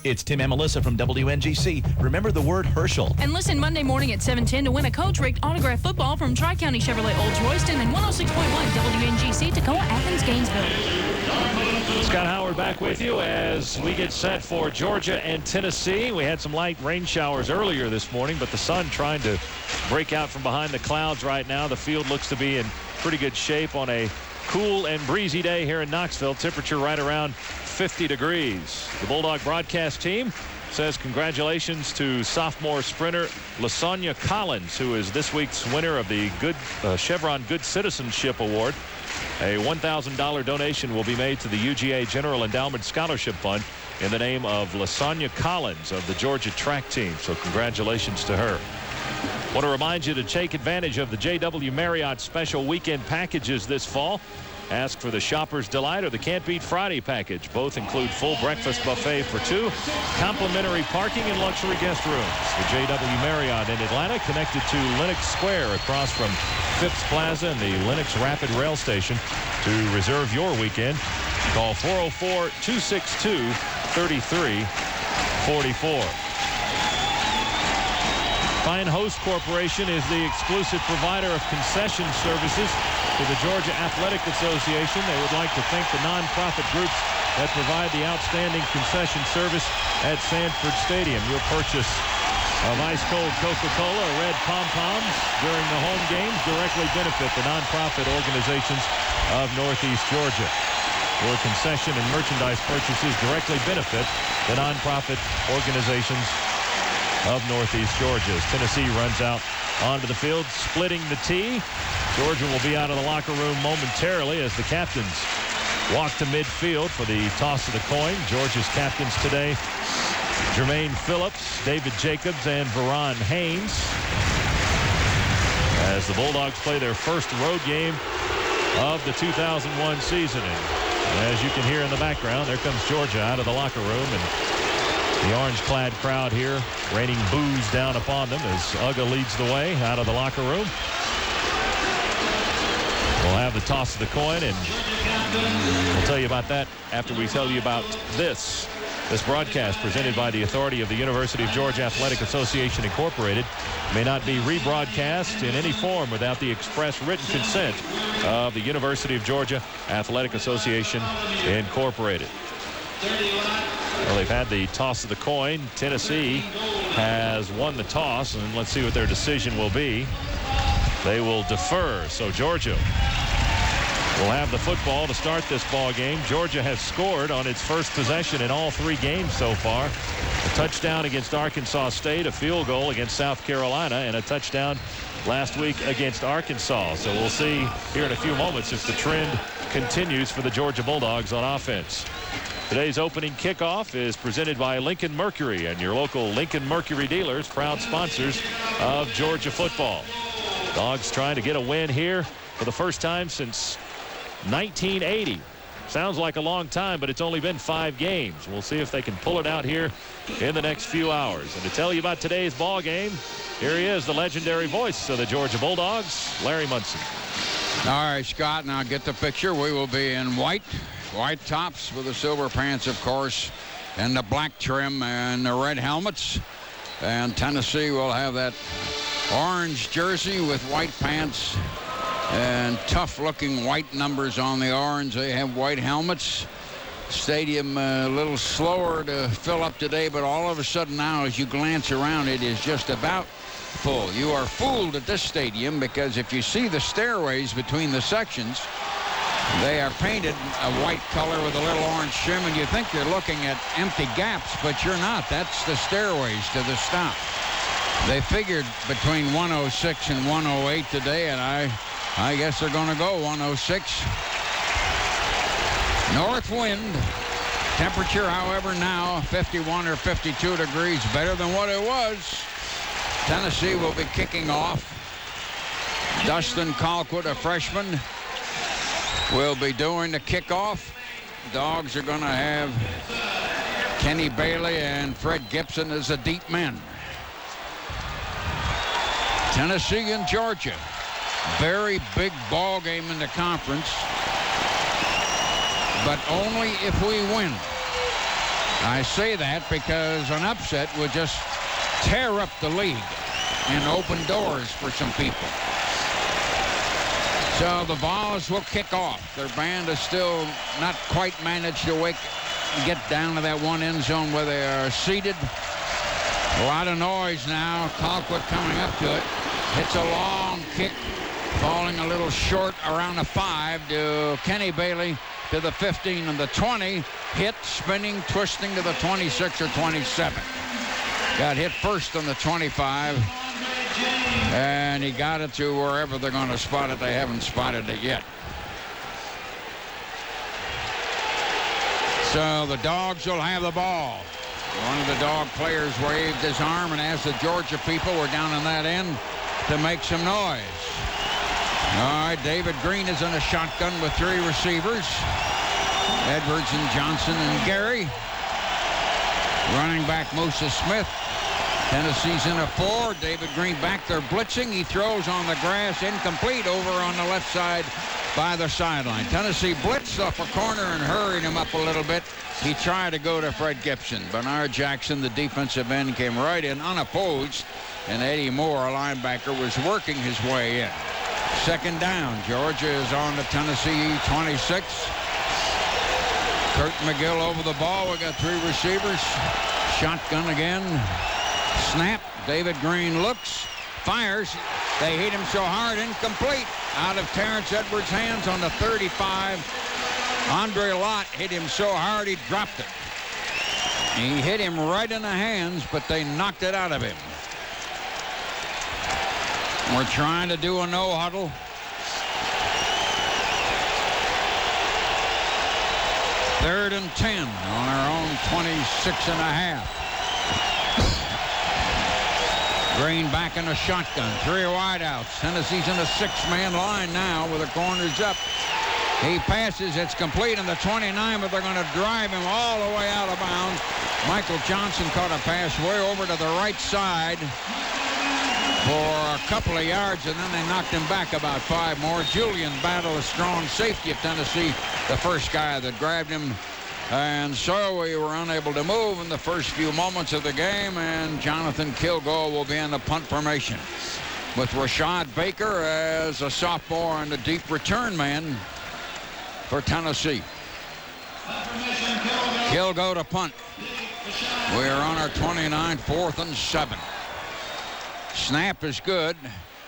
It's Tim and Melissa from WNGC. Remember the word Herschel. And listen Monday morning at 7:10 to win a coach-rigged autographed football from Tri-County Chevrolet Olds Royston and 106.1 WNGC Tacoma, Athens, Gainesville. Scott Howard back with you as we get set for Georgia and Tennessee. We had some light rain showers earlier this morning, but the sun trying to break out from behind the clouds right now. The field looks to be in pretty good shape on a cool and breezy day here in Knoxville. Temperature right around 50 degrees. The Bulldog broadcast team says congratulations to sophomore sprinter LaSonia Collins, who is this week's winner of the Chevron Good Citizenship Award. A $1,000 donation will be made to the UGA General Endowment Scholarship Fund in the name of LaSonia Collins of the Georgia track team. So congratulations to her. Want to remind you to take advantage of the JW Marriott special weekend packages this fall. Ask for the Shopper's Delight or the Can't Beat Friday package. Both include full breakfast buffet for two, complimentary parking, and luxury guest rooms. The JW Marriott in Atlanta, connected to Lenox Square across from Phipps Plaza and the Lenox Rapid Rail Station. To reserve your weekend, call 404-262-3344. Fine Host Corporation is the exclusive provider of concession services to the Georgia Athletic Association. They would like to thank the nonprofit groups that provide the outstanding concession service at Sanford Stadium. Your purchase of ice-cold Coca-Cola or red pom-poms during the home games directly benefit the nonprofit organizations of Northeast Georgia. Your concession and merchandise purchases directly benefit the nonprofit organizations of Northeast Georgia. As Tennessee runs out onto the field, splitting the tee. Georgia will be out of the locker room momentarily as the captains walk to midfield for the toss of the coin. Georgia's captains today, Jermaine Phillips, David Jacobs, and Veron Haynes, as the Bulldogs play their first road game of the 2001 season. And as you can hear in the background, there comes Georgia out of the locker room, and the orange-clad crowd here raining boos down upon them as Uga leads the way out of the locker room. We'll have the toss of the coin, and we'll tell you about that after we tell you about this. This broadcast, presented by the authority of the University of Georgia Athletic Association Incorporated, may not be rebroadcast in any form without the express written consent of the University of Georgia Athletic Association Incorporated. Well, they've had the toss of the coin. Tennessee has won the toss, and let's see what their decision will be. They will defer, so Georgia will have the football to start this ball game. Georgia has scored on its first possession in all three games so far. A touchdown against Arkansas State, a field goal against South Carolina, and a touchdown last week against Arkansas. So we'll see here in a few moments if the trend continues for the Georgia Bulldogs on offense. Today's opening kickoff is presented by Lincoln Mercury and your local Lincoln Mercury dealers, proud sponsors of Georgia football. Dogs trying to get a win here for the first time since 1980. Sounds like a long time, but it's only been 5 games. We'll see if they can pull it out here in the next few hours. And to tell you about today's ball game, here he is, the legendary voice of the Georgia Bulldogs, Larry Munsen. All right, Scott, now get the picture. We will be in white tops with the silver pants, of course, and the black trim and the red helmets. And Tennessee will have that orange jersey with white pants and tough-looking white numbers on the orange. They have white helmets. Stadium a little slower to fill up today, but all of a sudden now, as you glance around, it is just about full. You are fooled at this stadium because if you see the stairways between the sections, they are painted a white color with a little orange trim, and you think you're looking at empty gaps, but you're not. That's the stairways to the stop. They figured between 106 and 108 today, and I guess they're going to go 106. North wind. Temperature, however, now 51 or 52 degrees, better than what it was. Tennessee will be kicking off. Dustin Colquitt, a freshman, will be doing the kickoff. Dogs are going to have Kenny Bailey and Fred Gibson as the deep men. Tennessee and Georgia. Very big ball game in the conference, but only if we win. I say that because an upset would just tear up the league and open doors for some people. So the Vols will kick off. Their band has still not quite managed to get down to that one end zone where they are seated. A lot of noise now. Colquitt coming up to it. Hits a long kick, falling a little short around the 5 to Kenny Bailey to the 15 and the 20. Hit, spinning, twisting to the 26 or 27. Got hit first on the 25. And he got it to wherever they're going to spot it. They haven't spotted it yet. So the Dogs will have the ball. One of the Dog players waved his arm and asked the Georgia people were down in that end to make some noise. All right, David Greene is in a shotgun with 3 receivers. Edwards and Johnson and Gary. Running back Musa Smith. Tennessee's in a 4. David Greene back there blitzing. He throws on the grass, incomplete, over on the left side by the sideline. Tennessee blitzed off a corner and hurried him up a little bit. He tried to go to Fred Gibson. Bernard Jackson, the defensive end, came right in unopposed, and Eddie Moore, a linebacker, was working his way in. Second down. Georgia is on the Tennessee 26. Kurt McGill over the ball. We got 3 receivers. Shotgun again. Snap. David Greene looks, fires. They hit him so hard, incomplete. Out of Terrence Edwards' hands on the 35. Andre Lott hit him so hard he dropped it. He hit him right in the hands, but they knocked it out of him. We're trying to do a no huddle. Third and 10 on our own 26.5. Greene back in a shotgun. 3 wideouts. Tennessee's in a 6-man line now with the corners up. He passes. It's complete in the 29, but they're going to drive him all the way out of bounds. Michael Johnson caught a pass way over to the right side for a couple of yards, and then they knocked him back about 5 more. Julian Battle, a strong safety of Tennessee, the first guy that grabbed him. And so we were unable to move in the first few moments of the game, and Jonathan Kilgore will be in the punt formation with Rashad Baker as a sophomore and a deep return man for Tennessee. Kilgore to punt. We're on our 29, 4th and 7. Snap is good,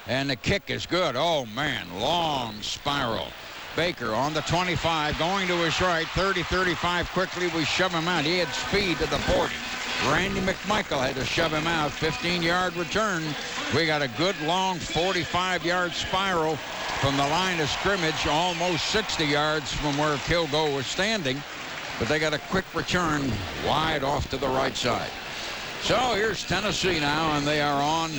and the kick is good. Oh, man, long spiral. Baker on the 25, going to his right, 30-35 quickly. We shove him out. He had speed to the 40. Randy McMichael had to shove him out. 15-yard return. We got a good long 45-yard spiral from the line of scrimmage, almost 60 yards from where Kilgore was standing. But they got a quick return wide off to the right side. So here's Tennessee now, and they are on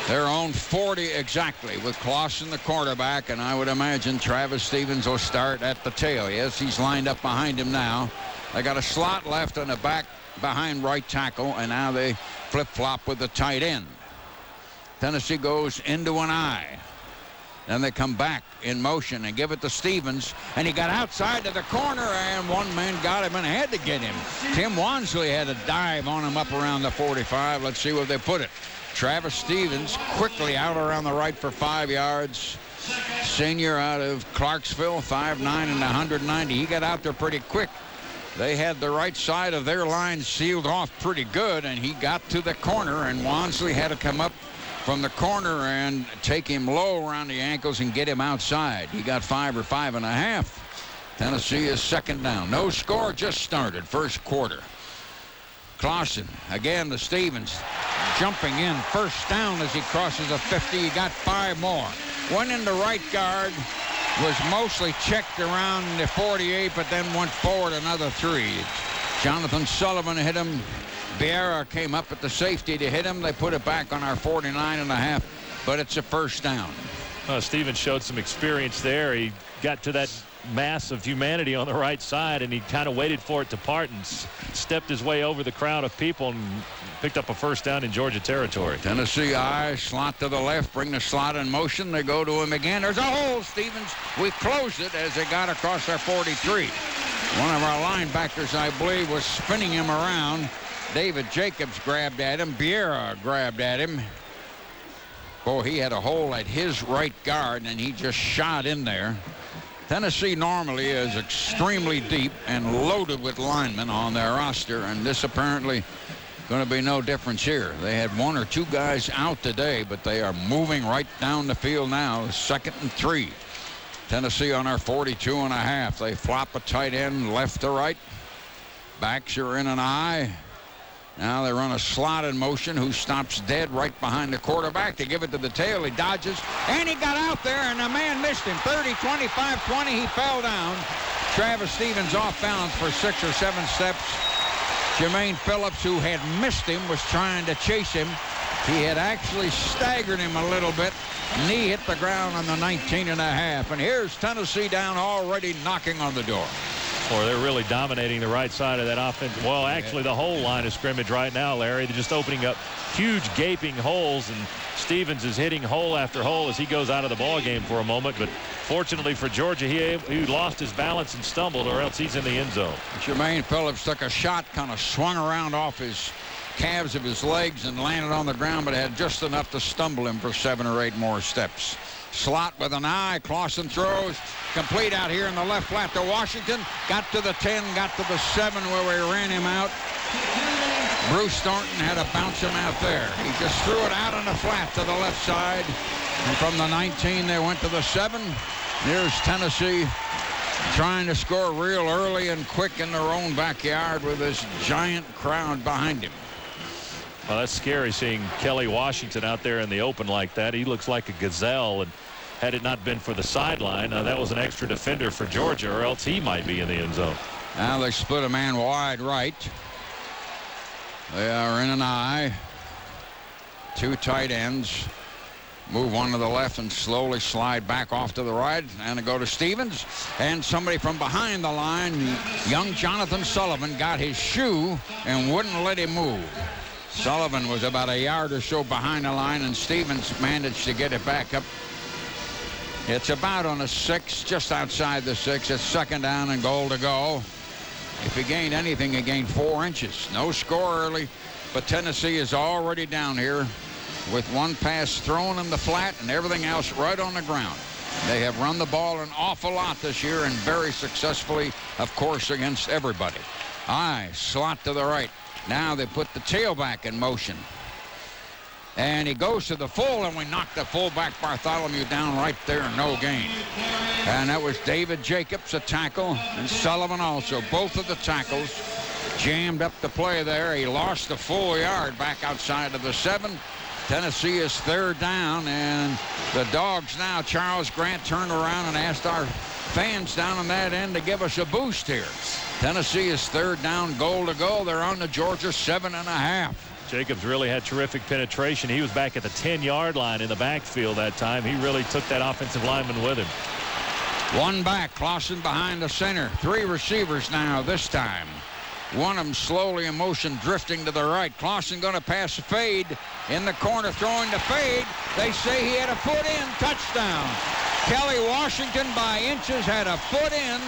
their own 40 exactly, with Clausen the quarterback, and I would imagine Travis Stevens will start at the tail. Yes, he's lined up behind him now. They got a slot left on the back behind right tackle, and now they flip-flop with the tight end. Tennessee goes into an I. Then they come back in motion and give it to Stevens, and he got outside to the corner, and one man got him and had to get him. Tim Wansley had a dive on him up around the 45. Let's see where they put it. Travis Stevens quickly out around the right for 5 yards. Senior out of Clarksville, 5'9" and 190. He got out there pretty quick. They had the right side of their line sealed off pretty good, and he got to the corner, and Wansley had to come up from the corner and take him low around the ankles and get him outside. He got 5 or 5.5. Tennessee is second down. No score, just started, first quarter. Clausen again to Stevens, jumping in, first down as he crosses a 50. He got 5 more. Went into right guard, was mostly checked around the 48, but then went forward another 3. Jonathan Sullivan hit him. Vieira came up at the safety to hit him. They put it back on our 49.5, but it's a first down. Stevens showed some experience there. He got to that mass of humanity on the right side, and he kind of waited for it to part and stepped his way over the crowd of people and picked up a first down in Georgia territory. Tennessee I slot to the left, bring the slot in motion. They go to him again. There's a hole, Stevens. We closed it as they got across our 43. One of our linebackers, I believe, was spinning him around. David Jacobs grabbed at him. Biera grabbed at him. Boy, he had a hole at his right guard, and he just shot in there. Tennessee normally is extremely deep and loaded with linemen on their roster, and this apparently going to be no difference here. They had 1 or 2 guys out today, but they are moving right down the field now. 2nd and 3. Tennessee on our 42.5. They flop a tight end left to right. Backs are in an eye. Now they run a slot in motion. Who stops dead right behind the quarterback to give it to the tail. He dodges, and he got out there, and the man missed him. 30, 25, 20. He fell down. Travis Stevens off balance for 6 or 7 steps. Jermaine Phillips, who had missed him, was trying to chase him. He had actually staggered him a little bit. Knee hit the ground on the 19.5. And here's Tennessee down already knocking on the door. Or they're really dominating the right side of that offense. Well, actually, the whole line of scrimmage right now, Larry. They're just opening up huge gaping holes, and Stevens is hitting hole after hole as he goes out of the ball game for a moment. But fortunately for Georgia, he lost his balance and stumbled, or else he's in the end zone. Jermaine Phillips took a shot, kind of swung around off his calves of his legs and landed on the ground, but had just enough to stumble him for 7 or 8 more steps. Slot with an eye. Clausen throws. Complete out here in the left flat to Washington. Got to the 10, got to the 7 where we ran him out. Bruce Thornton had to bounce him out there. He just threw it out on the flat to the left side. And from the 19, they went to the 7. Here's Tennessee trying to score real early and quick in their own backyard with this giant crowd behind him. Well, that's scary seeing Kelly Washington out there in the open like that. He looks like a gazelle, and had it not been for the sideline, that was an extra defender for Georgia, or else he might be in the end zone. Now they split a man wide right. They are in an eye. 2 tight ends. Move one to the left and slowly slide back off to the right, and go to Stevens. And somebody from behind the line, young Jonathan Sullivan, got his shoe and wouldn't let him move. Sullivan was about a yard or so behind the line, and Stevens managed to get it back up. It's about on a 6, just outside the 6. It's 2nd down and goal to go. If he gained anything, he gained 4 inches. No score early, but Tennessee is already down here with 1 pass thrown in the flat and everything else right on the ground. They have run the ball an awful lot this year, and very successfully, of course, against everybody. Slot to the right. Now they put the tailback in motion. And he goes to the full, and we knocked the fullback Bartholomew down right there, no gain. And that was David Jacobs, a tackle, and Sullivan also. Both of the tackles jammed up the play there. He lost a full yard back outside of the 7. Tennessee is 3rd down, and the Dogs now, Charles Grant, turned around and asked our fans down on that end to give us a boost here. Tennessee is 3rd down, goal to go. They're on the Georgia 7.5. Jacobs really had terrific penetration. He was back at the 10-yard line in the backfield that time. He really took that offensive lineman with him. 1 back, Clausen behind the center. 3 receivers now this time. One of them slowly in motion, drifting to the right. Clausen going to pass a fade in the corner, throwing the fade. They say he had a foot in. Touchdown. Kelly Washington by inches had a foot in.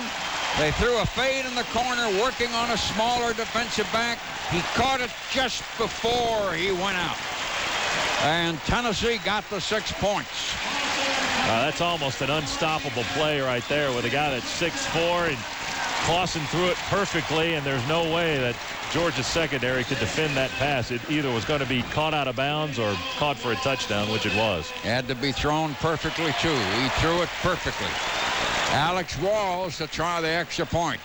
They threw a fade in the corner, working on a smaller defensive back. He caught it just before he went out. And Tennessee got the 6 points. That's almost an unstoppable play right there with a guy that's 6'4", and Clausen threw it perfectly, and there's no way that Georgia's secondary could defend that pass. It either was going to be caught out of bounds or caught for a touchdown, which it was. Had to be thrown perfectly, too. He threw it perfectly. Alex Walls to try the extra point.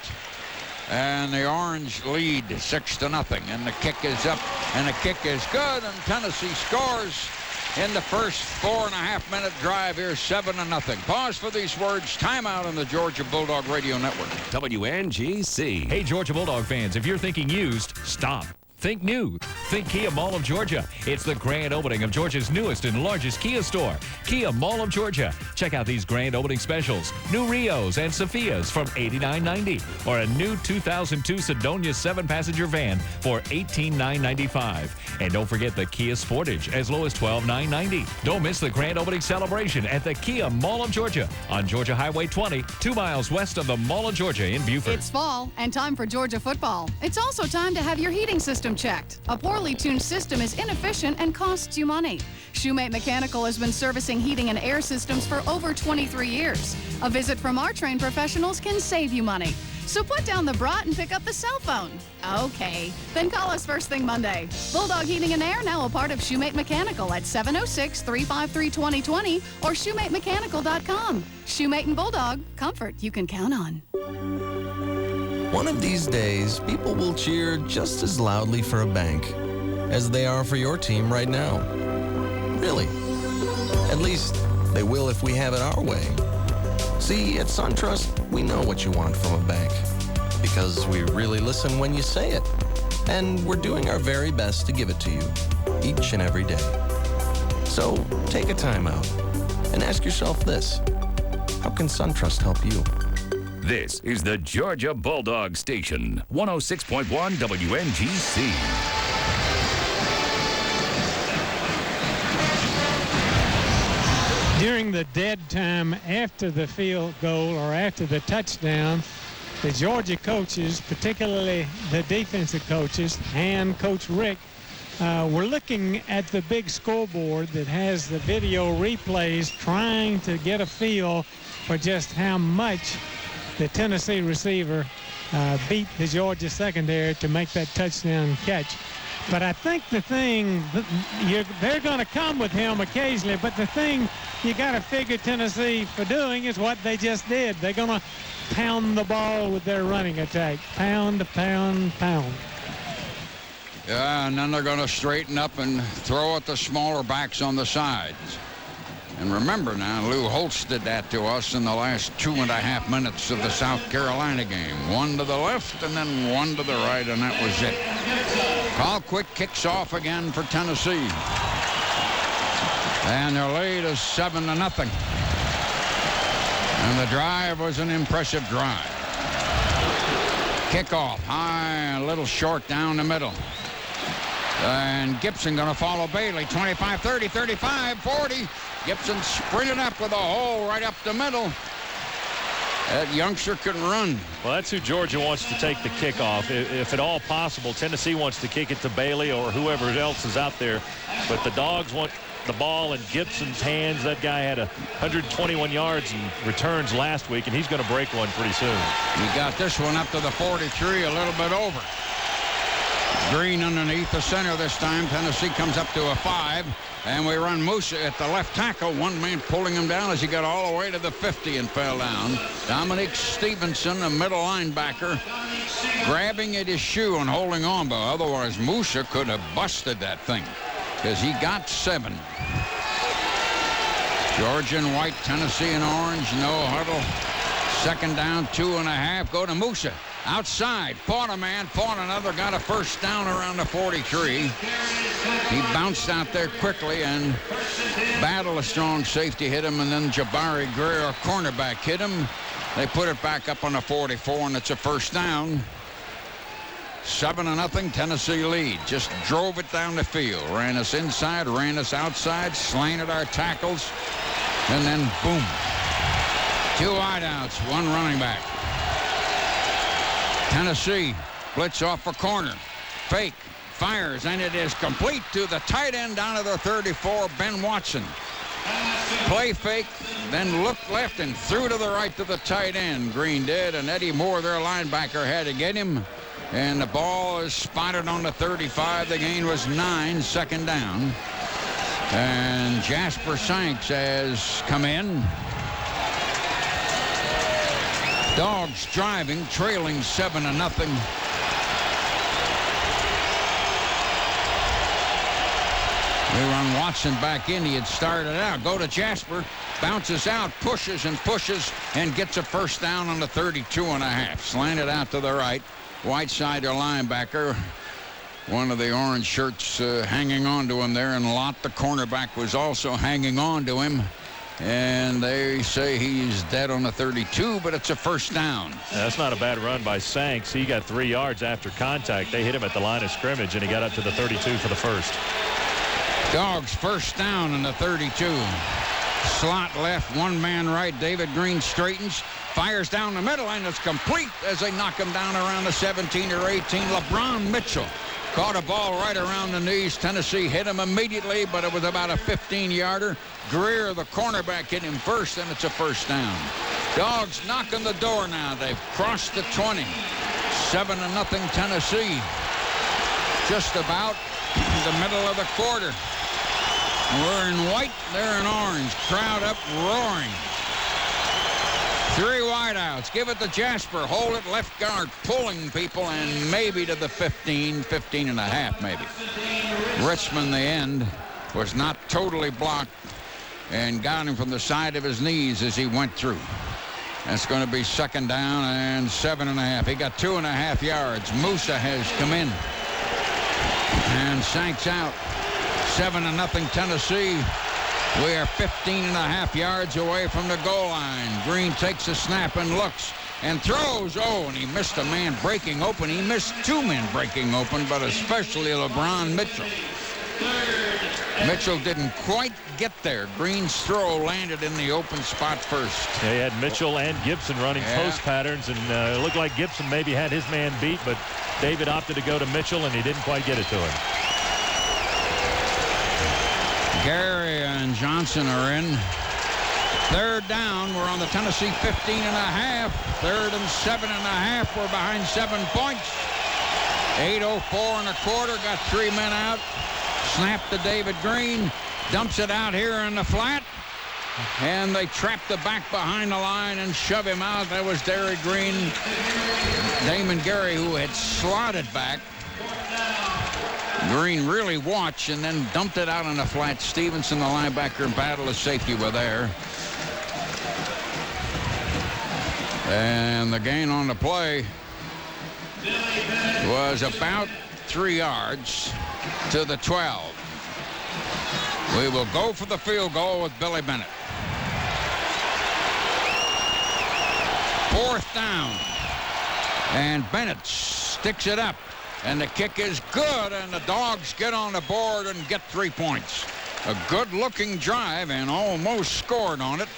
And the Orange lead 6-0. And the kick is up, and the kick is good, and Tennessee scores in the first 4.5-minute drive here, 7-0. Pause for these words. Timeout on the Georgia Bulldog Radio Network. WNGC. Hey, Georgia Bulldog fans, if you're thinking used, stop. think new. Think Kia Mall of Georgia. It's the grand opening of Georgia's newest and largest Kia store, Kia Mall of Georgia. Check out these grand opening specials. New Rios and Sophias from $89.90, or a new 2002 Sedonia 7-passenger van for $18,995. And don't forget the Kia Sportage as low as $12,990. Don't miss the grand opening celebration at the Kia Mall of Georgia on Georgia Highway 20, 2 miles west of the Mall of Georgia in Buford. It's fall and time for Georgia football. It's also time to have your heating system checked. A poorly tuned system is inefficient and costs you money. Shoemate Mechanical has been servicing heating and air systems for over 23 years. A visit from our trained professionals can save you money. So put down the brat and pick up the cell phone. Okay, then call us first thing Monday. Bulldog Heating and Air, now a part of Shoemate Mechanical at 706-353-2020 or shoematemechanical.com. Shoemate and Bulldog, comfort you can count on. One of these days, people will cheer just as loudly for a bank as they are for your team right now. Really. At least they will if we have it our way. See, at SunTrust, we know what you want from a bank because we really listen when you say it. And we're doing our very best to give it to you each and every day. So take a time out and ask yourself this: how can SunTrust help you? This is the Georgia Bulldog Station, 106.1 WNGC. During the dead time after the field goal or after the touchdown, the Georgia coaches, particularly the defensive coaches and Coach Rick, were looking at the big scoreboard that has the video replays, trying to get a feel for just how much the Tennessee receiver beat the Georgia secondary to make that touchdown catch. But I think the thing, they're going to come with him occasionally, but the thing you got to figure Tennessee for doing is what they just did. They're going to pound the ball with their running attack. Pound, pound, pound. Yeah, and then they're going to straighten up and throw at the smaller backs on the sides. And remember now, Lou Holtz did that to us in the last 2.5 minutes of the South Carolina game. One to the left and then one to the right, and that was it. Colquitt kicks off again for Tennessee. And their lead is 7-0. And the drive was an impressive drive. Kickoff, high, a little short down the middle. And Gibson going to follow Bailey. 25, 30, 35, 40. Gibson sprinted up with a hole right up the middle. That youngster can run. Well, that's who Georgia wants to take the kickoff. If at all possible, Tennessee wants to kick it to Bailey or whoever else is out there. But the Dogs want the ball in Gibson's hands. That guy had 121 yards and returns last week, and he's going to break one pretty soon. He got this one up to the 43, a little bit over. Greene underneath the center this time. Tennessee comes up to a 5. And we run Musa at the left tackle. One man pulling him down as he got all the way to the 50 and fell down. Dominic Stevenson, a middle linebacker, grabbing at his shoe and holding on. But otherwise, Musa could have busted that thing because he got 7. Georgia in white, Tennessee in orange. No huddle. Second down, 2.5. Go to Musa. Outside, fought a man, fought another, got a first down around the 43. He bounced out there quickly and battled a strong safety, hit him, and then Jabari Greer, a cornerback, hit him. They put it back up on the 44, and it's a first down. 7-0, Tennessee lead. Just drove it down the field. Ran us inside, ran us outside, slanted our tackles, and then boom. 2 wideouts, 1 running back. Tennessee blitz off a corner. Fake, fires, and it is complete to the tight end down to the 34, Ben Watson. Play fake, then looked left and threw to the right to the tight end. Greene did, and Eddie Moore, their linebacker, had to get him. And the ball is spotted on the 35. The gain was 9, second down. And Jasper Sanks has come in. Dogs driving, trailing 7-0. We run Watson back in. He had started out. Go to Jasper. Bounces out, pushes, and gets a first down on the 32.5. Slanted out to the right. Whiteside, their linebacker. one of the orange shirts hanging on to him there, and Lott, the cornerback, was also hanging on to him. And they say he's dead on the 32, but it's a first down. That's not a bad run by Sanks. He got 3 yards after contact. They hit him at the line of scrimmage, and he got up to the 32 for the first. Dogs first down in the 32. Slot left, one man right. David Greene straightens, fires down the middle, and it's complete as they knock him down around the 17 or 18. LeBron Mitchell caught a ball right around the knees. Tennessee hit him immediately, but it was about a 15-yarder. Greer, the cornerback, hit him first, and it's a first down. Dogs knocking the door now. They've crossed the 20. 7-0 Tennessee. Just about the middle of the quarter. We're in white, they're in orange. Crowd up roaring. 3 wideouts. Give it to Jasper. Hold it left guard, pulling people, and maybe to the 15 and a half, maybe. Richmond, the end, was not totally blocked and got him from the side of his knees as he went through. That's going to be second down and 7.5. He got 2.5 yards. Musa has come in. And Sanks out. 7-0 Tennessee. We are 15.5 yards away from the goal line. Greene takes a snap and looks and throws. Oh, and he missed a man breaking open. He missed 2 men breaking open, but especially LeBron Mitchell. Mitchell didn't quite get there. Greene's throw landed in the open spot first. Yeah, he had Mitchell and Gibson running post patterns, and it looked like Gibson maybe had his man beat, but David opted to go to Mitchell, and he didn't quite get it to him. Gary and Johnson are in. Third down. We're on the Tennessee 15.5. Third and 7.5. We're behind 7 points. 8:04 and a quarter. Got 3 men out. Snap to David Greene. Dumps it out here in the flat. And they trap the back behind the line and shove him out. That was Larry Greene. Damon Gary, who had slotted back. Greene really watched and then dumped it out on the flat. Stevenson, the linebacker, and Battle of safety were there. And the gain on the play was about 3 yards to the 12. We will go for the field goal with Billy Bennett. 4th down. And Bennett sticks it up. And the kick is good, and the Dogs get on the board and get 3 points. A good-looking drive and almost scored on it.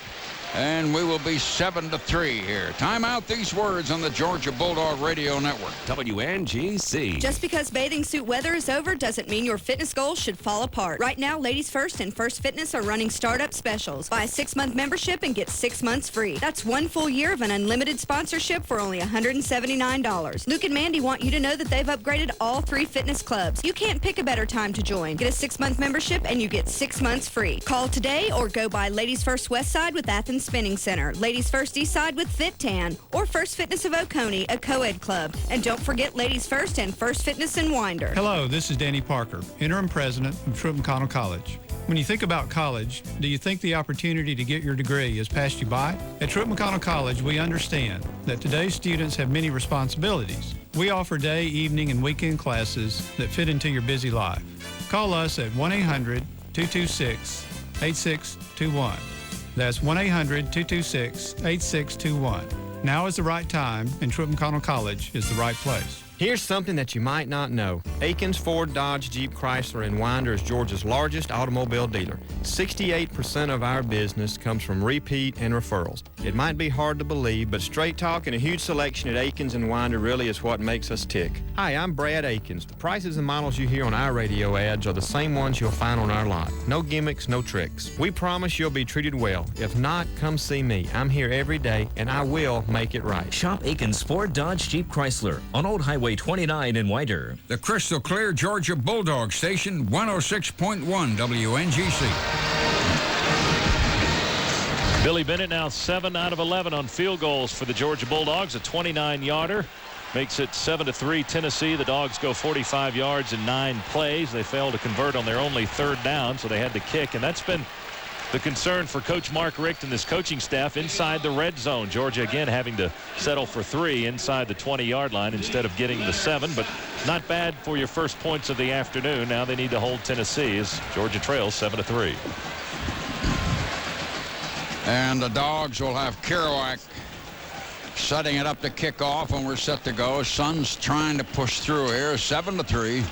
And we will be 7-3 here. Timeout. These words on the Georgia Bulldog Radio Network. WNGC. Just because bathing suit weather is over doesn't mean your fitness goals should fall apart. Right now, Ladies First and First Fitness are running startup specials. Buy a 6-month membership and get 6 months free. That's 1 full year of an unlimited sponsorship for only $179. Luke and Mandy want you to know that they've upgraded all 3 fitness clubs. You can't pick a better time to join. Get a 6-month membership and you get 6 months free. Call today or go by Ladies First West Side with Athens Spinning Center, Ladies First East Side with Fit Tan, or First Fitness of Oconee, a co-ed club. And don't forget Ladies First and First Fitness in Winder. Hello, this is Danny Parker, interim president of Truett McConnell College. When you think about college, do you think the opportunity to get your degree has passed you by? At Truett McConnell College, we understand that today's students have many responsibilities. We offer day, evening, and weekend classes that fit into your busy life. Call us at 1-800-226-8621. That's 1-800-226-8621. Now is the right time, and Truett McConnell College is the right place. Here's something that you might not know. Akins Ford Dodge Jeep Chrysler in Winder is Georgia's largest automobile dealer. 68% of our business comes from repeat and referrals. It might be hard to believe, but straight talk and a huge selection at Akins and Winder really is what makes us tick. Hi, I'm Brad Akins. The prices and models you hear on our radio ads are the same ones you'll find on our lot. No gimmicks, no tricks. We promise you'll be treated well. If not, come see me. I'm here every day, and I will make it right. Shop Akins Ford Dodge Jeep Chrysler on Old Highway 29 in Winder. The crystal clear Georgia Bulldog Station, 106.1 WNGC. Billy Bennett now 7 out of 11 on field goals for the Georgia Bulldogs. A 29-yarder makes it 7-3 Tennessee. The Dogs go 45 yards in 9 plays. They failed to convert on their only 3rd down, so they had to kick, and that's been the concern for Coach Mark Richt and this coaching staff inside the red zone. Georgia again having to settle for 3 inside the 20-yard line instead of getting the 7, but not bad for your first points of the afternoon. Now they need to hold Tennessee as Georgia trails 7-3. And the Dogs will have Kerouac setting it up to kick off, and we're set to go. Suns trying to push through here, 7-3.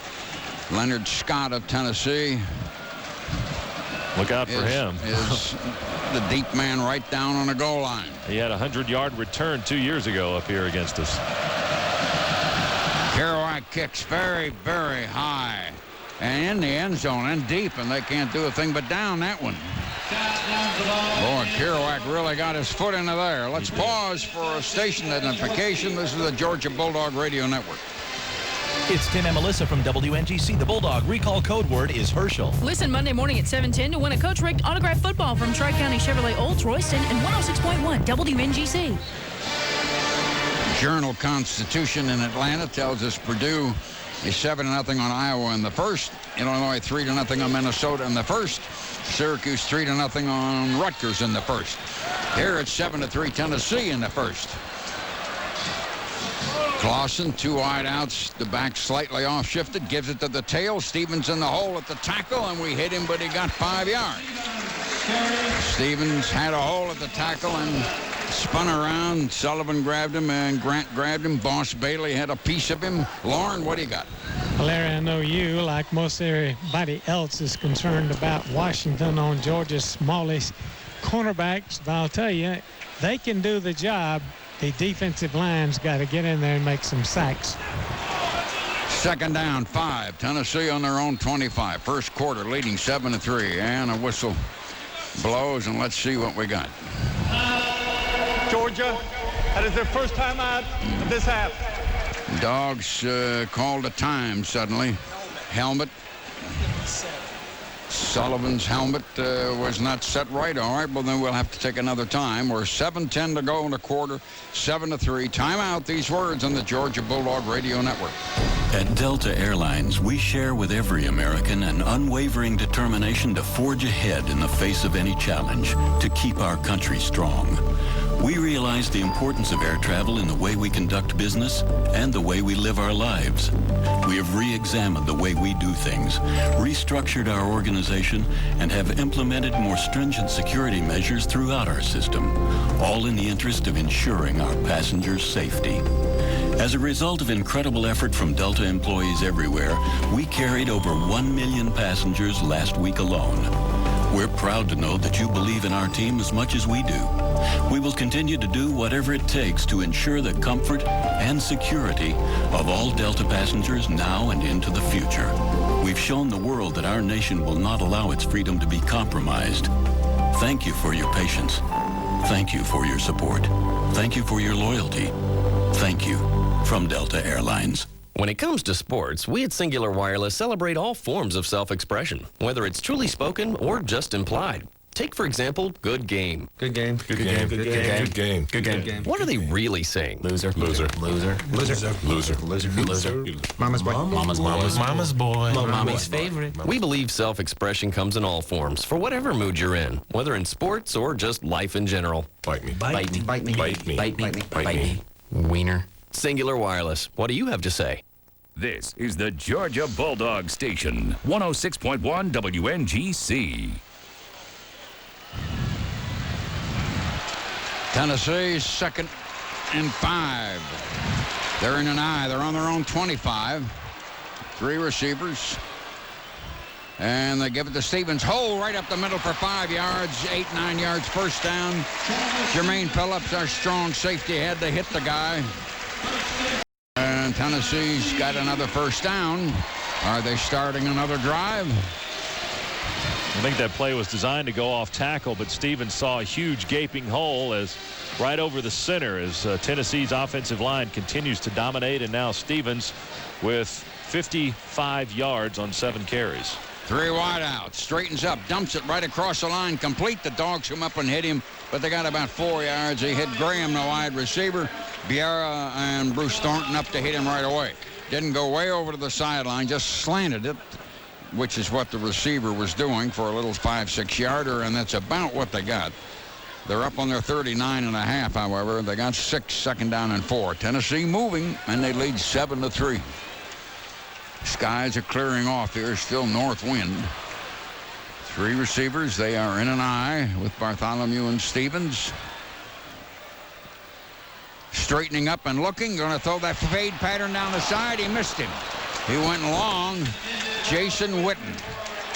Leonard Scott of Tennessee. Look out for him. Is the deep man right down on the goal line. He had a 100-yard return 2 years ago up here against us. Kerouac kicks very, very high and in the end zone and deep, and they can't do a thing but down that one. Boy, Kerouac really got his foot into there. Let's pause for a station identification. This is the Georgia Bulldog Radio Network. It's Tim and Melissa from WNGC. The Bulldog recall code word is Herschel. Listen Monday morning at 7:10 to win a Coach Richt autographed football from Tri-County Chevrolet Olds Royston and 106.1 WNGC. Journal-Constitution in Atlanta tells us Purdue is 7-0 on Iowa in the first. Illinois 3-0 on Minnesota in the first. Syracuse 3-0 on Rutgers in the first. Here it's 7-3 Tennessee in the first. Clausen, 2 wide outs. The back slightly off shifted. Gives it to the tail. Stevens in the hole at the tackle, and we hit him, but he got 5 yards. Stevens had a hole at the tackle and spun around. Sullivan grabbed him, and Grant grabbed him. Boss Bailey had a piece of him. Lauren, what do you got? Larry, I know you, like most everybody else, is concerned about Washington on Georgia's smallest cornerbacks. But I'll tell you, they can do the job. The defensive line's got to get in there and make some sacks. Second down, 5. Tennessee on their own 25. First quarter leading 7-3. And a whistle blows, and let's see what we got. Georgia, that is their first time out of this half. Dogs called a time suddenly. Helmet. Sullivan's helmet was not set right. All right, well, then we'll have to take another time. We're 7:10 to go in the quarter, 7-3. Timeout. These words on the Georgia Bulldog Radio Network. At Delta Airlines, we share with every American an unwavering determination to forge ahead in the face of any challenge, to keep our country strong. We realize the importance of air travel in the way we conduct business and the way we live our lives. We have re-examined the way we do things, restructured our organization, and have implemented more stringent security measures throughout our system, all in the interest of ensuring our passengers' safety. As a result of incredible effort from Delta employees everywhere, we carried over 1 million passengers last week alone. We're proud to know that you believe in our team as much as we do. We will continue to do whatever it takes to ensure the comfort and security of all Delta passengers now and into the future. We've shown the world that our nation will not allow its freedom to be compromised. Thank you for your patience. Thank you for your support. Thank you for your loyalty. Thank you from Delta Airlines. When it comes to sports, we at Singular Wireless celebrate all forms of self-expression, whether it's truly spoken or just implied. Take, for example, good game. Good game. Good game. Good game. Good game. Good game. What are they really saying? Loser. Loser. Loser. Loser. Loser. Loser. Loser. Mama's boy. Mama's boy. Mama's boy. Mommy's favorite. We believe self-expression comes in all forms, for whatever mood you're in, whether in sports or just life in general. Bite me. Bite me. Bite me. Bite me. Bite me. Bite me. Wiener. Singular Wireless. What do you have to say? This is the Georgia Bulldog Station, 106.1 WNGC. Tennessee, 2nd and 5. They're in an eye. They're on their own 25. 3 receivers. And they give it to Stevens. Hole right up the middle for 5 yards. 8-9 yards first down. Jermaine Phillips, our strong safety, had to hit the guy. And Tennessee's got another first down. Are they starting another drive? I think that play was designed to go off tackle, but Stevens saw a huge gaping hole as right over the center as Tennessee's offensive line continues to dominate, and now Stevens with 55 yards on 7 carries. 3 wide out, straightens up, dumps it right across the line, complete. The Dogs come up and hit him, but they got about 4 yards. He hit Graham, the wide receiver. Biera and Bruce Thornton up to hit him right away. Didn't go way over to the sideline, just slanted it. which is what the receiver was doing for a little 5-6 yarder, and that's about what they got. They're up on their 39.5, however. They got 6, 2nd down and 4. Tennessee moving, and they lead 7-3. Skies are clearing off here, still north wind. 3 receivers, they are in an eye with Bartholomew and Stevens. Straightening up and looking, going to throw that fade pattern down the side. He missed him. He went long. Jason Witten.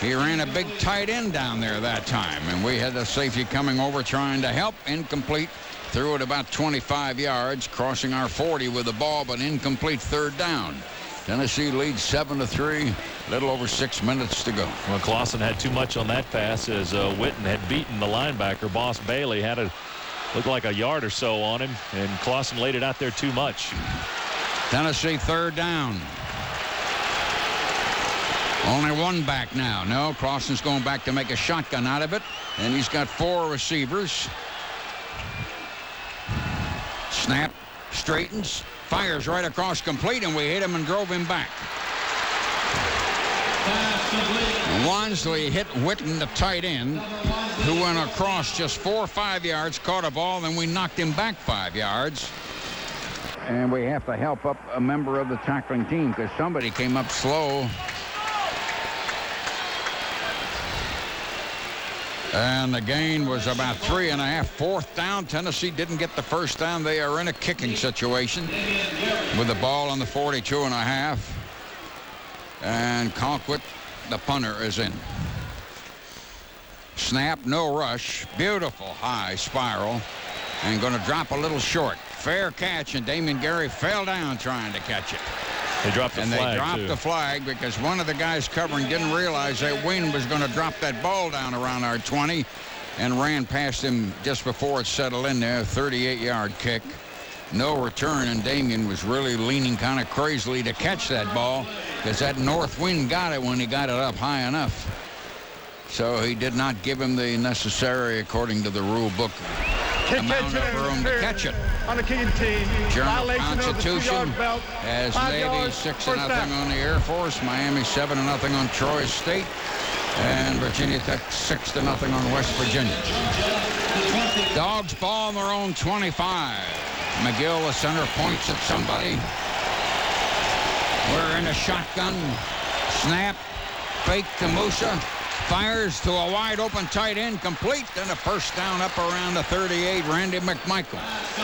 He ran a big tight end down there that time, and we had a safety coming over trying to help. Incomplete. Threw it about 25 yards, crossing our 40 with the ball, but incomplete 3rd down. Tennessee leads 7-3, a little over 6 minutes to go. Well, Clausen had too much on that pass as Witten had beaten the linebacker. Boss Bailey had a looked like a yard or so on him, and Clausen laid it out there too much. Tennessee 3rd down. Only 1 back now. No, Clausen's going back to make a shotgun out of it, and he's got 4 receivers. Snap, straightens, fires right across complete, and we hit him and drove him back. Wansley hit Witten, the tight end, who went across just 4 or 5 yards, caught a ball, then we knocked him back 5 yards. And we have to help up a member of the tackling team because somebody came up slow. And the gain was about 3.5. 4th down. Tennessee didn't get the 1st down. They are in a kicking situation with the ball on the 42.5. And Colquitt, the punter, is in. Snap, no rush. Beautiful high spiral. And going to drop a little short. Fair catch, and Damien Gary fell down trying to catch it. They dropped the flag, they dropped the flag because one of the guys covering didn't realize that wind was going to drop that ball down around our 20 and ran past him just before it settled in there. 38-yard kick. No return, and Damien was really leaning kind of crazily to catch that ball because that north wind got it when he got it up high enough. So he did not give him the necessary, according to the rule book, amount of room to catch it. On the kicking team. Journal Constitution has Navy 6-0 on the Air Force, Miami 7-0 on Troy State, and Virginia Tech 6-0 on West Virginia. Dogs ball on their own 25. McGill, the center, points at somebody. We're in a shotgun. Snap. Fake to Musa. Fires to a wide open tight end, complete, and a 1st down up around the 38. Randy McMichael.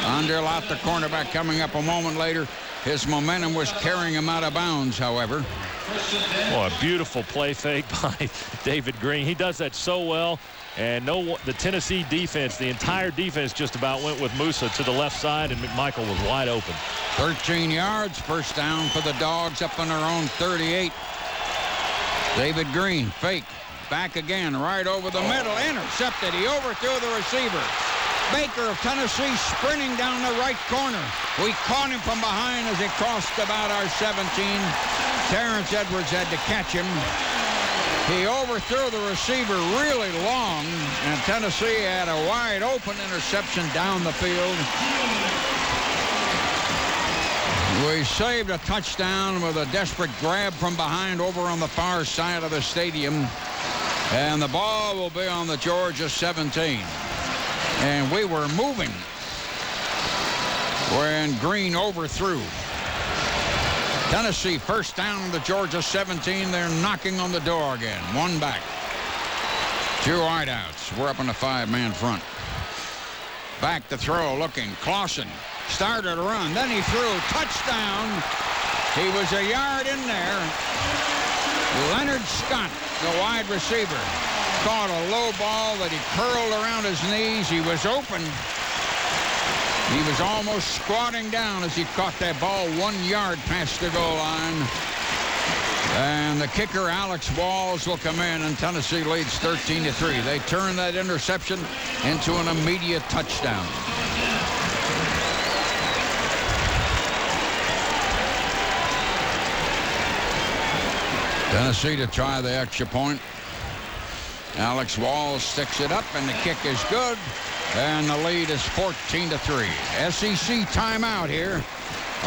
Underlot, the cornerback, coming up a moment later. His momentum was carrying him out of bounds, however. Boy, a beautiful play fake by David Greene. He does that so well. And the Tennessee defense, the entire defense just about went with Musa to the left side, and McMichael was wide open. 13 yards, 1st down for the Dogs up on their own 38. David Greene, fake. Back again, right over the middle, intercepted. He overthrew the receiver. Baker of Tennessee sprinting down the right corner. We caught him from behind as he crossed about our 17. Terrence Edwards had to catch him. He overthrew the receiver really long, and Tennessee had a wide open interception down the field. We saved a touchdown with a desperate grab from behind over on the far side of the stadium. And the ball will be on the Georgia 17. And we were moving when Greene overthrew. Tennessee 1st down on the Georgia 17. They're knocking on the door again. 1 back. 2 wideouts. We're up on a 5-man front. Back to throw, looking. Clausen started to run. Then he threw. Touchdown. He was a yard in there. Leonard Scott, the wide receiver, caught a low ball that he curled around his knees. He was open. He was almost squatting down as he caught that ball 1 yard past the goal line. And the kicker, Alex Walls, will come in, and Tennessee leads 13-3. They turn that interception into an immediate touchdown. Tennessee to try the extra point. Alex Walls sticks it up, and the kick is good. And the lead is 14-3. SEC timeout here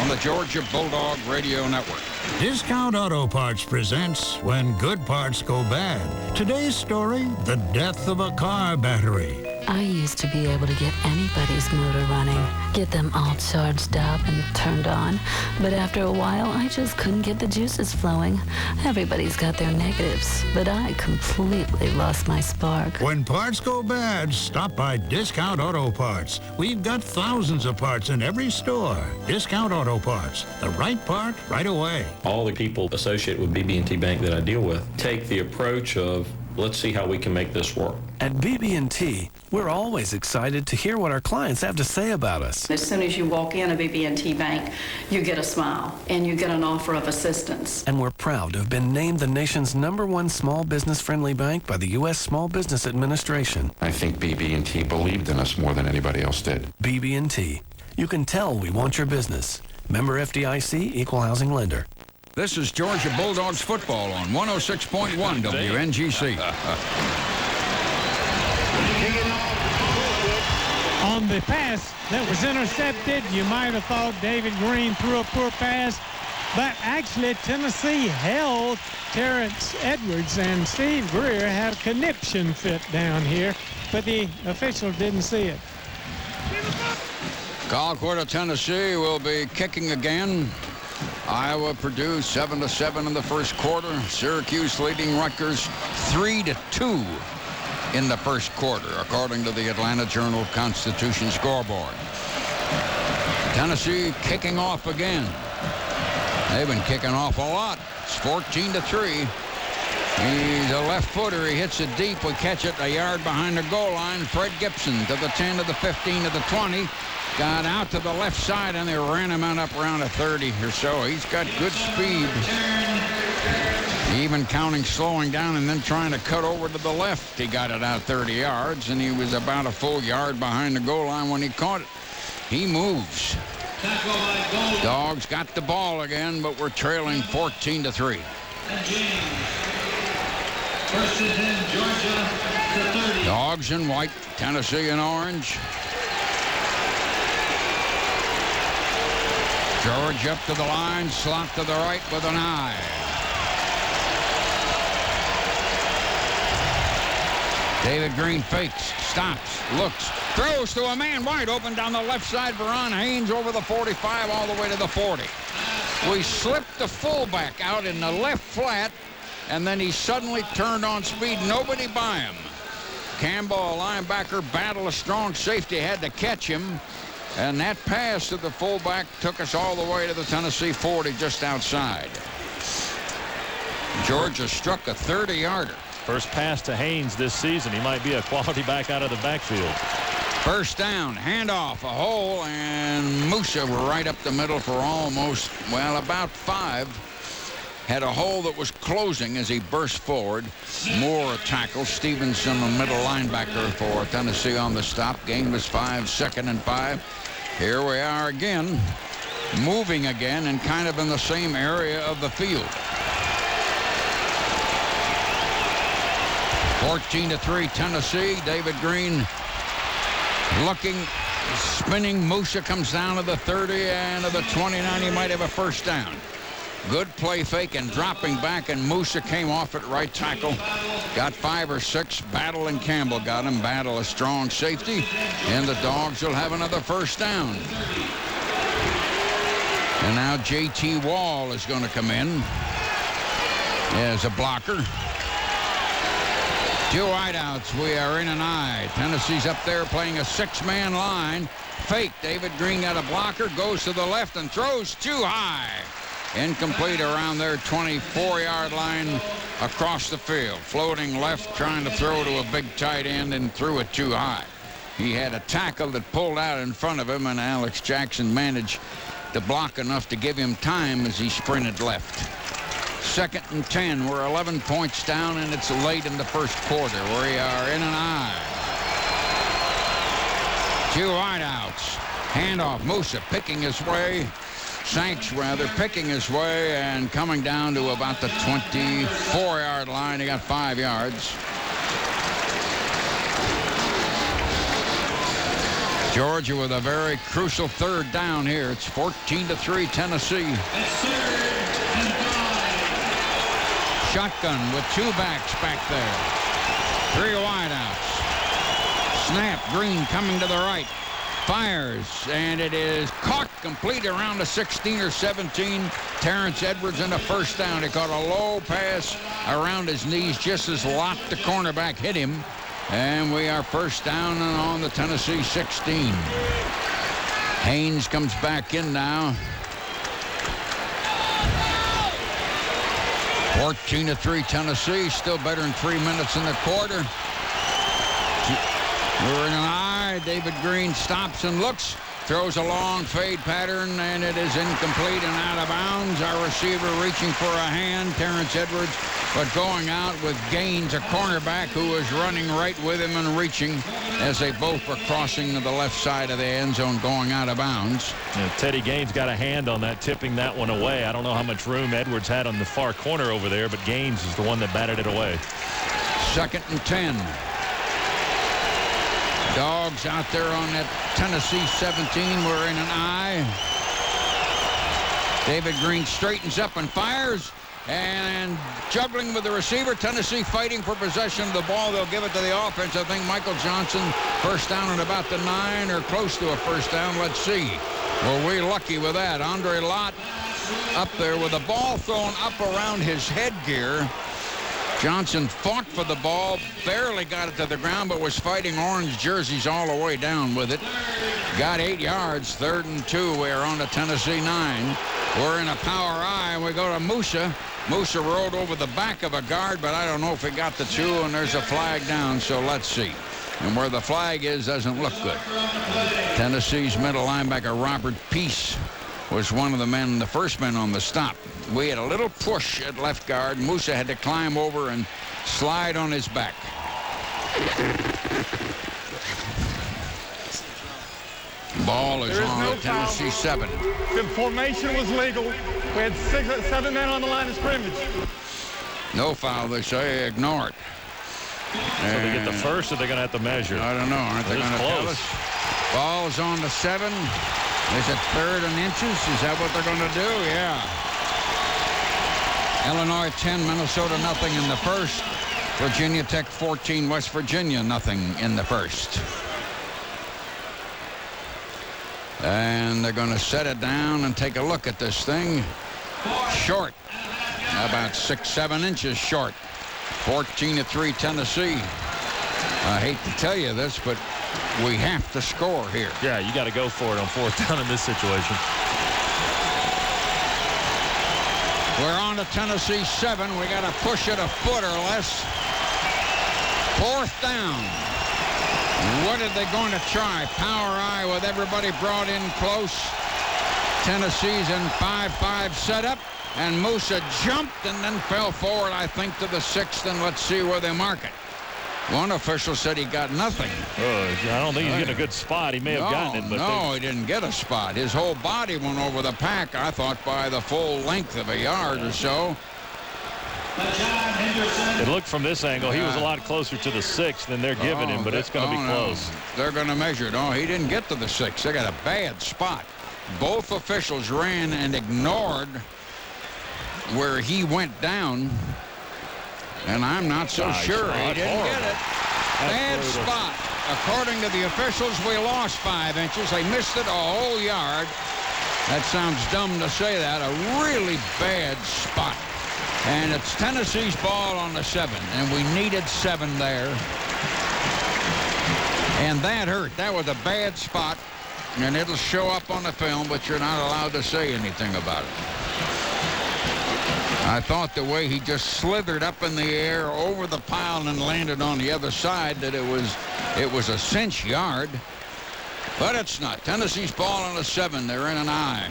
on the Georgia Bulldog Radio Network. Discount Auto Parts presents When Good Parts Go Bad. Today's story, the death of a car battery. I used to be able to get anybody's motor running, get them all charged up and turned on. But after a while, I just couldn't get the juices flowing. Everybody's got their negatives, but I completely lost my spark. When parts go bad, stop by Discount Auto Parts. We've got thousands of parts in every store. Discount Auto Parts, the right part right away. All the people associated with BB&T Bank that I deal with take the approach of, let's see how we can make this work. At BB&T, we're always excited to hear what our clients have to say about us. As soon as you walk in a BB&T bank, you get a smile and you get an offer of assistance. And we're proud to have been named the nation's #1 small business-friendly bank by the U.S. Small Business Administration. I think BB&T believed in us more than anybody else did. BB&T. You can tell we want your business. Member FDIC, Equal Housing Lender. This is Georgia Bulldogs football on 106.1 WNGC. On the pass that was intercepted, you might have thought David Greene threw a poor pass, but actually Tennessee held Terrence Edwards, and Steve Greer had a conniption fit down here, but the official didn't see it. Colquitt, Tennessee will be kicking again. Iowa, Purdue 7-7 in the first quarter. Syracuse leading Rutgers 3-2 in the first quarter, according to the Atlanta Journal-Constitution scoreboard. Tennessee kicking off again. They've been kicking off a lot. It's 14-3. He's a left footer. He hits it deep. We catch it a yard behind the goal line. Fred Gibson to the 10, to the 15, to the 20. Got out to the left side, and they ran him out up around a 30 or so. He's got good speed. Even counting slowing down and then trying to cut over to the left. He got it out 30 yards, and he was about a full yard behind the goal line when he caught it. He moves. Dogs got the ball again, but we're trailing 14-3. Dogs in white, Tennessee in orange. George up to the line, slot to the right with an eye. David Greene fakes, stops, looks, throws to a man wide open down the left side. Veron Haynes over the 45 all the way to the 40. We slipped the fullback out in the left flat, and then he suddenly turned on speed. Nobody by him. Campbell, a linebacker, battled a strong safety, had to catch him. And that pass to the fullback took us all the way to the Tennessee 40 just outside. Georgia struck a 30-yarder. First pass to Haynes this season. He might be a quality back out of the backfield. First down, handoff, a hole, and Musa right up the middle for almost, well, about 5. Had a hole that was closing as he burst forward. Moore a tackle. Stevenson, a middle linebacker for Tennessee on the stop. Gain was 5, 2nd and 5. Here we are again, moving again and kind of in the same area of the field. 14-3 Tennessee. David Greene looking, spinning. Musa comes down to the 30 and to the 29. He might have a first down. Good play fake and dropping back, and Musa came off at right tackle. Got 5 or 6. Battle and Campbell got him. Battle a strong safety, and the Dogs will have another first down. And now J.T. Wall is going to come in as a blocker. 2 wideouts. We are in an eye. Tennessee's up there playing a 6-man line. Fake. David Greene got a blocker, goes to the left and throws too high. Incomplete around their 24-yard line across the field. Floating left, trying to throw to a big tight end and threw it too high. He had a tackle that pulled out in front of him, and Alex Jackson managed to block enough to give him time as he sprinted left. 2nd and 10. We're 11 points down, and it's late in the first quarter. We are in an eye. 2 wideouts. Handoff. Musa picking his way. Sanks, rather, picking his way and coming down to about the 24-yard line. He got 5 yards. Georgia with a very crucial third down here. It's 14-3 Tennessee. Shotgun with 2 backs back there. 3 wideouts. Snap, Greene coming to the right. Fires, and it is caught complete around the 16 or 17. Terrence Edwards in the first down. He caught a low pass around his knees just as Lott, the cornerback, hit him. And we are first down and on the Tennessee 16. Haynes comes back in now. 14-3 Tennessee. Still better than 3 minutes in the quarter. We're in an eye. David Greene stops and looks. Throws a long fade pattern, and it is incomplete and out of bounds. Our receiver reaching for a hand, Terrence Edwards, but going out with Gaines, a cornerback who was running right with him and reaching as they both were crossing to the left side of the end zone, going out of bounds. Yeah, Teddy Gaines got a hand on that, tipping that one away. I don't know how much room Edwards had on the far corner over there, but Gaines is the one that batted it away. 2nd and 10. Dogs out there on that Tennessee 17. We're in an eye. David Greene straightens up and fires. And juggling with the receiver. Tennessee fighting for possession of the ball. They'll give it to the offense. I think Michael Johnson, first down at about the 9 or close to a first down. Let's see. Were we lucky with that? Andre Lott up there with the ball thrown up around his headgear. Johnson fought for the ball, barely got it to the ground, but was fighting orange jerseys all the way down with it. Got 8 yards, 3rd and 2. We're on the Tennessee 9. We're in a power eye, and we go to Musa. Musa rolled over the back of a guard, but I don't know if he got the 2, and there's a flag down, so let's see. And where the flag is doesn't look good. Tennessee's middle linebacker, Robert Peace, was one of the men, the first men on the stop. We had a little push at left guard. Musa had to climb over and slide on his back. Ball is on no Tennessee 7. The formation was legal. We had 7 men on the line of scrimmage. No foul, they say. Ignore it. So they get the first, or they're going to have to measure? I don't know. Aren't they going to tell us? Ball is on the 7. Is it 3rd and inches? Is that what they're going to do? Yeah. Illinois 10, Minnesota nothing in the first. Virginia Tech 14, West Virginia nothing in the first. And they're going to set it down and take a look at this thing. Short. About 6-7 inches short. 14-3 Tennessee. I hate to tell you this, but we have to score here. Yeah, you got to go for it on 4th down in this situation. We're on to Tennessee 7. We got to push it a foot or less. 4th down. What are they going to try? Power eye with everybody brought in close. Tennessee's in 5-5 setup. And Musa jumped and then fell forward, I think, to the 6th. And let's see where they mark it. One official said he got nothing. I don't think he's getting a good spot. He may have gotten it, but no, he didn't get a spot. His whole body went over the pack, I thought, by the full length of a yard or so. It looked from this angle, he was a lot closer to the 6th than they're giving him, but it's going to be close. No. They're going to measure it. Oh, he didn't get to the 6th. They got a bad spot. Both officials ran and ignored where he went down. And I'm not so sure he didn't get it. Bad spot. According to the officials, we lost 5 inches. They missed it a whole yard. That sounds dumb to say that. A really bad spot. And it's Tennessee's ball on the 7. And we needed 7 there. And that hurt. That was a bad spot. And it'll show up on the film, but you're not allowed to say anything about it. I thought the way he just slithered up in the air over the pile and landed on the other side that it was a cinch yard. But it's not. Tennessee's ball on the 7. They're in an eye.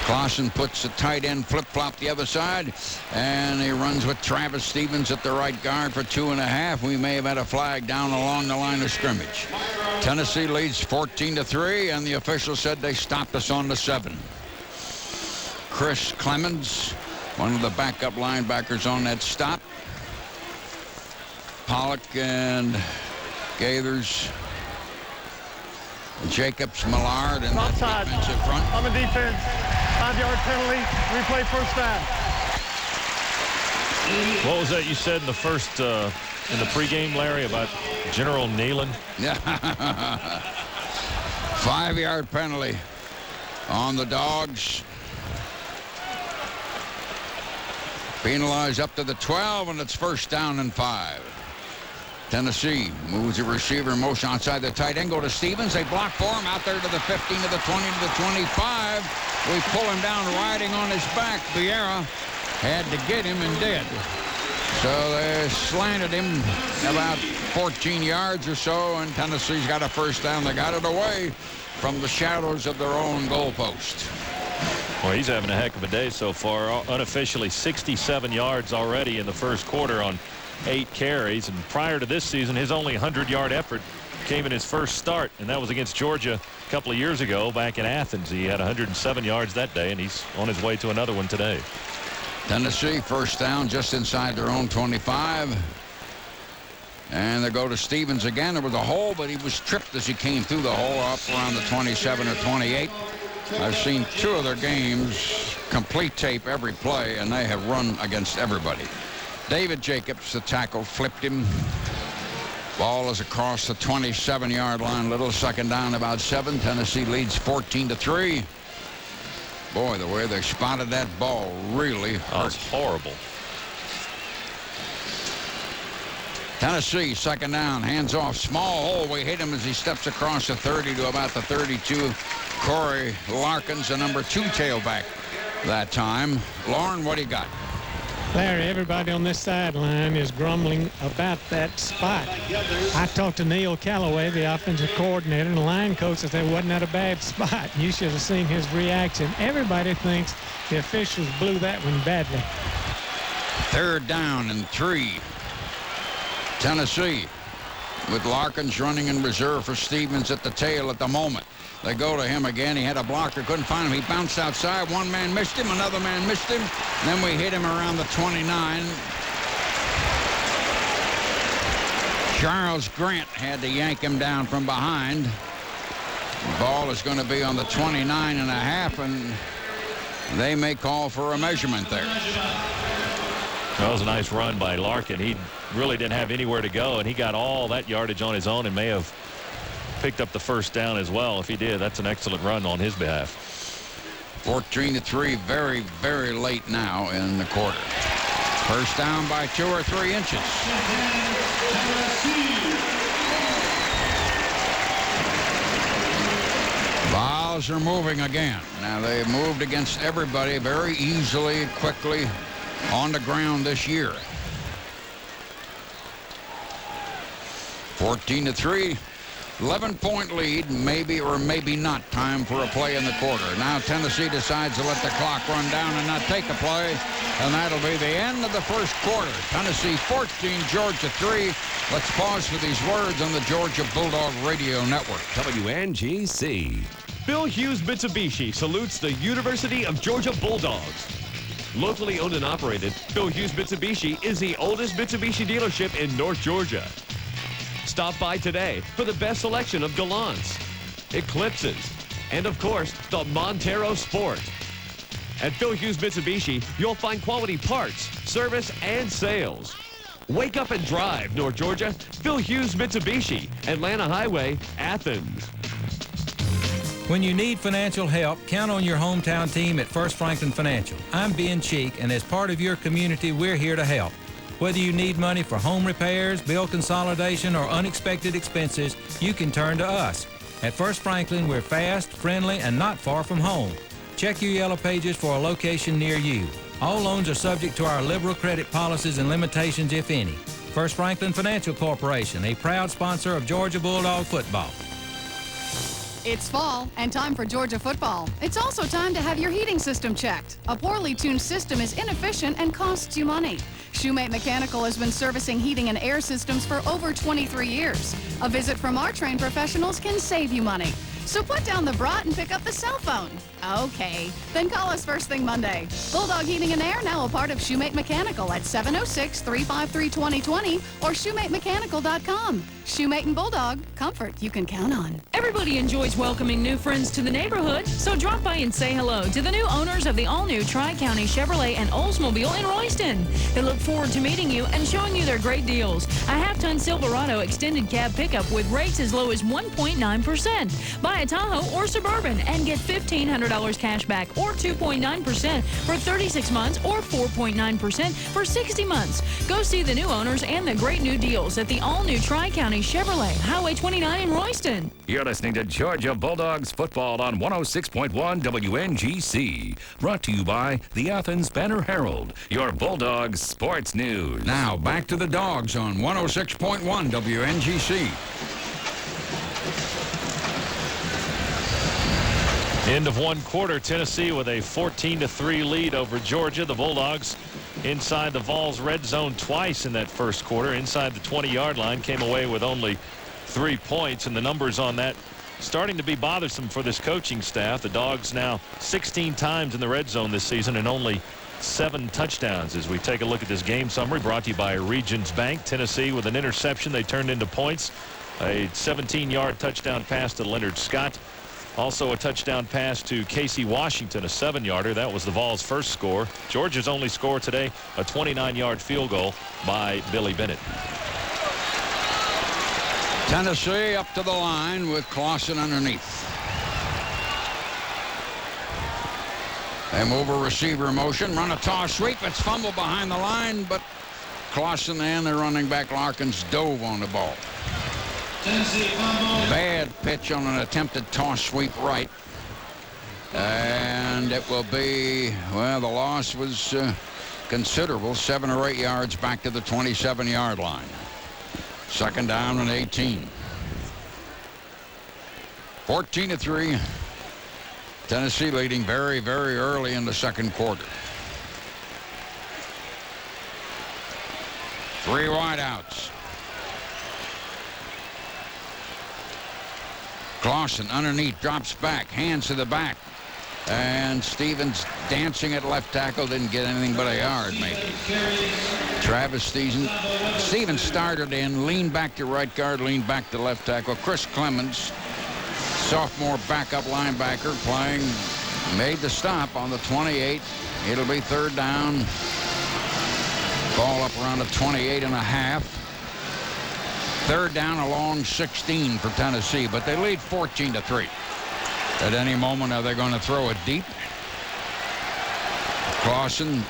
Clausen puts the tight end flip-flop the other side, and he runs with Travis Stevens at the right guard for 2.5. We may have had a flag down along the line of scrimmage. Tennessee leads 14-3, and the official said they stopped us on the 7. Chris Clemens, one of the backup linebackers on that stop. Pollock and Gaithers Jacobs, Millard, and that Offside. defensive front. On the defense, 5-yard penalty, replay first down. What was that you said in the first, in the pregame, Larry, about General Neyland? Yeah. 5-yard penalty on the Dogs. Penalized up to the 12, and it's first down and 5. Tennessee moves the receiver in motion outside the tight end. Go to Stevens. They block for him out there to the 15, to the 20, to the 25. We pull him down riding on his back. Vieira had to get him and did. So they slanted him about 14 yards or so, and Tennessee's got a first down. They got it away from the shadows of their own goalpost. Well, he's having a heck of a day so far. Unofficially 67 yards already in the first quarter on 8 carries. And prior to this season, his only 100-yard effort came in his first start, and that was against Georgia a couple of years ago back in Athens. He had 107 yards that day, and he's on his way to another one today. Tennessee first down just inside their own 25. And they go to Stevens again. There was a hole, but he was tripped as he came through the hole up around the 27 or 28. I've seen 2 of their games, complete tape every play, and they have run against everybody. David Jacobs, the tackle, flipped him. Ball is across the 27-yard line. Little second down, about 7. Tennessee leads 14-3. Boy, the way they spotted that ball really hurt. Oh, it's horrible. Tennessee, second down, hands off, small hole. We hit him as he steps across the 30 to about the 32. Corey Larkins, the number 2 tailback that time. Lauren, what do you got? Larry, everybody on this sideline is grumbling about that spot. I talked to Neil Callaway, the offensive coordinator, and the line coach, and said, wasn't that a bad spot? You should have seen his reaction. Everybody thinks the officials blew that one badly. Third down and 3. Tennessee with Larkins running in reserve for Stevens at the tail at the moment. They go to him again. He had a blocker, couldn't find him. He bounced outside. One man missed him, another man missed him. Then we hit him around the 29. Charles Grant had to yank him down from behind. The ball is going to be on the 29 and a half, and they may call for a measurement there. That was a nice run by Larkin. He really didn't have anywhere to go, and he got all that yardage on his own and may have picked up the first down as well. If he did, that's an excellent run on his behalf. 14-3, very, very late now in the quarter. First down by 2 or 3 inches. Vols are moving again. Now, they moved against everybody very easily, quickly on the ground this year. 14-3. 11-point lead, maybe or maybe not time for a play in the quarter. Now Tennessee decides to let the clock run down and not take a play, and that'll be the end of the first quarter. Tennessee 14, Georgia 3. Let's pause for these words on the Georgia Bulldog Radio Network. WNGC. Bill Hughes Mitsubishi salutes the University of Georgia Bulldogs. Locally owned and operated, Bill Hughes Mitsubishi is the oldest Mitsubishi dealership in North Georgia. Stop by today for the best selection of Galants, Eclipses, and of course, the Montero Sport. At Bill Hughes Mitsubishi, you'll find quality parts, service, and sales. Wake up and drive, North Georgia. Bill Hughes Mitsubishi, Atlanta Highway, Athens. When you need financial help, count on your hometown team at First Franklin Financial. I'm Ben Cheek, and as part of your community, we're here to help. Whether you need money for home repairs, bill consolidation, or unexpected expenses, you can turn to us. At First Franklin, we're fast, friendly, and not far from home. Check your yellow pages for a location near you. All loans are subject to our liberal credit policies and limitations, if any. First Franklin Financial Corporation, a proud sponsor of Georgia Bulldog football. It's fall and time for Georgia football. It's also time to have your heating system checked. A poorly tuned system is inefficient and costs you money. Shoemate Mechanical has been servicing heating and air systems for over 23 years. A visit from our trained professionals can save you money. So put down the brat and pick up the cell phone. Okay, then call us first thing Monday. Bulldog Heating and Air, now a part of Shoemate Mechanical at 706-353-2020 or shoematemechanical.com. Shoemate and Bulldog, comfort you can count on. Everybody enjoys welcoming new friends to the neighborhood, so drop by and say hello to the new owners of the all-new Tri-County Chevrolet and Oldsmobile in Royston. They look forward to meeting you and showing you their great deals. A half-ton Silverado extended cab pickup with rates as low as 1.9%. Buy a Tahoe or Suburban and get $1,500 cash back or 2.9% for 36 months or 4.9% for 60 months. Go see the new owners and the great new deals at the all-new Tri-County Chevrolet, Highway 29 in Royston. You're listening to Georgia Bulldogs football on 106.1 WNGC. Brought to you by the Athens Banner Herald, your Bulldogs sports news. Now back to the Dogs on 106.1 WNGC. End of one quarter, Tennessee with a 14-3 lead over Georgia. The Bulldogs inside the Vols red zone twice in that first quarter. Inside the 20-yard line, came away with only 3 points, and the numbers on that starting to be bothersome for this coaching staff. The Dogs now 16 times in the red zone this season and only 7 touchdowns. As we take a look at this game summary brought to you by Regions Bank. Tennessee with an interception they turned into points. A 17-yard touchdown pass to Leonard Scott. Also a touchdown pass to Casey Washington, a 7-yarder. That was the Vols' first score. Georgia's only score today, a 29-yard field goal by Billy Bennett. Tennessee up to the line with Clausen underneath. They move a receiver motion, run a toss sweep. It's fumbled behind the line, but Clausen and the running back Larkins dove on the ball. Bad pitch on an attempted toss sweep right. And it will be, well, the loss was considerable, 7 or 8 yards back to the 27-yard line. Second down and 18. 14-3. Tennessee leading very, very early in the second quarter. 3 wideouts. Clausen underneath, drops back, hands to the back. And Stevens dancing at left tackle, didn't get anything but a yard, maybe. Travis Stevens started in, leaned back to right guard, leaned back to left tackle. Chris Clemens, sophomore backup linebacker, playing, made the stop on the 28. It'll be third down. Ball up around the 28.5. Third down along 16 for Tennessee, but they lead 14-3. At any moment, are they going to throw it deep? Clausen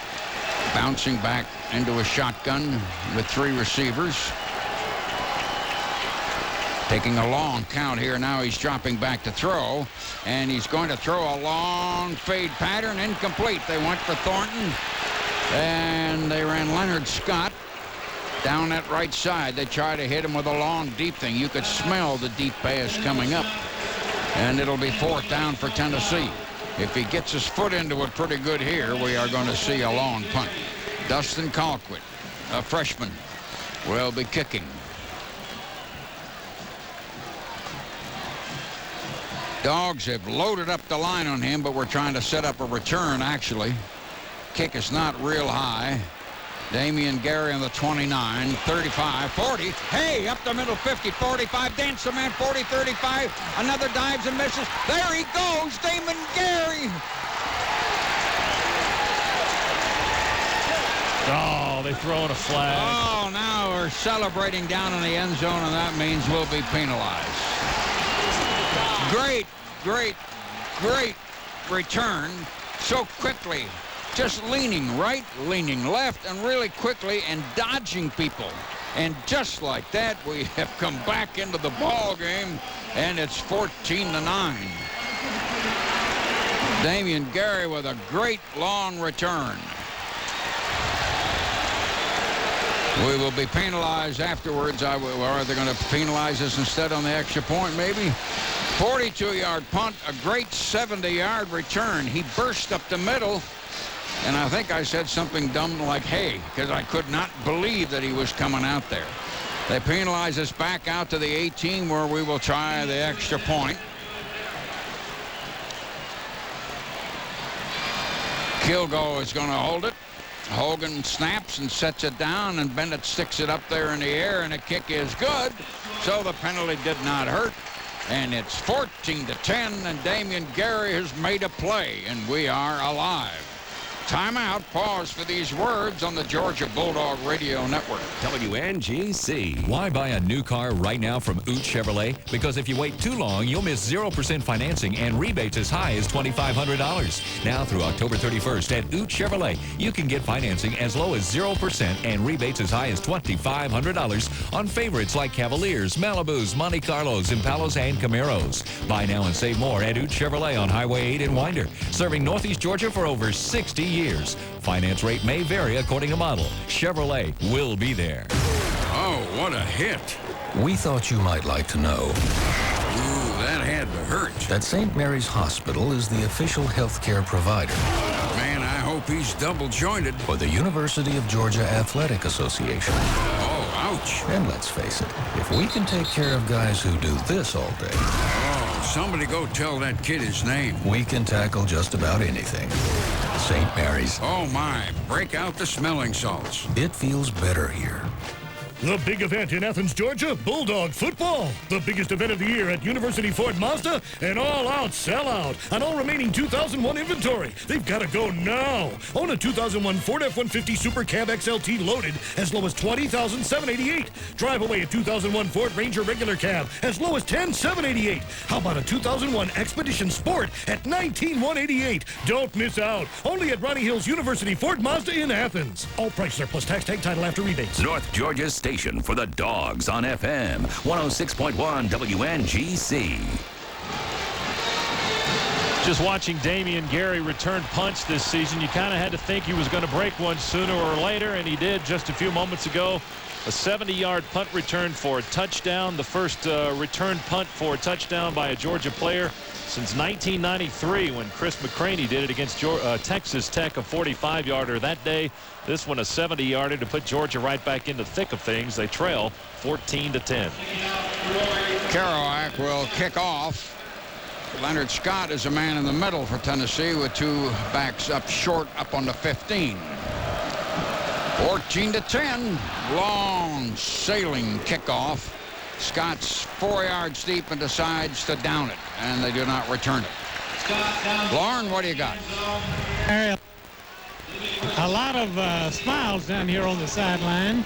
bouncing back into a shotgun with 3 receivers. Taking a long count here. Now he's dropping back to throw, and he's going to throw a long fade pattern. Incomplete. They went for Thornton, and they ran Leonard Scott down that right side. They try to hit him with a long deep thing. You could smell the deep pass coming up. And it'll be fourth down for Tennessee. If he gets his foot into it pretty good here, we are going to see a long punt. Dustin Colquitt, a freshman, will be kicking. Dogs have loaded up the line on him, but we're trying to set up a return, actually. Kick is not real high. Damian Gary on the 29, 35, 40. Hey, up the middle, 50, 45. Dance the man, 40, 35. Another dives and misses. There he goes, Damian Gary. Oh, they throw in a flag. Oh, now we're celebrating down in the end zone, and that means we'll be penalized. Great, great, great return so quickly. Just leaning right, leaning left, and really quickly, and dodging people. And just like that, we have come back into the ball game, and it's 14-9. Damian Gary with a great long return. We will be penalized afterwards. Are they going to penalize us instead on the extra point, maybe? 42-yard punt, a great 70-yard return. He burst up the middle. And I think I said something dumb like, hey, because I could not believe that he was coming out there. They penalize us back out to the 18 where we will try the extra point. Kilgo is going to hold it. Hogan snaps and sets it down, and Bennett sticks it up there in the air, and the kick is good. So the penalty did not hurt. and it's 14-10, and Damian Gary has made a play, and we are alive. Timeout. Pause for these words on the Georgia Bulldog Radio Network. WNGC. Why buy a new car right now from Oot Chevrolet? Because if you wait too long, you'll miss 0% financing and rebates as high as $2,500. Now through October 31st at Oot Chevrolet, you can get financing as low as 0% and rebates as high as $2,500 on favorites like Cavaliers, Malibus, Monte Carlos, Impalas, and Camaros. Buy now and save more at Oot Chevrolet on Highway 8 in Winder, serving Northeast Georgia for over 60 years. Finance rate may vary according to model. Chevrolet will be there. Oh, what a hit. We thought you might like to know. Ooh, that had to hurt. That St. Mary's Hospital is the official healthcare provider. Man, I hope he's double-jointed. For the University of Georgia Athletic Association. Oh, ouch. And let's face it, if we can take care of guys who do this all day. Oh, somebody go tell that kid his name. We can tackle just about anything. St. Mary's. Oh, my. Break out the smelling salts. It feels better here. The big event in Athens, Georgia, Bulldog football. The biggest event of the year at University Ford Mazda. An all-out sellout on all remaining 2001 inventory. They've got to go now. Own a 2001 Ford F-150 Super Cab XLT loaded as low as $20,788. Drive away a 2001 Ford Ranger regular cab as low as $10,788. How about a 2001 Expedition Sport at $19,188? Don't miss out. Only at Ronnie Hills University Ford Mazda in Athens. All prices are plus tax tag title after rebates. North Georgia's station for the Dogs on FM 106.1 WNGC. Just watching Damian Gary return punch this season, you kind of had to think he was going to break one sooner or later, and he did just a few moments ago. A 70-yard punt return for a touchdown, the first return punt for a touchdown by a Georgia player since 1993 when Chris McCraney did it against Texas Tech, a 45-yarder that day. This one a 70-yarder to put Georgia right back in the thick of things. They trail 14-10. Kerouac will kick off. Leonard Scott is a man in the middle for Tennessee with two backs up short up on the 15. 14-10. Long sailing kickoff. Scott's 4 yards deep and decides to down it, and they do not return it. Lauren, what do you got? A lot of smiles down here on the sideline.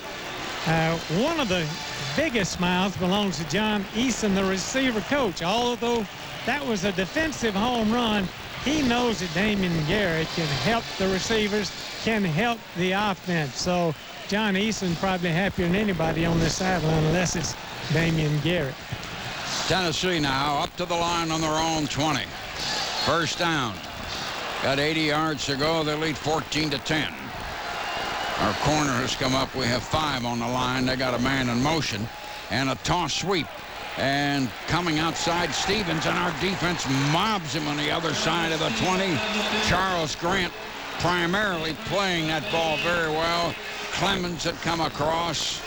One of the biggest smiles belongs to John Eason, the receiver coach. Although that was a defensive home run, he knows that Damian Gary can help the receivers, can help the offense. So John Eason probably happier than anybody on this sideline unless it's Damian Gary. Tennessee now up to the line on their own 20. First down. Got 80 yards to go. They lead 14-10. Our corner has come up. We have 5 on the line. They got a man in motion and a toss sweep. And coming outside, Stevens, and our defense mobs him on the other side of the 20. Charles Grant primarily playing that ball very well. Clemens had come across.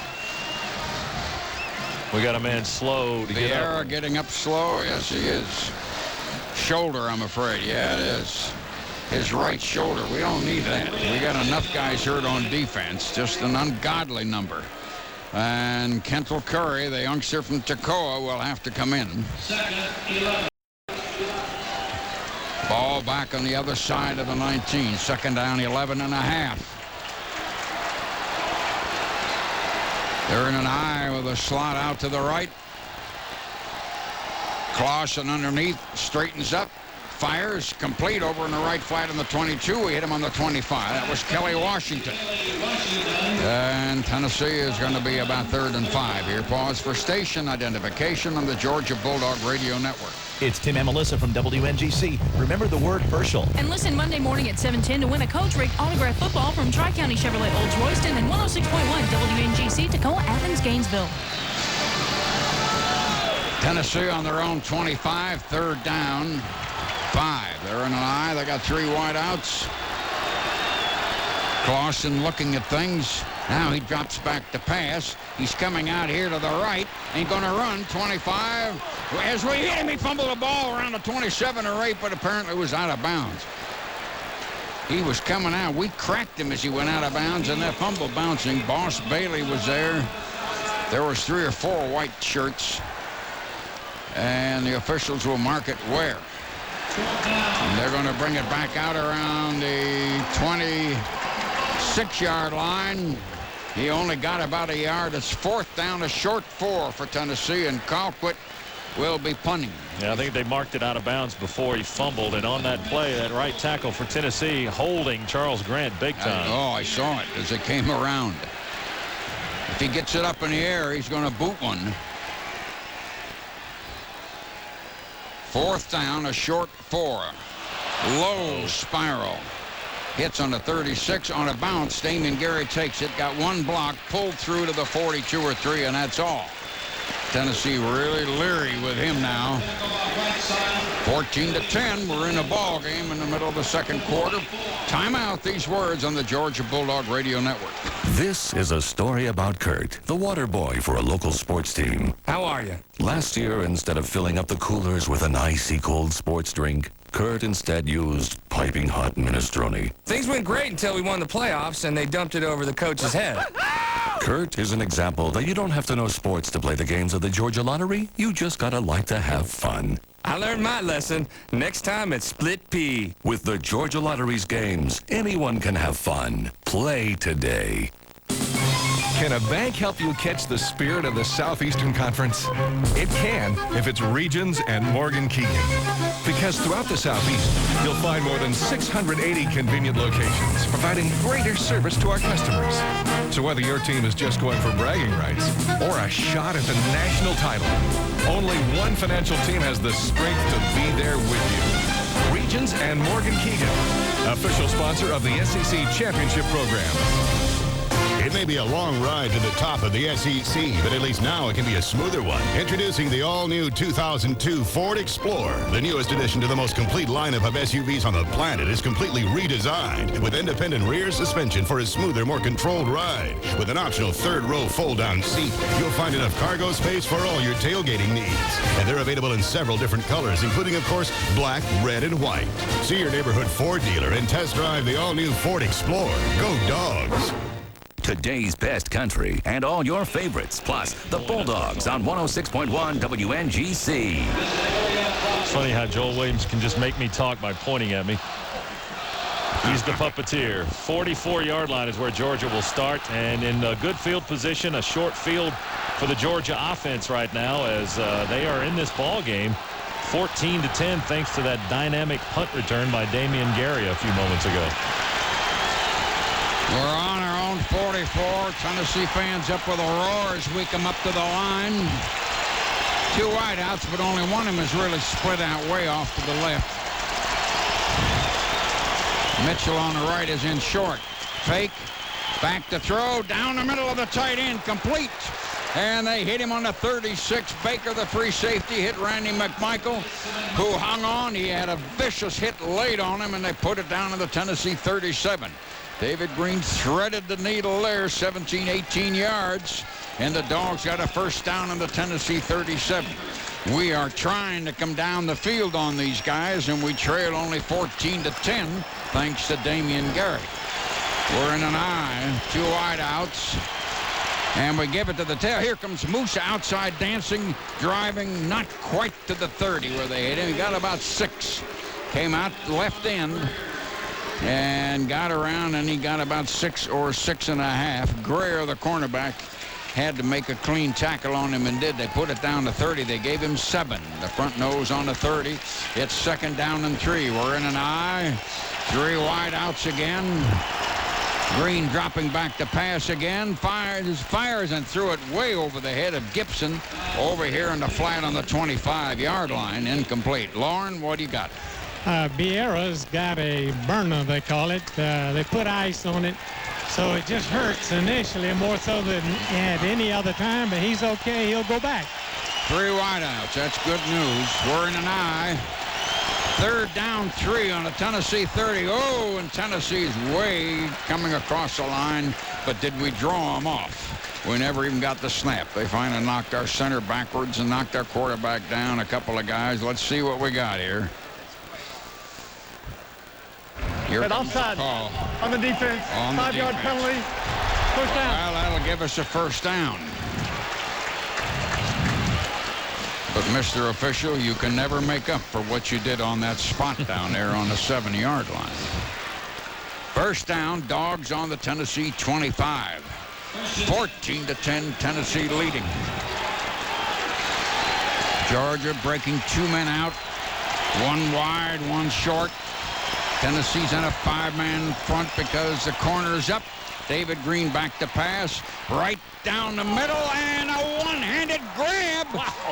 We got a man slow to get up. Vieira getting up slow. Yes, he is. Shoulder, I'm afraid. Yeah, it is. His right shoulder. We don't need that. We got enough guys hurt on defense. Just an ungodly number. And Kentel Curry, the youngster from Toccoa, will have to come in. Ball back on the other side of the 19. Second down, 11 and a half. They're in an eye with a slot out to the right. Clausen underneath, straightens up, fires, complete over in the right flat on the 22. We hit him on the 25. That was Kelly Washington. And Tennessee is going to be about 3rd and 5 here. Pause for station identification on the Georgia Bulldog Radio Network. It's Tim and Melissa from WNGC. Remember the word Herschel. And listen Monday morning at 7:10 to win a Coach Rick autographed football from Tri-County Chevrolet Olds Royston and 106.1 WNGC Toccoa, Athens, Gainesville. Tennessee on their own 25, 3rd down, 5. They're in an eye. They got 3 wideouts. Clausen looking at things. Now he drops back to pass. He's coming out here to the right. Ain't going to run. 25. As we hit him, he fumbled the ball around the 27 or 8, but apparently was out of bounds. He was coming out. We cracked him as he went out of bounds, and that fumble bouncing. Boss Bailey was there. There was 3 or 4 white shirts. And the officials will mark it where. And they're going to bring it back out around the 26-yard line. He only got about a yard. It's 4th down, a short 4 for Tennessee, and Colquitt will be punting. Yeah, I think they marked it out of bounds before he fumbled, and on that play, that right tackle for Tennessee holding Charles Grant big time. I saw it as it came around. If he gets it up in the air, he's going to boot one. 4th down, a short 4. Low spiral. Hits on the 36 on a bounce. Damian Gary takes it, got one block, pulled through to the 42 or 3, and that's all. Tennessee really leery with him now. 14-10. We're in a ball game in the middle of the second quarter. Timeout. These words on the Georgia Bulldog Radio Network. This is a story about Kurt, the water boy for a local sports team. How are you? Last year, instead of filling up the coolers with an icy cold sports drink, Kurt instead used piping hot minestrone. Things went great until we won the playoffs and they dumped it over the coach's head. Kurt is an example that you don't have to know sports to play the games of the Georgia Lottery. You just gotta like to have fun. I learned my lesson. Next time it's split pea. With the Georgia Lottery's games, anyone can have fun. Play today. Can a bank help you catch the spirit of the Southeastern Conference? It can if it's Regions and Morgan Keegan. Because throughout the Southeast, you'll find more than 680 convenient locations, providing greater service to our customers. So whether your team is just going for bragging rights or a shot at the national title, only one financial team has the strength to be there with you. Regions and Morgan Keegan, official sponsor of the SEC Championship Program. It may be a long ride to the top of the SEC, but at least now it can be a smoother one. Introducing the all-new 2002 Ford Explorer. The newest addition to the most complete lineup of SUVs on the planet is completely redesigned with independent rear suspension for a smoother, more controlled ride. With an optional third-row fold-down seat, you'll find enough cargo space for all your tailgating needs. And they're available in several different colors, including, of course, black, red, and white. See your neighborhood Ford dealer and test drive the all-new Ford Explorer. Go Dogs! Today's best country and all your favorites, plus the Bulldogs on 106.1 WNGC. It's funny how Joel Williams can just make me talk by pointing at me. He's the puppeteer. 44-yard line is where Georgia will start, and in a good field position, a short field for the Georgia offense right now as they are in this ball game. 14-10 thanks to that dynamic punt return by Damian Gary a few moments ago. We're on our own 44. Tennessee fans up with a roar as we come up to the line. 2 wideouts, but only one of them is really split out way off to the left. Mitchell on the right is in short. Fake. Back to throw. Down the middle of the tight end. Complete. And they hit him on the 36. Baker, the free safety, hit Randy McMichael, who hung on. He had a vicious hit laid on him, and they put it down to the Tennessee 37. David Greene threaded the needle there, 17, 18 yards, and the Dogs got a first down on the Tennessee 37. We are trying to come down the field on these guys, and we trail only 14-10 thanks to Damian Gary. We're in an eye, 2 wideouts, and we give it to the tail. Here comes Musa outside dancing, driving, not quite to the 30 where they hit him. He got about 6. Came out left end and got around, and he got about 6 or 6.5. Greer, the cornerback, had to make a clean tackle on him and did. They put it down to 30. They gave him 7. The front nose on the 30. It's 2nd down and 3. We're in an eye. 3 wideouts again. Greene dropping back to pass again. Fires and threw it way over the head of Gibson over here in the flat on the 25-yard line. Incomplete. Lauren, what do you got? Vieira's got a burner, they call it. They put ice on it, so it just hurts initially, more so than at any other time, but he's okay. He'll go back. 3 wideouts. That's good news. We're in an eye. 3rd down 3 on the Tennessee 30. Oh, and Tennessee's way coming across the line, but did we draw them off? We never even got the snap. They finally knocked our center backwards and knocked our quarterback down, a couple of guys. Let's see what we got here. Here offside on the defense. 5-yard penalty. First down. Well, that'll give us a first down. But But, Mr. Official, you can never make up for what you did on that spot down there on the 7-yard line. First down, Dogs on the Tennessee 25. 14-10, Tennessee leading. Georgia breaking 2 men out. 1 wide, 1 short. Tennessee's in a 5-man front because the corner's up. David Greene back to pass. Right down the middle, and a one-handed grab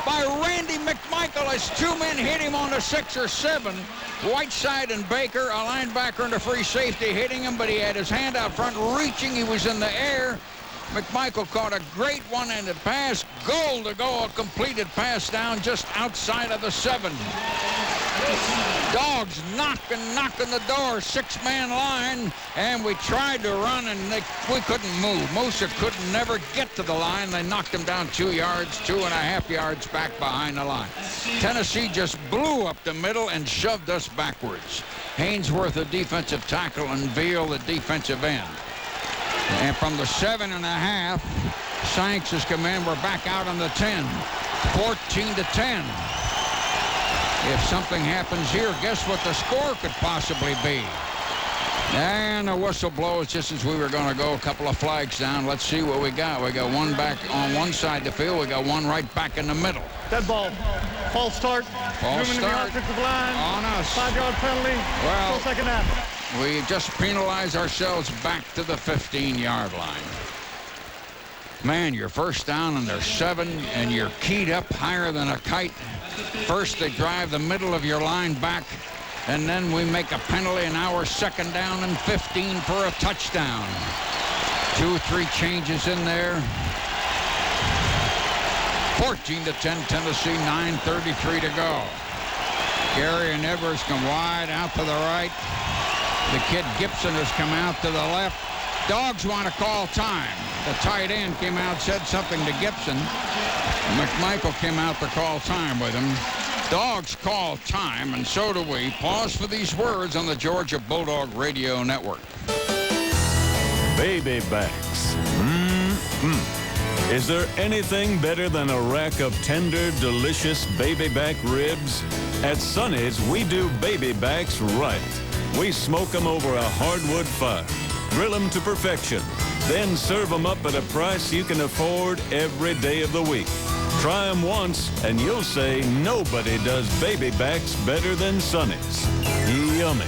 by Randy McMichael as 2 men hit him on the 6 or 7. Whiteside and Baker, a linebacker and a free safety, hitting him, but he had his hand out front, reaching. He was in the air. McMichael caught a great one-handed pass. Goal to go, a completed pass down just outside of the 7. Dogs knocking the door, 6-man line, and we tried to run, and we couldn't move. Musa could never get to the line. They knocked him down 2 yards, 2.5 yards back behind the line. Tennessee just blew up the middle and shoved us backwards. Hainsworth, the defensive tackle, and Veal, the defensive end. And from the 7.5, Sanks has come in. We're back out on the 10. 14-10. If something happens here, guess what the score could possibly be? And the whistle blows just as we were going to go. A couple of flags down. Let's see what we got. We got 1 back on one side of the field. We got 1 right back in the middle. Dead ball. False start. False start. Offensive line. On us. 5-yard penalty. Well, Full second half. We just penalize ourselves back to the 15-yard line. Man, you're first down and there's 7, and you're keyed up higher than a kite. First, they drive the middle of your line back, and then we make a penalty, and now we're 2nd down and 15 for a touchdown. 2 or 3 changes in there. 14-10 Tennessee, 9:33 to go. Gary and Edwards come wide out to the right. The kid Gibson has come out to the left. Dogs want to call time. The tight end came out, said something to Gibson. McMichael came out to call time with him. Dogs call time, and so do we. Pause for these words on the Georgia Bulldog Radio Network. Baby backs. Is there anything better than a rack of tender, delicious baby back ribs? At Sonny's, we do baby backs right. We smoke them over a hardwood fire, grill them to perfection, then serve them up at a price you can afford every day of the week. Try them once, and you'll say nobody does baby backs better than Sonny's. Yummy.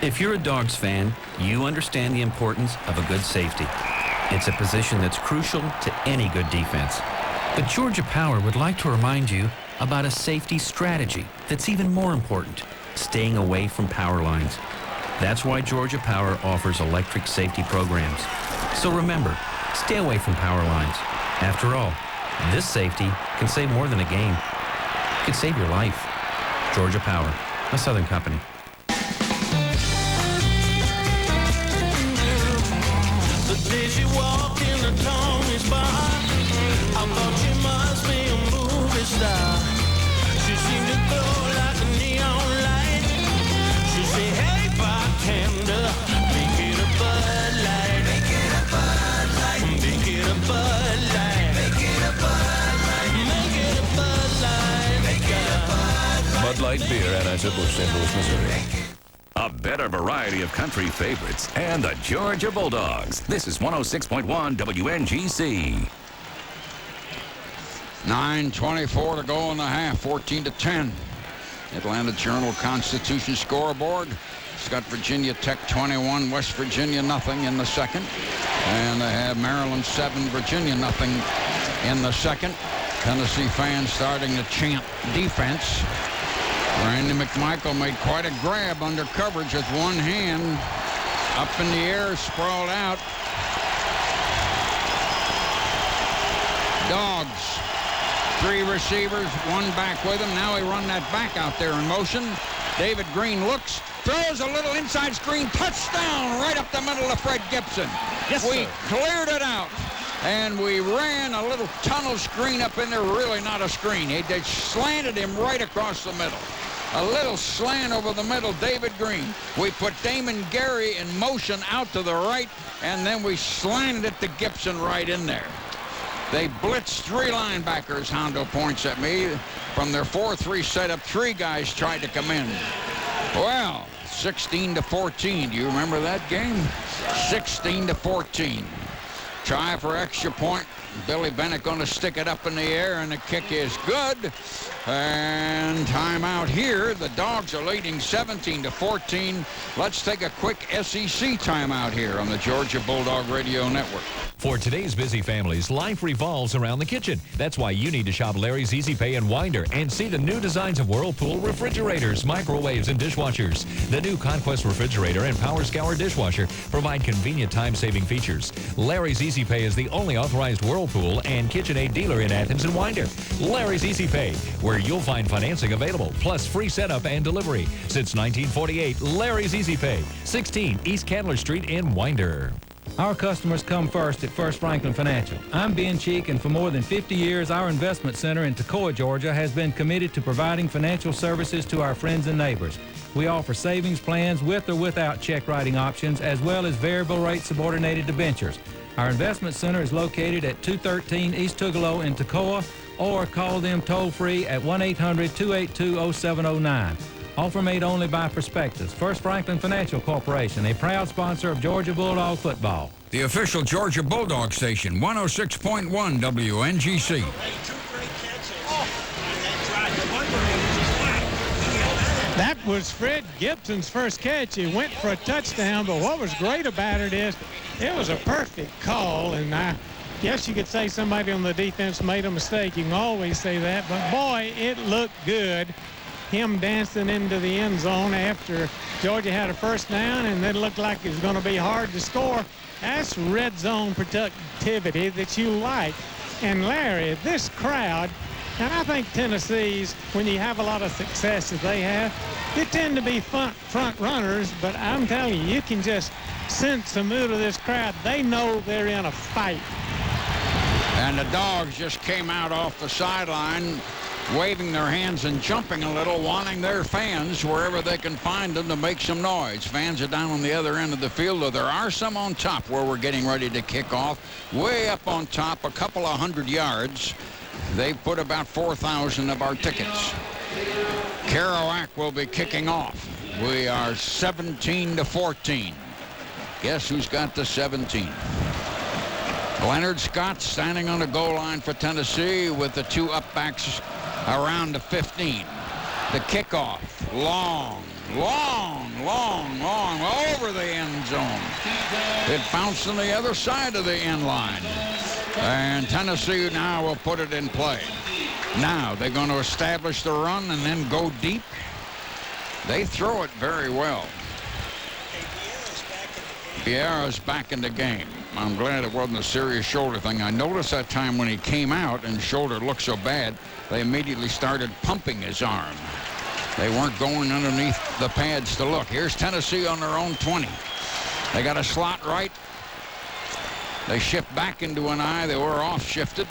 If you're a Dogs fan, you understand the importance of a good safety. It's a position that's crucial to any good defense. But Georgia Power would like to remind you about a safety strategy that's even more important: staying away from power lines. That's why Georgia Power offers electric safety programs. So remember, stay away from power lines. After all, this safety can save more than a game. It could save your life. Georgia Power, a Southern company. The day she walked in the Tony's bar, I thought she must be a movie star. She seemed to glow like a neon light. She said, hey, bartender, make it a Bud Light. Make it a Bud Light. Make it a Bud Light. Make it a Bud Light. Make it a Bud Light. Make it a Bud Light. Bud Light Beer, Anheuser-Busch, St. Louis, Missouri. A better variety of country favorites and the Georgia Bulldogs. This is 106.1 WNGC. 9:24 to go in the half, 14-10. Atlanta Journal-Constitution scoreboard. It's got Virginia Tech 21, West Virginia nothing in the second. And they have Maryland 7, Virginia nothing in the second. Tennessee fans starting to chant defense. Randy McMichael made quite a grab under coverage with one hand. Up in the air, sprawled out. Dogs. 3 receivers, 1 back with him. Now he run that back out there in motion. David Greene looks, throws a little inside screen, touchdown right up the middle of Fred Gibson. Yes, we sir. cleared it out, and we ran a little tunnel screen up in there, really not a screen. They slanted him right across the middle. A little slant over the middle, David Greene. We put Damon Gary in motion out to the right, and then we slanted it to Gibson right in there. They blitzed 3 linebackers, Hondo points at me. From their 4-3 setup, 3 guys tried to come in. Well, 16-14. Do you remember that game? 16-14. Try for extra point. Billy Bennett going to stick it up in the air, and the kick is good. And timeout here. The Dogs are leading 17-14. Let's take a quick SEC timeout here on the Georgia Bulldog Radio Network. For today's busy families, life revolves around the kitchen. That's why you need to shop Larry's Easy Pay in Winder and see the new designs of Whirlpool refrigerators, microwaves, and dishwashers. The new Conquest refrigerator and Power Scour dishwasher provide convenient time-saving features. Larry's Easy Pay is the only authorized Whirlpool and KitchenAid dealer in Athens and Winder. Larry's Easy Pay, where you'll find financing available, plus free setup and delivery. Since 1948, Larry's Easy Pay, 16 East Candler Street in Winder. Our customers come first at First Franklin Financial. I'm Ben Cheek, and for more than 50 years, our investment center in Toccoa, Georgia, has been committed to providing financial services to our friends and neighbors. We offer savings plans with or without check writing options, as well as variable rate subordinated debentures. Our investment center is located at 213 East Tugelo in Toccoa, or call them toll-free at 1-800-282-0709. Offer made only by prospectus. First Franklin Financial Corporation, a proud sponsor of Georgia Bulldog football. The official Georgia Bulldog station, 106.1 WNGC. That was Fred Gibson's first catch. He went for a touchdown, but what was great about it is it was a perfect call, and I guess you could say somebody on the defense made a mistake. You can always say that, but boy, it looked good. Him dancing into the end zone after Georgia had a first down, and it looked like it was going to be hard to score. That's red zone productivity that you like. And Larry, this crowd, and I think Tennessee's, when you have a lot of success as they have, they tend to be front runners, but I'm telling you, you can just sense the mood of this crowd. They know they're in a fight. And the Dogs just came out off the sideline, waving their hands and jumping a little, wanting their fans, wherever they can find them, to make some noise. Fans are down on the other end of the field, though there are some on top where we're getting ready to kick off. Way up on top, a couple of 100 yards. They've put about 4,000 of our tickets. Kerouac will be kicking off. We are 17-14. Guess who's got the 17? Leonard Scott standing on the goal line for Tennessee with the 2 up-backs around the 15. The kickoff, long, over the end zone. It bounced on the other side of the end line. And Tennessee now will put it in play. Now they're going to establish the run and then go deep. They throw it very well. Vieira's back in the game. I'm glad it wasn't a serious shoulder thing. I noticed that time when he came out and his shoulder looked so bad, they immediately started pumping his arm. They weren't going underneath the pads to look. Here's Tennessee on their own 20. They got a slot right. They shift back into an I. They were off-shifted.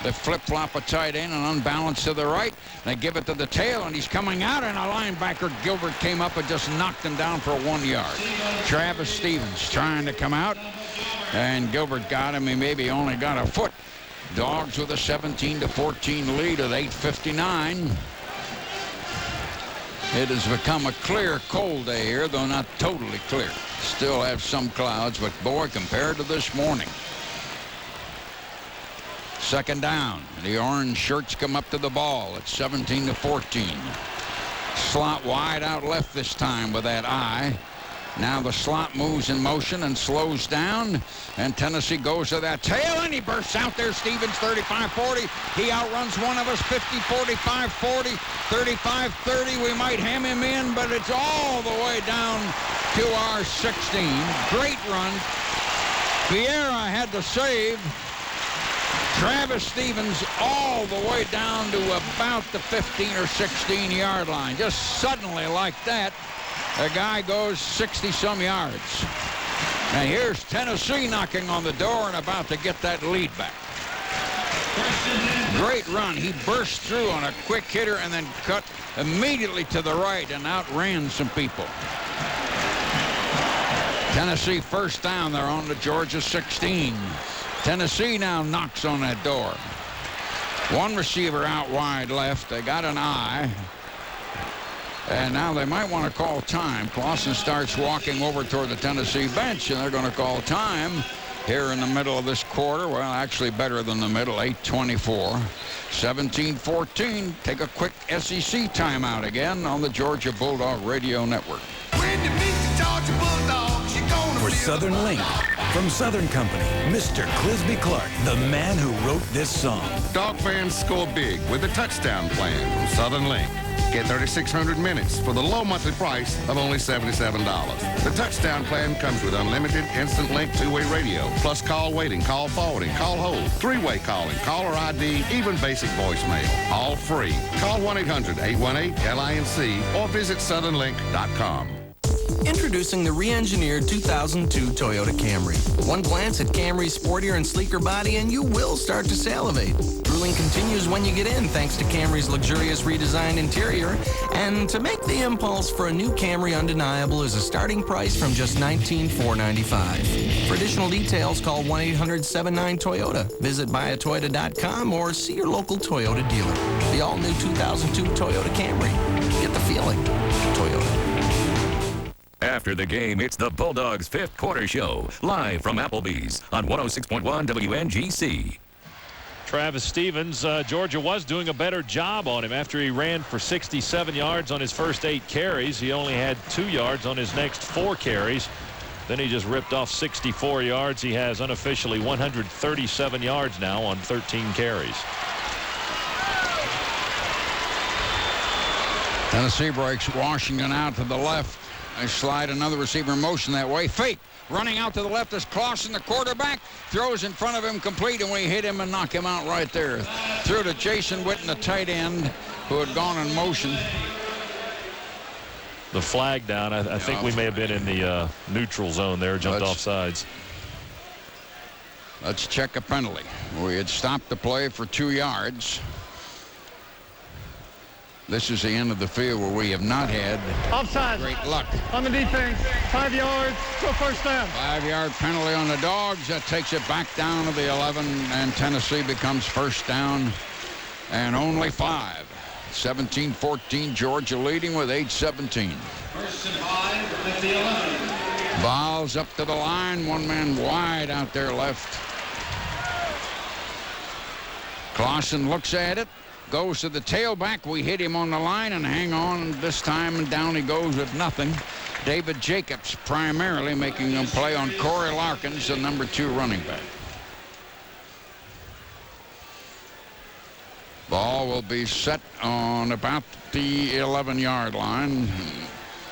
They flip-flop a tight end and unbalanced to the right. They give it to the tail, and he's coming out, and a linebacker, Gilbert, came up and just knocked him down for 1 yard. Travis Stevens trying to come out, and Gilbert got him. He maybe only got a foot. Dogs with a 17-14 lead at 8:59. It has become a clear, cold day here, though not totally clear. Still have some clouds, but boy, compared to this morning. Second down. The orange shirts come up to the ball at 17-14. Slot wide out left this time with that I. Now the slot moves in motion and slows down, and Tennessee goes to that tail, and he bursts out there. Stevens, 35-40. He outruns one of us, 50, 45, 40, 35, 30. We might ham him in, but it's all the way down to our 16. Great run. Vieira had to save Travis Stevens all the way down to about the 15 or 16 yard line. Just suddenly like that, the guy goes 60-some yards. And here's Tennessee knocking on the door and about to get that lead back. Great run. He burst through on a quick hitter and then cut immediately to the right and outran some people. Tennessee first down. They're on the Georgia 16. Tennessee now knocks on that door. One receiver out wide left. They got an eye. And now they might want to call time. Clausen starts walking over toward the Tennessee bench, and they're going to call time here in the middle of this quarter. Well, actually better than the middle, 8:24. 17-14. Take a quick SEC timeout again on the Georgia Bulldog Radio Network. For Southern Link, from Southern Company, Mr. Clisby Clark, the man who wrote this song. Dog fans score big with the touchdown plan from Southern Link. Get 3,600 minutes for the low monthly price of only $77. The touchdown plan comes with unlimited instant link two-way radio, plus call waiting, call forwarding, call hold, three-way calling, caller ID, even basic voicemail. All free. Call 1-800-818-LINC or visit southernlink.com. Introducing the re-engineered 2002 Toyota Camry. One glance at Camry's sportier and sleeker body and you will start to salivate. Drooling continues when you get in thanks to Camry's luxurious redesigned interior. And to make the impulse for a new Camry undeniable is a starting price from just $19,495. For additional details, call 1-800-79-TOYOTA. Visit buyatoyota.com or see your local Toyota dealer. The all-new 2002 Toyota Camry. Get the feeling. Toyota. After the game, it's the Bulldogs' fifth quarter show, live from Applebee's on 106.1 WNGC. Travis Stevens, Georgia was doing a better job on him after he ran for 67 yards on his first 8 carries. He only had 2 yards on his next 4 carries. Then he just ripped off 64 yards. He has unofficially 137 yards now on 13 carries. Tennessee breaks Washington out to the left. They slide another receiver in motion that way. Fake. Running out to the left is Clausen, the quarterback. Throws in front of him complete, and we hit him and knock him out right there. Threw to Jason Witten, the tight end, who had gone in motion. The flag down. I think we may have been in the neutral zone there. Jumped off sides. Let's check a penalty. We had stopped the play for 2 yards. This is the end of the field where we have not had offside. Great luck. On the defense, 5 yards, go first down. 5-yard penalty on the Dogs. That takes it back down to the 11, and Tennessee becomes first down and only 5. 17-14, Georgia leading with 8:17. First and 5 at the 11. Vols up to the line. One man wide out there left. Clausen looks at it. Goes to the tailback. We hit him on the line and hang on this time, and down he goes with nothing. David Jacobs primarily making a play on Corey Larkins, the number 2 running back. Ball will be set on about the 11-yard line.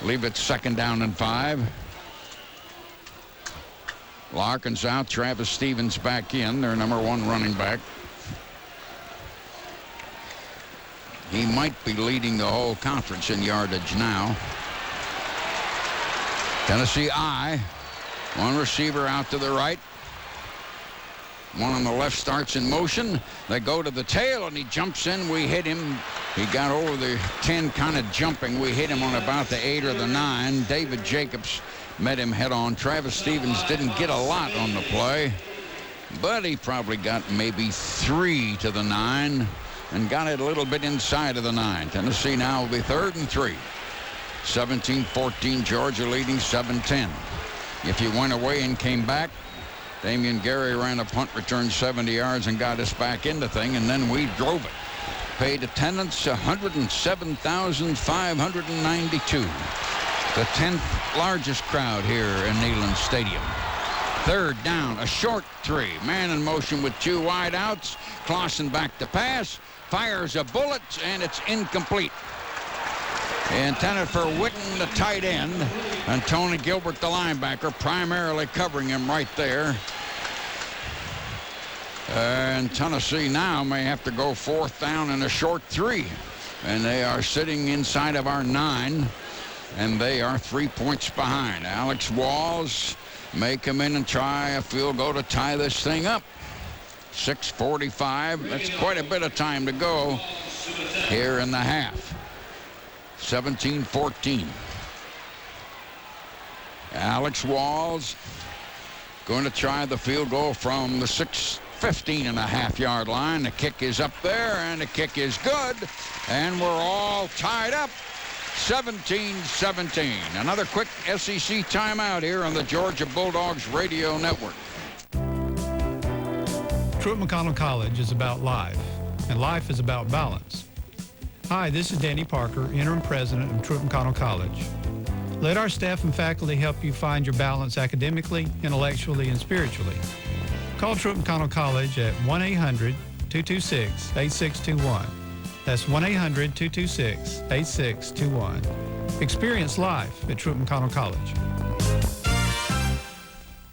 Leave it second down and 5. Larkins out. Travis Stevens back in, their number 1 running back. He might be leading the whole conference in yardage now. Tennessee I. One receiver out to the right. One on the left starts in motion. They go to the tail, and he jumps in. We hit him. He got over the 10, kind of jumping. We hit him on about the 8 or the 9. David Jacobs met him head on. Travis Stevens didn't get a lot on the play, but he probably got maybe 3 to the 9. And got it a little bit inside of the 9. Tennessee now will be 3rd and 3. 17-14, Georgia leading 7-10. If you went away and came back, Damian Gary ran a punt return 70 yards and got us back into thing, and then we drove it. Paid attendance 107,592. The 10th largest crowd here in Neyland Stadium. 3rd down, a short 3. Man in motion with 2 wide outs. Clausen back to pass. Fires a bullet, and it's incomplete. Intended for Witten, the tight end, and Tony Gilbert, the linebacker, primarily covering him right there. And Tennessee now may have to go 4th down and a short 3. And they are sitting inside of our 9, and they are 3 points behind. Alex Walls may come in and try a field goal to tie this thing up. 6:45. That's quite a bit of time to go here in the half. 17-14. Alex Walls going to try the field goal from the 15.5-yard line. The kick is up there, and the kick is good. And we're all tied up. 17-17. Another quick SEC timeout here on the Georgia Bulldogs Radio Network. Truett McConnell College is about life, and life is about balance. Hi, this is Danny Parker, interim president of Truett McConnell College. Let our staff and faculty help you find your balance academically, intellectually, and spiritually. Call Truett McConnell College at 1-800-226-8621. That's 1-800-226-8621. Experience life at Truett McConnell College.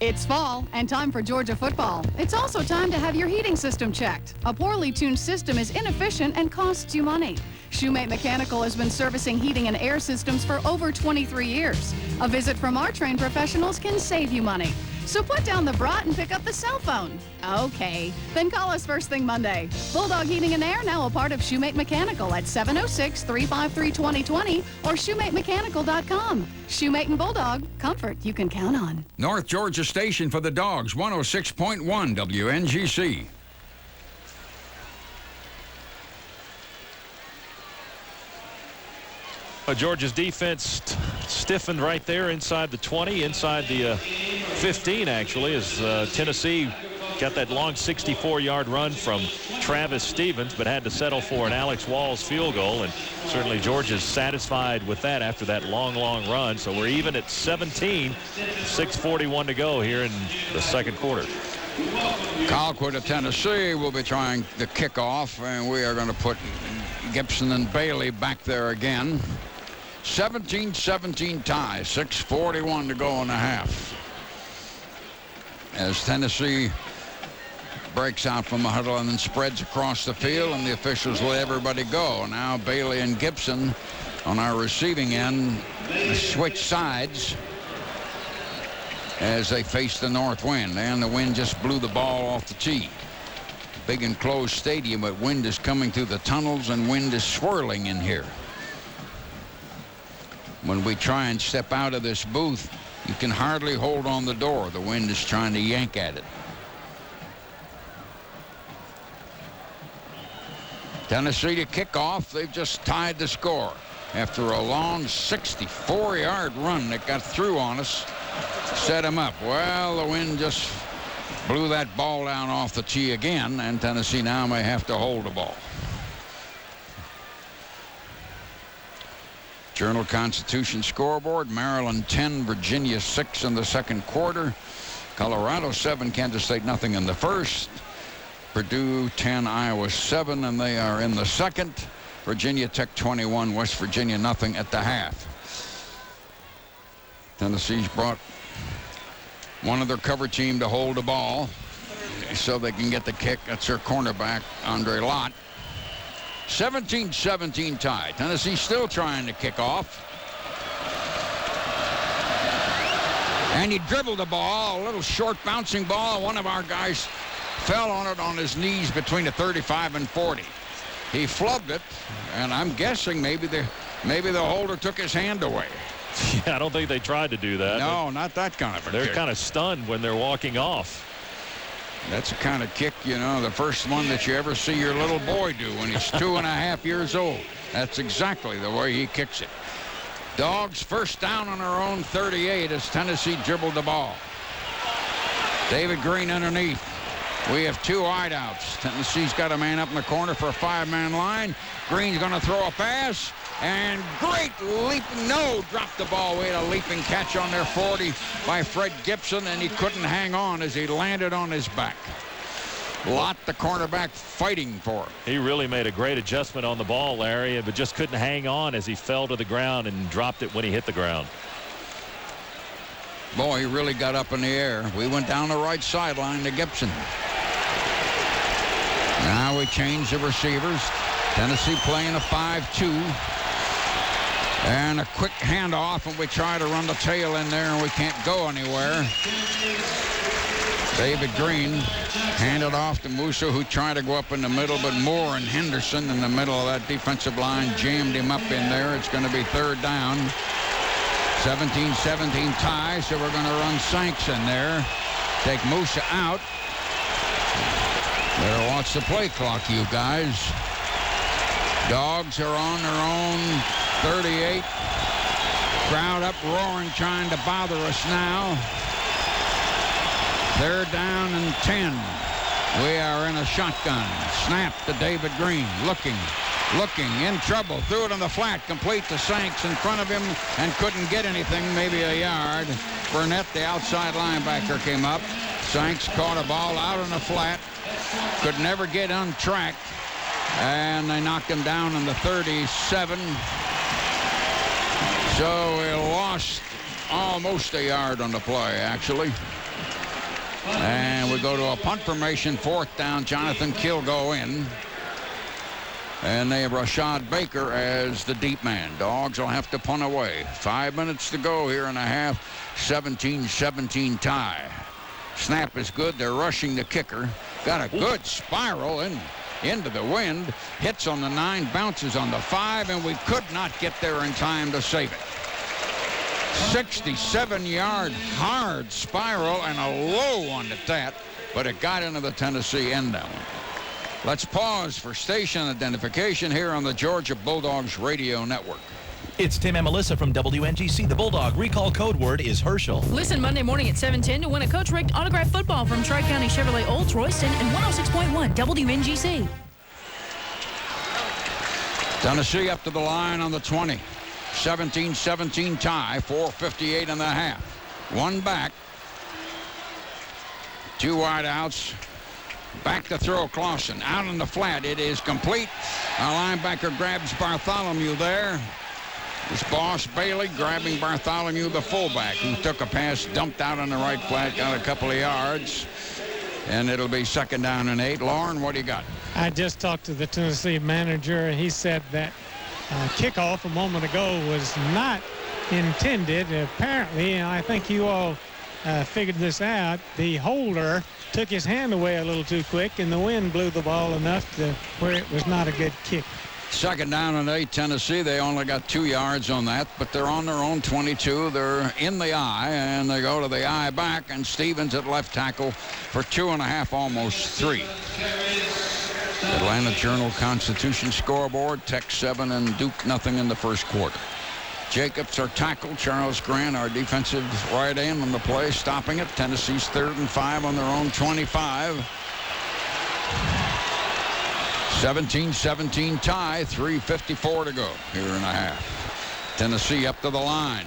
It's fall and time for Georgia football. It's also time to have your heating system checked. A poorly tuned system is inefficient and costs you money. Shoemate Mechanical has been servicing heating and air systems for over 23 years. A visit from our trained professionals can save you money. So put down the brat and pick up the cell phone. Okay, then call us first thing Monday. Bulldog Heating and Air, now a part of Shoemate Mechanical at 706-353-2020 or shoematemechanical.com. Shoemate and Bulldog, comfort you can count on. North Georgia Station for the Dogs, 106.1 WNGC. Georgia's defense stiffened right there inside the 20, inside the 15, actually, as Tennessee got that long 64-yard run from Travis Stevens, but had to settle for an Alex Walls field goal. And certainly Georgia's satisfied with that after that long run. So we're even at 17, 6:41 to go here in the second quarter. Colquitt of Tennessee will be trying the kickoff, and we are going to put Gibson and Bailey back there again. 17-17 tie, 6:41 to go in the half. As Tennessee breaks out from the huddle and then spreads across the field, and the officials let everybody go. Now Bailey and Gibson on our receiving end switch sides as they face the north wind, and the wind just blew the ball off the tee. Big enclosed stadium, but wind is coming through the tunnels and wind is swirling in here. When we try and step out of this booth, you can hardly hold on the door. The wind is trying to yank at it. Tennessee to kick off. They've just tied the score after a long 64-yard run that got through on us. Set them up. Well, the wind just blew that ball down off the tee again, and Tennessee now may have to hold the ball. Journal-Constitution scoreboard: Maryland 10, Virginia 6 in the second quarter. Colorado 7, Kansas State nothing in the first. Purdue 10, Iowa 7, and they are in the second. Virginia Tech 21, West Virginia nothing at the half. Tennessee's brought one of their cover team to hold the ball so they can get the kick. That's their cornerback, Andre Lott. 17-17 tie. Tennessee still trying to kick off. And he dribbled the ball, a little short bouncing ball. One of our guys fell on it on his knees between the 35 and 40. He flubbed it, and I'm guessing maybe the holder took his hand away. Yeah, I don't think they tried to do that. No, not that kind of a They're kick. kind of stunned when they're walking off. That's the kind of kick, you know, the first one that you ever see your little boy do when he's 2.5 years old. That's exactly the way he kicks it. Dogs first down on their own 38 as Tennessee dribbled the ball. David Greene underneath. We have two wideouts. Tennessee's got a man up in the corner for a 5-man line. Green's going to throw a pass. And great leaping, dropped the ball. We had a leaping catch on their 40 by Fred Gibson, and he couldn't hang on as he landed on his back. Lott, the cornerback, fighting for it. He really made a great adjustment on the ball, Larry, but just couldn't hang on as he fell to the ground and dropped it when he hit the ground. Boy, he really got up in the air. We went down the right sideline to Gibson. Now we change the receivers. Tennessee playing a 5-2. And a quick handoff, and we try to run the tail in there, and we can't go anywhere. David Greene handed off to Musa, who tried to go up in the middle, but Moore and Henderson in the middle of that defensive line jammed him up in there. It's going to be third down. 17-17 tie, so we're going to run Sanks in there. Take Musa out. Better watch the play clock, you guys. Dogs are on their own 38. Crowd up roaring, trying to bother us now. They're down and 10. We are in a shotgun. Snap to David Greene. Looking, in trouble. Threw it on the flat, complete to Sanks in front of him and couldn't get anything, maybe a yard. Burnett, the outside linebacker, came up. Sanks caught a ball out on the flat. Could never get untracked. And they knocked him down in the 37. So we lost almost a yard on the play, actually. And we go to a punt formation, 4th down. Jonathan Kilgo in. And they have Rashad Baker as the deep man. Dogs will have to punt away. 5 minutes to go here in a half. 17-17 tie. Snap is good. They're rushing the kicker. Got a good spiral into the wind. Hits on the 9, bounces on the 5, and we could not get there in time to save it. 67-yard hard spiral and a low one at that, but it got into the Tennessee end zone. Let's pause for station identification here on the Georgia Bulldogs Radio Network. It's Tim and Melissa from WNGC. The Bulldog recall code word is Herschel. Listen Monday morning at 7:10 to win a Coach Rick autographed football from Tri-County Chevrolet Olds, Royston, and 106.1 WNGC. Tennessee up to the line on the 20. 17-17 tie, 4:58 in the half. One back. 2 wide outs. Back to throw Clausen. Out in the flat. It is complete. A linebacker grabs Bartholomew there. It's Boss Bailey grabbing Bartholomew, the fullback, who took a pass, dumped out on the right flat, got a couple of yards. And it'll be 2nd down and 8. Lauren, what do you got? I just talked to the Tennessee manager. He said that kickoff a moment ago was not intended. Apparently, and I think you all figured this out, the holder took his hand away a little too quick, and the wind blew the ball enough to where it was not a good kick. 2nd down and 8, Tennessee. They only got 2 yards on that, but they're on their own 22. They're in the I, and they go to the I back, and Stevens at left tackle for 2.5, almost 3. Atlanta Journal-Constitution scoreboard, Tech 7 and Duke nothing in the first quarter. Jacobs are tackled. Charles Grant, our defensive right end on the play, stopping it. Tennessee's 3rd and 5 on their own 25. 17-17 tie, 3:54 to go here in a half. Tennessee up to the line.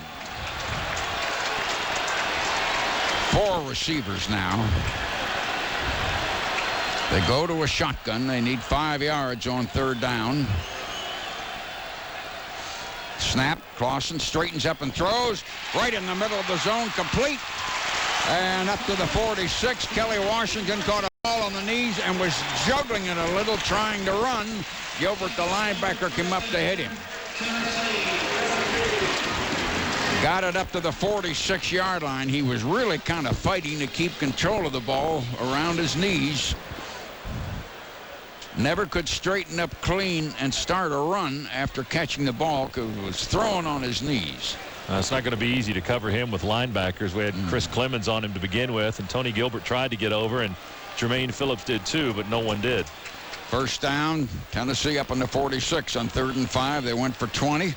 4 receivers now. They go to a shotgun. They need 5 yards on 3rd down. Snap. Clausen straightens up and throws right in the middle of the zone, complete. And up to the 46. Kelly Washington caught a ball on the knees and was juggling it a little, trying to run. Gilbert, the linebacker, came up to hit him. Got it up to the 46-yard line. He was really kind of fighting to keep control of the ball around his knees. Never could straighten up clean and start a run after catching the ball because it was thrown on his knees. It's not going to be easy to cover him with linebackers. We had Chris Clemens on him to begin with, and Tony Gilbert tried to get over, and Jermaine Phillips did too, but no one did. 1st down, Tennessee up on the 46 on 3rd and 5. They went for 20.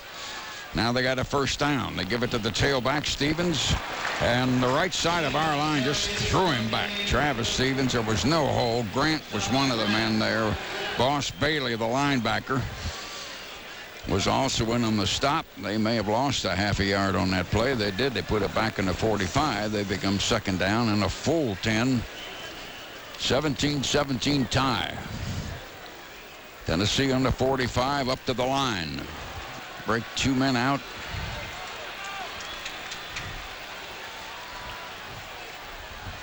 Now they got a 1st down. They give it to the tailback, Stevens, and the right side of our line just threw him back. Travis Stevens, there was no hole. Grant was one of the men there. Boss Bailey, the linebacker, was also in on the stop. They may have lost a half a yard on that play. They did. They put it back in the 45. They become 2nd down and a full 10. 17-17 tie. Tennessee on the 45 up to the line. Break 2 men out.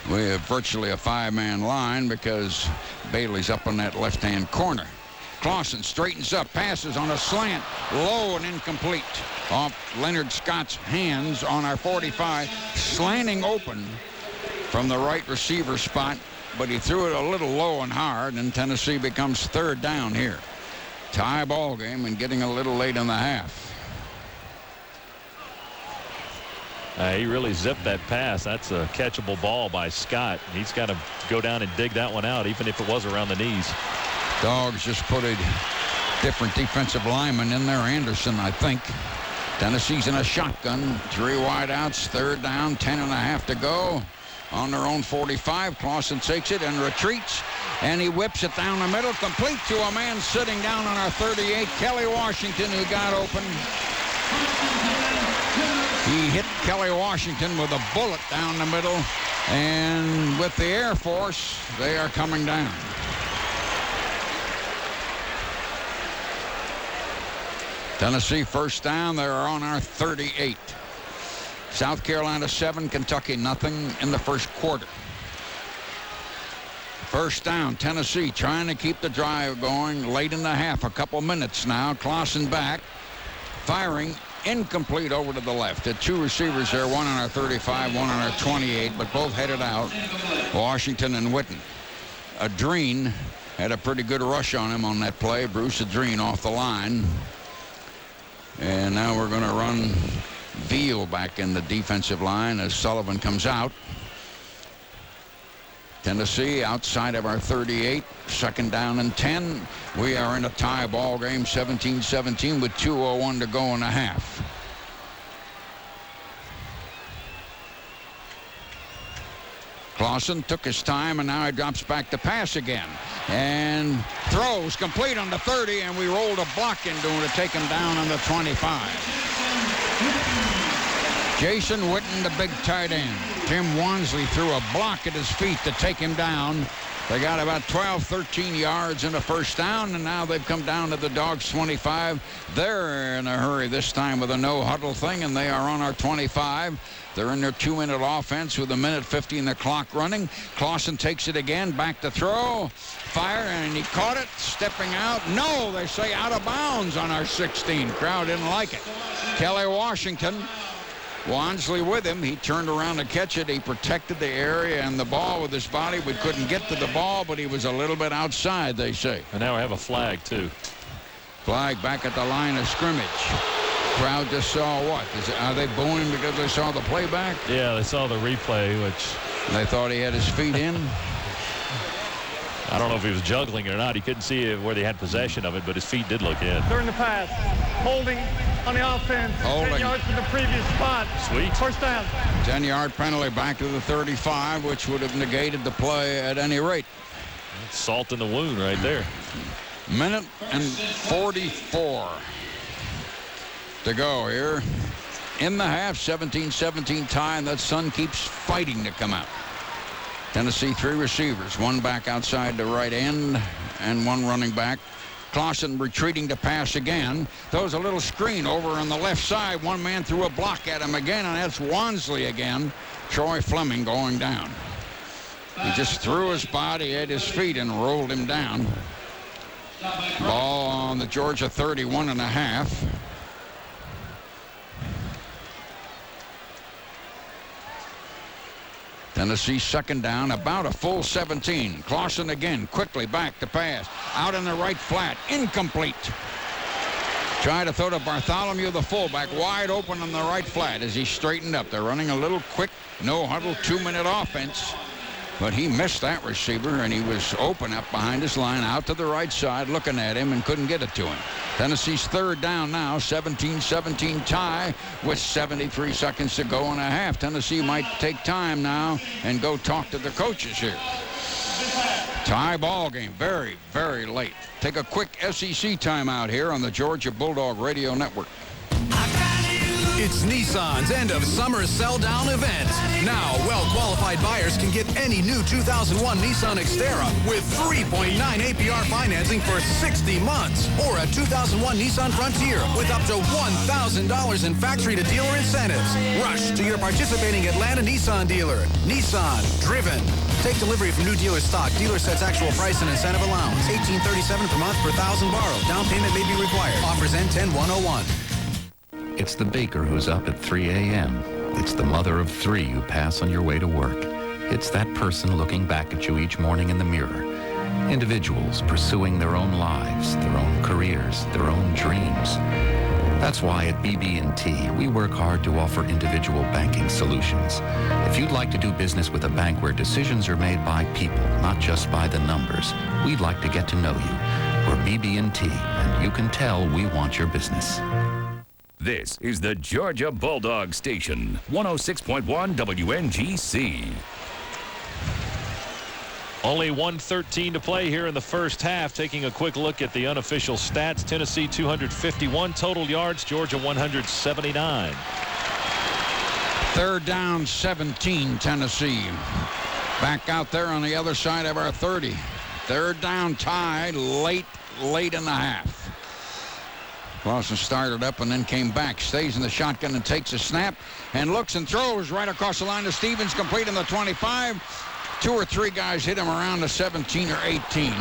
We have virtually a 5-man line because Bailey's up on that left-hand corner. Clausen straightens up, passes on a slant, low and incomplete. Off Leonard Scott's hands on our 45, slanting open from the right receiver spot, but he threw it a little low and hard, and Tennessee becomes 3rd down here. Tie ball game and getting a little late in the half. He really zipped that pass. That's a catchable ball by Scott. He's got to go down and dig that one out, even if it was around the knees. Dogs just put a different defensive lineman in there. Anderson, I think. Tennessee's in a shotgun. 3 wideouts, 3rd down, 10.5 to go. On their own 45, Clausen takes it and retreats, and he whips it down the middle, complete to a man sitting down on our 38, Kelly Washington, who got open. He hit Kelly Washington with a bullet down the middle, and with the Air Force, they are coming down. Tennessee 1st down. They're on our 38. South Carolina 7, Kentucky nothing in the 1st quarter. 1st down, Tennessee trying to keep the drive going late in the half. A couple minutes now. Clausen back, firing, incomplete over to the left. Had 2 receivers there, one on our 35, one on our 28, but both headed out. Washington and Witten. Adrien had a pretty good rush on him on that play. Bruce Adrien off the line. And now we're going to run Veal back in the defensive line as Sullivan comes out. Tennessee outside of our 38, 2nd down and 10. We are in a tie ball game, 17-17 with 2:01 to go in the half. Clausen took his time, and now he drops back to pass again. And throws complete on the 30, and we rolled a block into him to take him down on the 25. Jason Witten, the big tight end. Tim Wansley threw a block at his feet to take him down. They got about 12, 13 yards in the 1st down, and now they've come down to the Dogs' 25. They're in a hurry this time with a no-huddle thing, and they are on our 25. They're in their 2-minute offense with 1:50 in the clock running. Clausen takes it again, back to throw. Fire, and he caught it, stepping out. No, they say out of bounds on our 16. Crowd didn't like it. Kelly Washington. Wansley with him. He turned around to catch it. He protected the area and the ball with his body. We couldn't get to the ball, but he was a little bit outside, they say. And now we have a flag, too. Flag back at the line of scrimmage. Crowd just saw what? Are they booing because they saw the playback? Yeah, they saw the replay, which... They thought he had his feet in? I don't know if he was juggling it or not. He couldn't see it where they had possession of it, but his feet did look in. During the pass, holding on the offense. Holding. 10 yards from the previous spot. Sweet. 1st down. 10-yard penalty back to the 35, which would have negated the play at any rate. That's salt in the wound right there. 1:44 to go here. In the half, 17-17 tie, and that sun keeps fighting to come out. Tennessee 3 receivers, 1 back outside the right end and 1 running back. Clausen retreating to pass again. Throws a little screen over on the left side. 1 man threw a block at him again, and that's Wansley again. Troy Fleming going down. He just threw his body at his feet and rolled him down. Ball on the Georgia 31.5. Tennessee 2nd down, about a full 17. Clausen again, quickly back to pass. Out in the right flat, incomplete. Try to throw to Bartholomew, the fullback, wide open on the right flat as he straightened up. They're running a little quick, no-huddle, 2-minute offense. But he missed that receiver, and he was open up behind his line, out to the right side, looking at him, and couldn't get it to him. Tennessee's 3rd down now, 17-17 tie with 73 seconds to go in a half. Tennessee might take time now and go talk to the coaches here. Tie ball game, very, very late. Take a quick SEC timeout here on the Georgia Bulldog Radio Network. It's Nissan's end of summer sell down event. Now, well-qualified buyers can get any new 2001 Nissan Xterra with 3.9 APR financing for 60 months, or a 2001 Nissan Frontier with up to $1,000 in factory-to-dealer incentives. Rush to your participating Atlanta Nissan dealer. Nissan, driven. Take delivery from new dealer stock. Dealer sets actual price and incentive allowance. $18.37 per month per $1,000 borrowed. Down payment may be required. Offers end 10/101. It's the baker who's up at 3 a.m. It's the mother of 3 you pass on your way to work. It's that person looking back at you each morning in the mirror. Individuals pursuing their own lives, their own careers, their own dreams. That's why at BB&T, we work hard to offer individual banking solutions. If you'd like to do business with a bank where decisions are made by people, not just by the numbers, we'd like to get to know you. We're BB&T, and you can tell we want your business. This is the Georgia Bulldog Station, 106.1 WNGC. Only 1:13 to play here in the first half. Taking a quick look at the unofficial stats. Tennessee 251 total yards. Georgia 179. Third down, 17, Tennessee. Back out there on the other side of our 30. Third down tie, late in the half. Clausen started up and then came back. Stays in the shotgun and takes a snap and looks and throws right across the line to Stevens, complete in the 25. 2 or 3 guys hit him around the 17 or 18.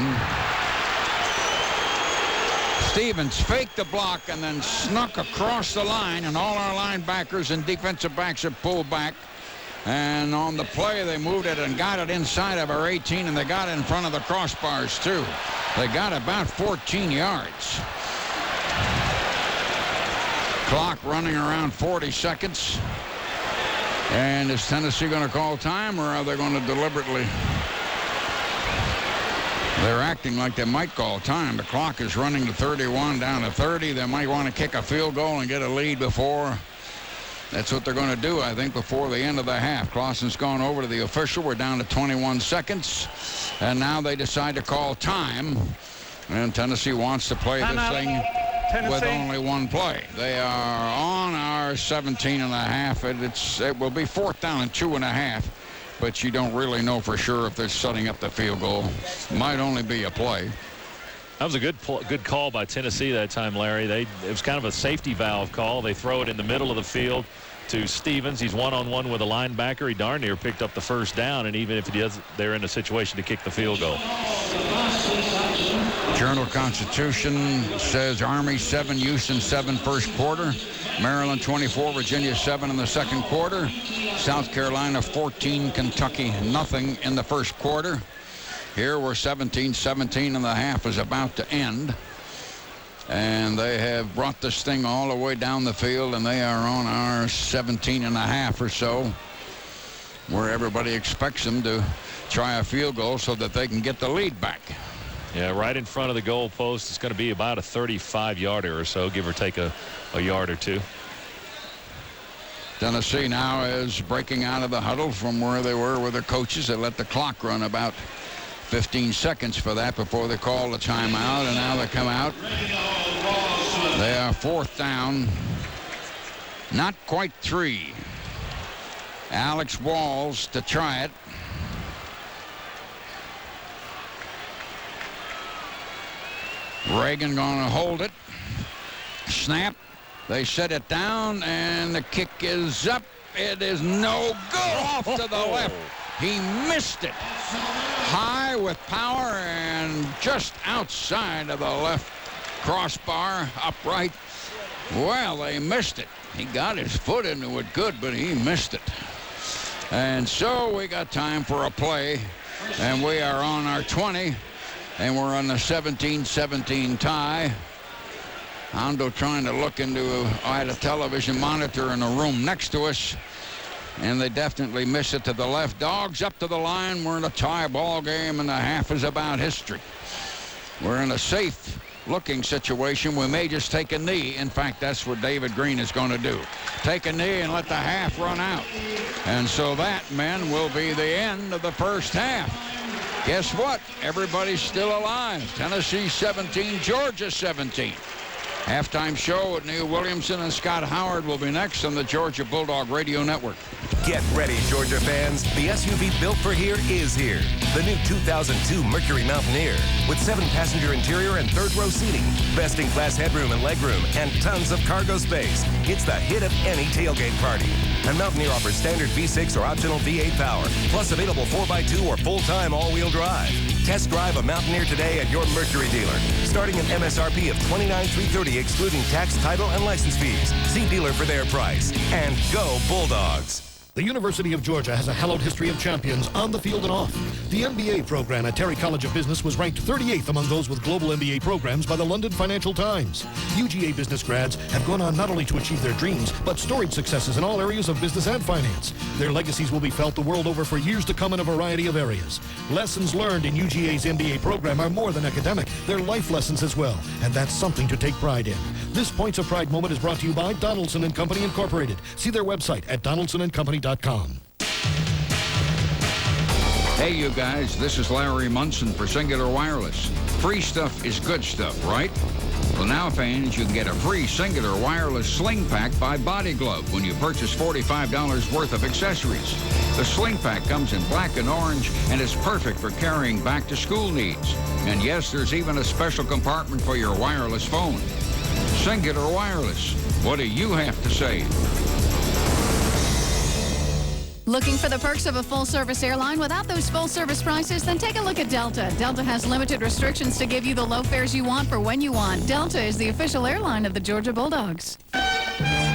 Stevens faked the block and then snuck across the line, and all our linebackers and defensive backs have pulled back. And on the play, they moved it and got it inside of our 18, and they got it in front of the crossbars, too. They got about 14 yards. Clock running around 40 seconds. And is Tennessee going to call time, or are they going to deliberately? They're acting like they might call time. The clock is running to 31, down to 30. They might want to kick a field goal and get a lead before. That's what they're going to do, I think, before the end of the half. Clausen's gone over to the official. We're down to 21 seconds. And now they decide to call time. And Tennessee wants to play this thing with only one play. They are on our 17 and a half. It will be 4th down and 2.5, but you don't really know for sure if they're setting up the field goal. Might only be a play. That was a good call by Tennessee that time, Larry. It was kind of a safety valve call. They throw it in the middle of the field to Stevens. He's one-on-one with a linebacker. He darn near picked up the first down, and even if he does, they're in a situation to kick the field goal. Journal-Constitution says Army 7, Houston 7 first quarter. Maryland 24, Virginia 7 in the second quarter. South Carolina 14, Kentucky nothing in the first quarter. Here we're 17 and the half is about to end. And they have brought this thing all the way down the field, and they are on our 17 and a half or so, where everybody expects them to try a field goal so that they can get the lead back. Yeah, right in front of the goal post. It's going to be about a 35-yarder or so, give or take a yard or two. Tennessee now is breaking out of the huddle from where they were with their coaches. They let the clock run about 15 seconds for that before they call the timeout, and now they come out. They are 4th down. Not quite 3. Alex Walls to try it. Reagan going to hold it. Snap. They set it down, and the kick is up. It is no good. Off to the left. He missed it. High with power and just outside of the left crossbar, upright. Well, they missed it. He got his foot into it good, but he missed it. And so we got time for a play, and we are on our 20. And we're on the 17-17 tie. Hondo trying to look at a television monitor in a room next to us. And they definitely miss it to the left. Dogs up to the line. We're in a tie ball game, and the half is about history. We're in a safe-looking situation. We may just take a knee. In fact, that's what David Greene is going to do. Take a knee and let the half run out. And so that, men, will be the end of the first half. Guess what? Everybody's still alive. Tennessee 17, Georgia 17. Halftime show with Neil Williamson and Scott Howard will be next on the Georgia Bulldog Radio Network. Get ready, Georgia fans. The SUV built for here is here. The new 2002 Mercury Mountaineer with 7-passenger interior and third-row seating, best-in-class headroom and legroom, and tons of cargo space. It's the hit of any tailgate party. And Mountaineer offers standard V6 or optional V8 power, plus available 4x2 or full-time all-wheel drive. Test drive a Mountaineer today at your Mercury dealer, starting an MSRP of $29,330 excluding tax, title, and license fees. See dealer for their price. And go Bulldogs. The University of Georgia has a hallowed history of champions on the field and off. The MBA program at Terry College of Business was ranked 38th among those with global MBA programs by the London Financial Times. UGA business grads have gone on not only to achieve their dreams, but storied successes in all areas of business and finance. Their legacies will be felt the world over for years to come in a variety of areas. Lessons learned in UGA's MBA program are more than academic. They're life lessons as well, and that's something to take pride in. This Points of Pride moment is brought to you by Donaldson & Company Incorporated. See their website at donaldsonandcompany.com. Hey, you guys, this is Larry Munsen for Singular Wireless. Free stuff is good stuff, right? Well, now, fans, you can get a free Singular Wireless Sling Pack by Body Glove when you purchase $45 worth of accessories. The Sling Pack comes in black and orange and is perfect for carrying back-to-school needs. And yes, there's even a special compartment for your wireless phone. Singular Wireless, what do you have to say? Looking for the perks of a full-service airline without those full-service prices? Then take a look at Delta. Delta has limited restrictions to give you the low fares you want for when you want. Delta is the official airline of the Georgia Bulldogs.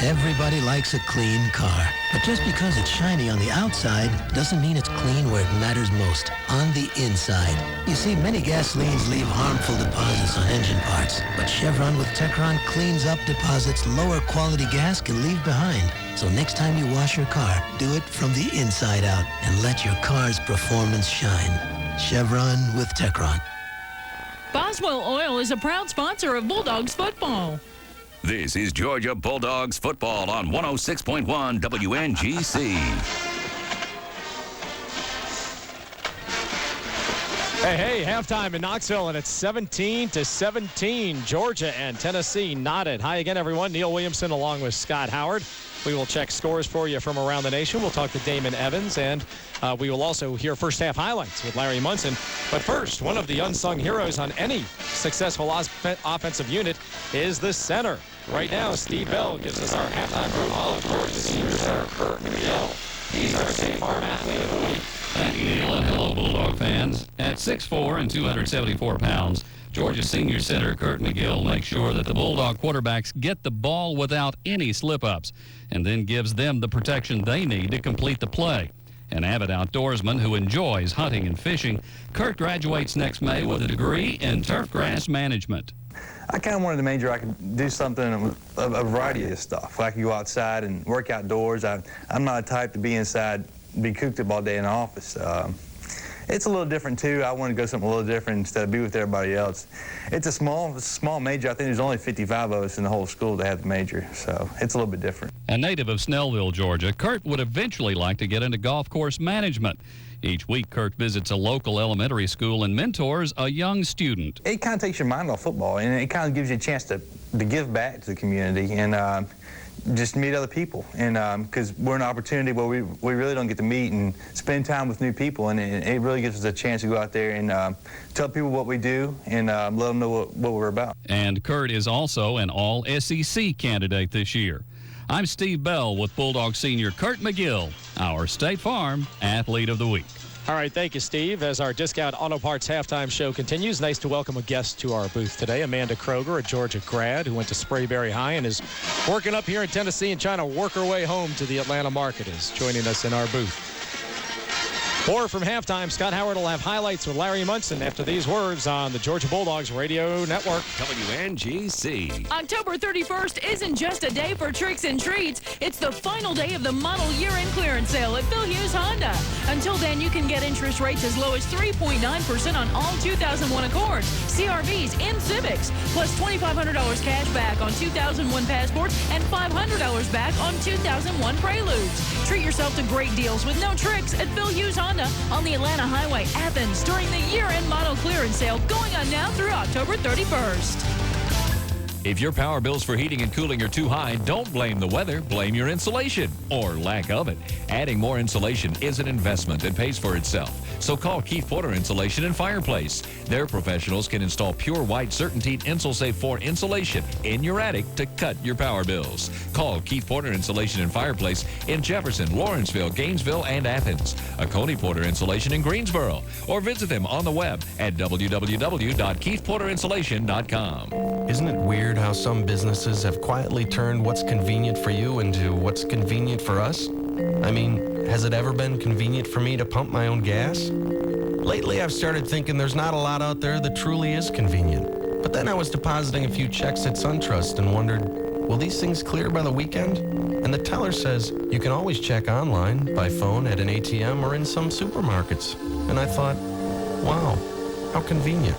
Everybody likes a clean car, but just because it's shiny on the outside doesn't mean it's clean where it matters most, on the inside. You see, many gasolines leave harmful deposits on engine parts, but Chevron with Techron cleans up deposits lower quality gas can leave behind. So next time you wash your car, do it from the inside out and let your car's performance shine. Chevron with Techron. Boswell Oil is a proud sponsor of Bulldogs football. This is Georgia Bulldogs football on 106.1 WNGC. Hey, halftime in Knoxville, and it's 17-17. Georgia and Tennessee knotted. Hi again, everyone. Neil Williamson along with Scott Howard. We will check scores for you from around the nation. We'll talk to Damon Evans, and we will also hear first-half highlights with Larry Munsen. But first, one of the unsung heroes on any successful offensive unit is the center. Right now, Steve Bell gives us our halftime profile of Georgia senior center, Kurt McGill. He's our State Farm Athlete of the Week. Thank you, Neil, and hello, Bulldog fans. At 6'4" and 274 pounds, Georgia senior center Kurt McGill makes sure that the Bulldog quarterbacks get the ball without any slip-ups and then gives them the protection they need to complete the play. An avid outdoorsman who enjoys hunting and fishing, Kurt graduates next May with a degree in turf grass management. I kind of wanted to major I could do something, a variety of stuff. I could go outside and work outdoors. I'm not a type to be inside, be cooped up all day in the office. It's a little different, too. I want to go something a little different instead of be with everybody else. It's a small major. I think there's only 55 of us in the whole school that have the major, so it's a little bit different. A native of Snellville, Georgia, Kurt would eventually like to get into golf course management. Each week, Kurt visits a local elementary school and mentors a young student. It kind of takes your mind off football, and it kind of gives you a chance to give back to the community and just meet other people. And because we're an opportunity where we really don't get to meet and spend time with new people, and it really gives us a chance to go out there and tell people what we do and let them know what we're about. And Kurt is also an all-SEC candidate this year. I'm Steve Bell with Bulldog senior Kurt McGill, our State Farm Athlete of the Week. All right, thank you, Steve. As our Discount Auto Parts halftime show continues, nice to welcome a guest to our booth today, Amanda Kroger, a Georgia grad who went to Sprayberry High and is working up here in Tennessee and trying to work her way home to the Atlanta market, is joining us in our booth. More from halftime. Scott Howard will have highlights with Larry Munsen after these words on the Georgia Bulldogs Radio Network. WNGC. October 31st isn't just a day for tricks and treats. It's the final day of the model year-end clearance sale at Phil Hughes Honda. Until then, you can get interest rates as low as 3.9% on all 2001 Accords, CRVs, and Civics, plus $2,500 cash back on 2001 Passports and $500 back on 2001 Preludes. Treat yourself to great deals with no tricks at Phil Hughes Honda on the Atlanta Highway, Athens, during the year-end model clearance sale going on now through October 31st. If your power bills for heating and cooling are too high, don't blame the weather, blame your insulation or lack of it. Adding more insulation is an investment that pays for itself. So call Keith Porter Insulation and Fireplace. Their professionals can install pure white CertainTeed InsulSafe 4 insulation in your attic to cut your power bills. Call Keith Porter Insulation and Fireplace in Jefferson, Lawrenceville, Gainesville, and Athens. A Coney Porter Insulation in Greensboro. Or visit them on the web at www.keithporterinsulation.com. Isn't it weird how some businesses have quietly turned what's convenient for you into what's convenient for us? I mean, has it ever been convenient for me to pump my own gas? Lately, I've started thinking there's not a lot out there that truly is convenient. But then I was depositing a few checks at SunTrust and wondered, will these things clear by the weekend? And the teller says you can always check online, by phone, at an ATM, or in some supermarkets. And I thought, wow, how convenient.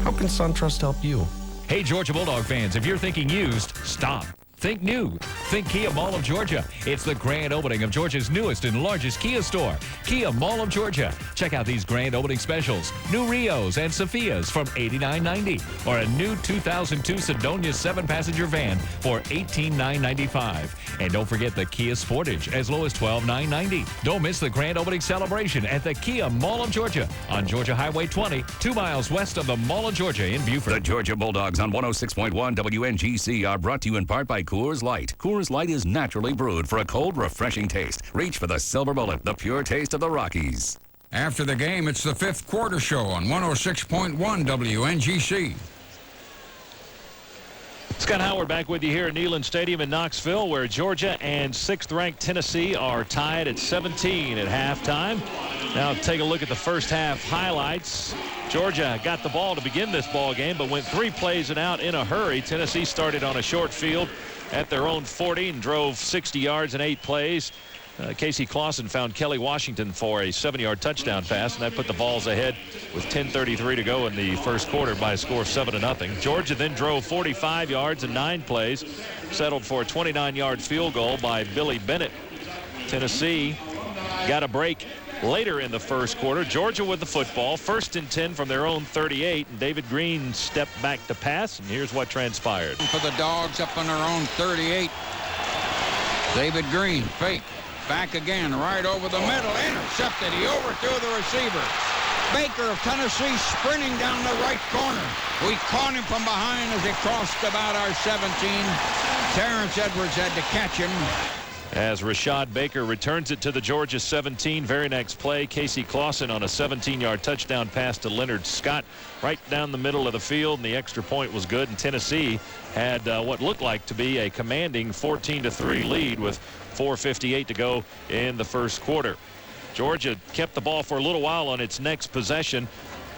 How can SunTrust help you? Hey, Georgia Bulldog fans, if you're thinking used, stop. Think new. Think Kia Mall of Georgia. It's the grand opening of Georgia's newest and largest Kia store, Kia Mall of Georgia. Check out these grand opening specials. New Rios and Sophias from $89.90, or a new 2002 Sedonia 7-passenger van for $18,995. And don't forget the Kia Sportage as low as $12,990. Don't miss the grand opening celebration at the Kia Mall of Georgia on Georgia Highway 20, 2 miles west of the Mall of Georgia in Beaufort. The Georgia Bulldogs on 106.1 WNGC are brought to you in part by Coors Light. Coors Light is naturally brewed for a cold, refreshing taste. Reach for the silver bullet, the pure taste of the Rockies. After the game, it's the fifth quarter show on 106.1 WNGC. Scott Howard back with you here at Neyland Stadium in Knoxville, where Georgia and 6th-ranked Tennessee are tied at 17 at halftime. Now take a look at the first half highlights. Georgia got the ball to begin this ball game, but went 3 plays and out in a hurry. Tennessee started on a short field at their own 40 and drove 60 yards in 8 plays. Casey Clausen found Kelly Washington for a 7-yard touchdown pass, and that put the Vols ahead with 10:33 to go in the first quarter by a score of 7-0. Georgia then drove 45 yards in 9 plays, settled for a 29-yard field goal by Billy Bennett. Tennessee got a break later in the first quarter. Georgia with the football, 1st and 10 from their own 38, and David Greene stepped back to pass, and here's what transpired. For the Dogs up on their own 38. David Greene, fake, back again, right over the middle, intercepted. He overthrew the receiver. Baker of Tennessee sprinting down the right corner. We caught him from behind as he crossed about our 17. Terrence Edwards had to catch him. As Rashad Baker returns it to the Georgia 17. Very next play, Casey Clausen on a 17-yard touchdown pass to Leonard Scott right down the middle of the field, and the extra point was good, and Tennessee had what looked like to be a commanding 14-3 lead with 4:58 to go in the first quarter. Georgia kept the ball for a little while on its next possession,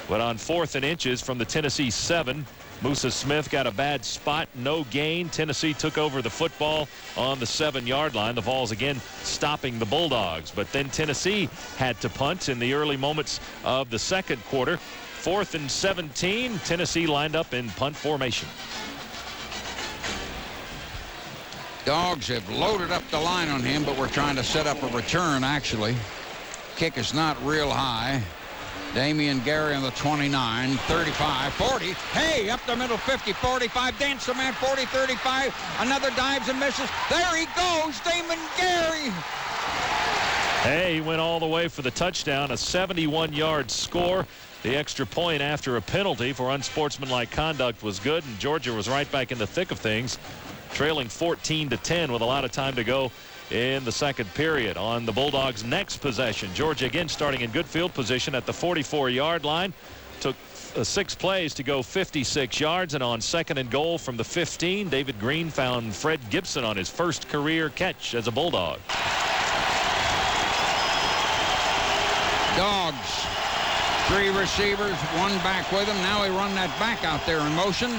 but on 4th and inches from the Tennessee 7, Musa Smith got a bad spot, no gain. Tennessee took over the football on the 7-yard line. The Vols again stopping the Bulldogs, but then Tennessee had to punt in the early moments of the second quarter. 4th and 17, Tennessee lined up in punt formation. Dogs have loaded up the line on him, but we're trying to set up a return, actually. Kick is not real high. Damian Gary on the 29, 35, 40. Hey, up the middle, 50, 45. Dance the man, 40, 35. Another dives and misses. There he goes, Damian Gary. Hey, he went all the way for the touchdown, a 71-yard score. The extra point after a penalty for unsportsmanlike conduct was good, and Georgia was right back in the thick of things, trailing 14-10 with a lot of time to go in the second period. On the Bulldogs' next possession, Georgia again starting in good field position at the 44-yard line. Took 6 plays to go 56 yards, and on 2nd and goal from the 15, David Greene found Fred Gibson on his first career catch as a Bulldog. Dogs, 3 receivers, 1 back with him. Now he run that back out there in motion.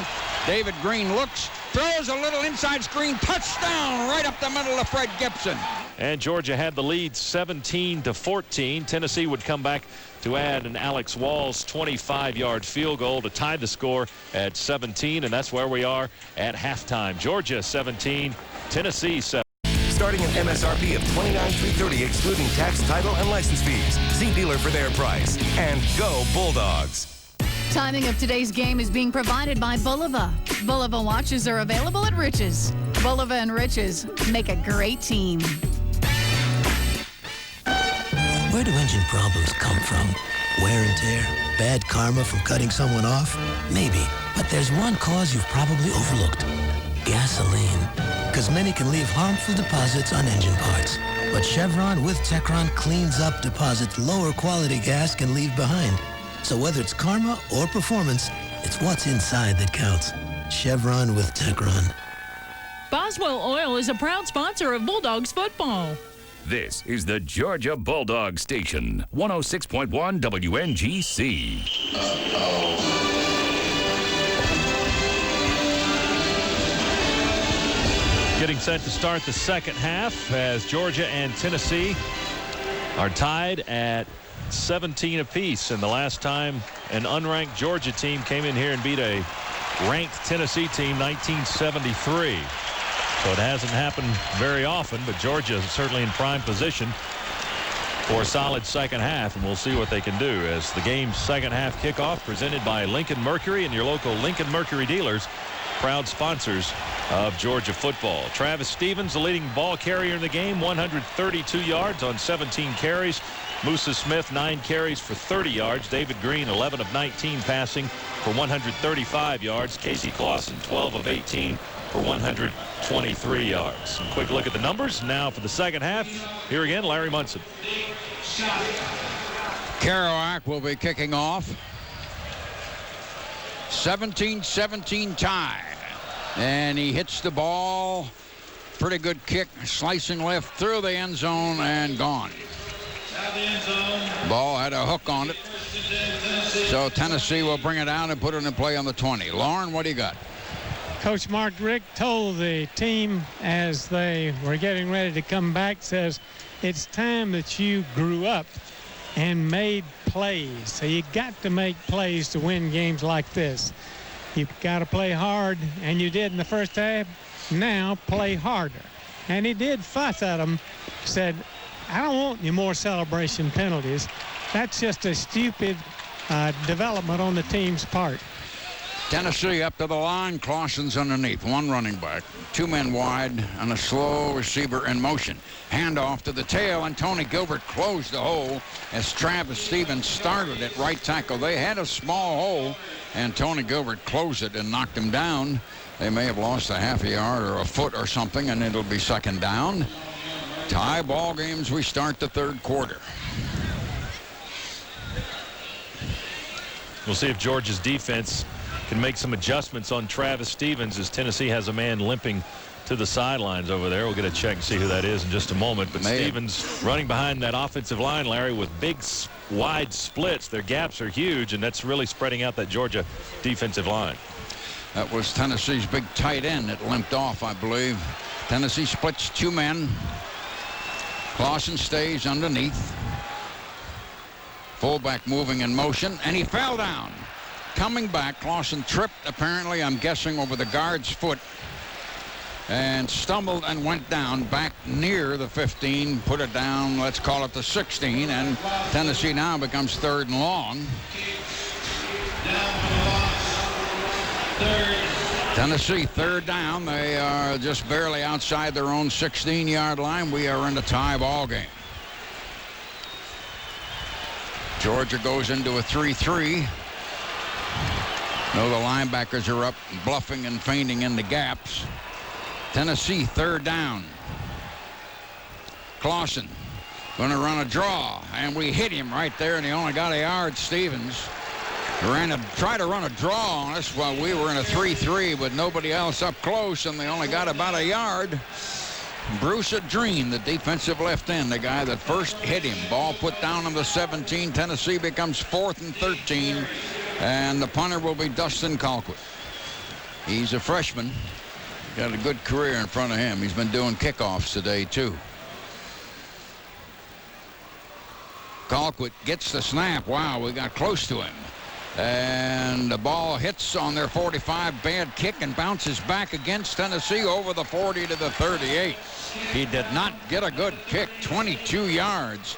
David Greene looks, throws a little inside screen, touchdown right up the middle of Fred Gibson. And Georgia had the lead 17-14. Tennessee would come back to add an Alex Walls 25-yard field goal to tie the score at 17, and that's where we are at halftime. Georgia 17, Tennessee 7. Starting an MSRP of $29,330 excluding tax, title, and license fees. See dealer for their price. And go Bulldogs. Timing of today's game is being provided by Bulova. Bulova watches are available at Rich's. Bulova and Rich's make a great team. Where do engine problems come from? Wear and tear? Bad karma from cutting someone off? Maybe, but there's one cause you've probably overlooked. Gasoline. Because many can leave harmful deposits on engine parts. But Chevron with Techron cleans up deposits lower quality gas can leave behind. So whether it's karma or performance, it's what's inside that counts. Chevron with Techron. Boswell Oil is a proud sponsor of Bulldogs football. This is the Georgia Bulldog Station, 106.1 WNGC. Getting set to start the second half as Georgia and Tennessee are tied at 17 apiece. And the last time an unranked Georgia team came in here and beat a ranked Tennessee team, 1973. So it hasn't happened very often, but Georgia is certainly in prime position for a solid second half, and we'll see what they can do as the game's second half kickoff presented by Lincoln Mercury and your local Lincoln Mercury dealers, proud sponsors of Georgia football. Travis Stevens, the leading ball carrier in the game, 132 yards on 17 carries. Musa Smith, 9 carries for 30 yards. David Greene, 11 of 19 passing for 135 yards. Casey Clausen, 12 of 18 for 123 yards. A quick look at the numbers now for the second half. Here again, Larry Munsen. Kerouac will be kicking off. 17-17 tie. And he hits the ball. Pretty good kick, slicing left through the end zone and gone. Ball had a hook on it. So Tennessee will bring it out and put it in play on the 20. Lauren, what do you got? Coach Mark Richt told the team as they were getting ready to come back, says, it's time that you grew up and made plays. So you got to make plays to win games like this. You've got to play hard, and you did in the first half. Now play harder. And he did fuss at him, said, I don't want any more celebration penalties. That's just a stupid development on the team's part. Tennessee up to the line. Clausen's underneath. One running back. 2 men wide and a slow receiver in motion. Handoff to the tail, and Tony Gilbert closed the hole as Travis Stevens started at right tackle. They had a small hole, and Tony Gilbert closed it and knocked him down. They may have lost a half a yard or a foot or something, and it'll be second down. Tie ball games. We start the third quarter. We'll see if Georgia's defense can make some adjustments on Travis Stevens as Tennessee has a man limping to the sidelines over there. We'll get a check and see who that is in just a moment. But Stevens running behind that offensive line, Larry, with big wide splits. Their gaps are huge, and that's really spreading out that Georgia defensive line. That was Tennessee's big tight end that limped off, I believe. Tennessee splits 2 men. Clausen stays underneath. Fullback moving in motion, and he fell down. Coming back, Clausen tripped, apparently, I'm guessing, over the guard's foot, and stumbled and went down back near the 15, put it down, let's call it the 16, and Tennessee now becomes 3rd and long. Tennessee 3rd down. They are just barely outside their own 16-yard line. We are in a tie ball game. Georgia goes into a 3-3. No, the linebackers are up, bluffing and feinting in the gaps. Tennessee 3rd down. Clausen going to run a draw, and we hit him right there, and he only got a yard. Stevens tried to run a draw on us while we were in a 3-3 with nobody else up close, and they only got about a yard. Bruce Adrien, the defensive left end, the guy that first hit him. Ball put down on the 17. Tennessee becomes 4th and 13. And the punter will be Dustin Colquitt. He's a freshman. Got a good career in front of him. He's been doing kickoffs today, too. Colquitt gets the snap. Wow, we got close to him. And the ball hits on their 45. Bad kick and bounces back against Tennessee over the 40 to the 38. He did not get a good kick. 22 yards.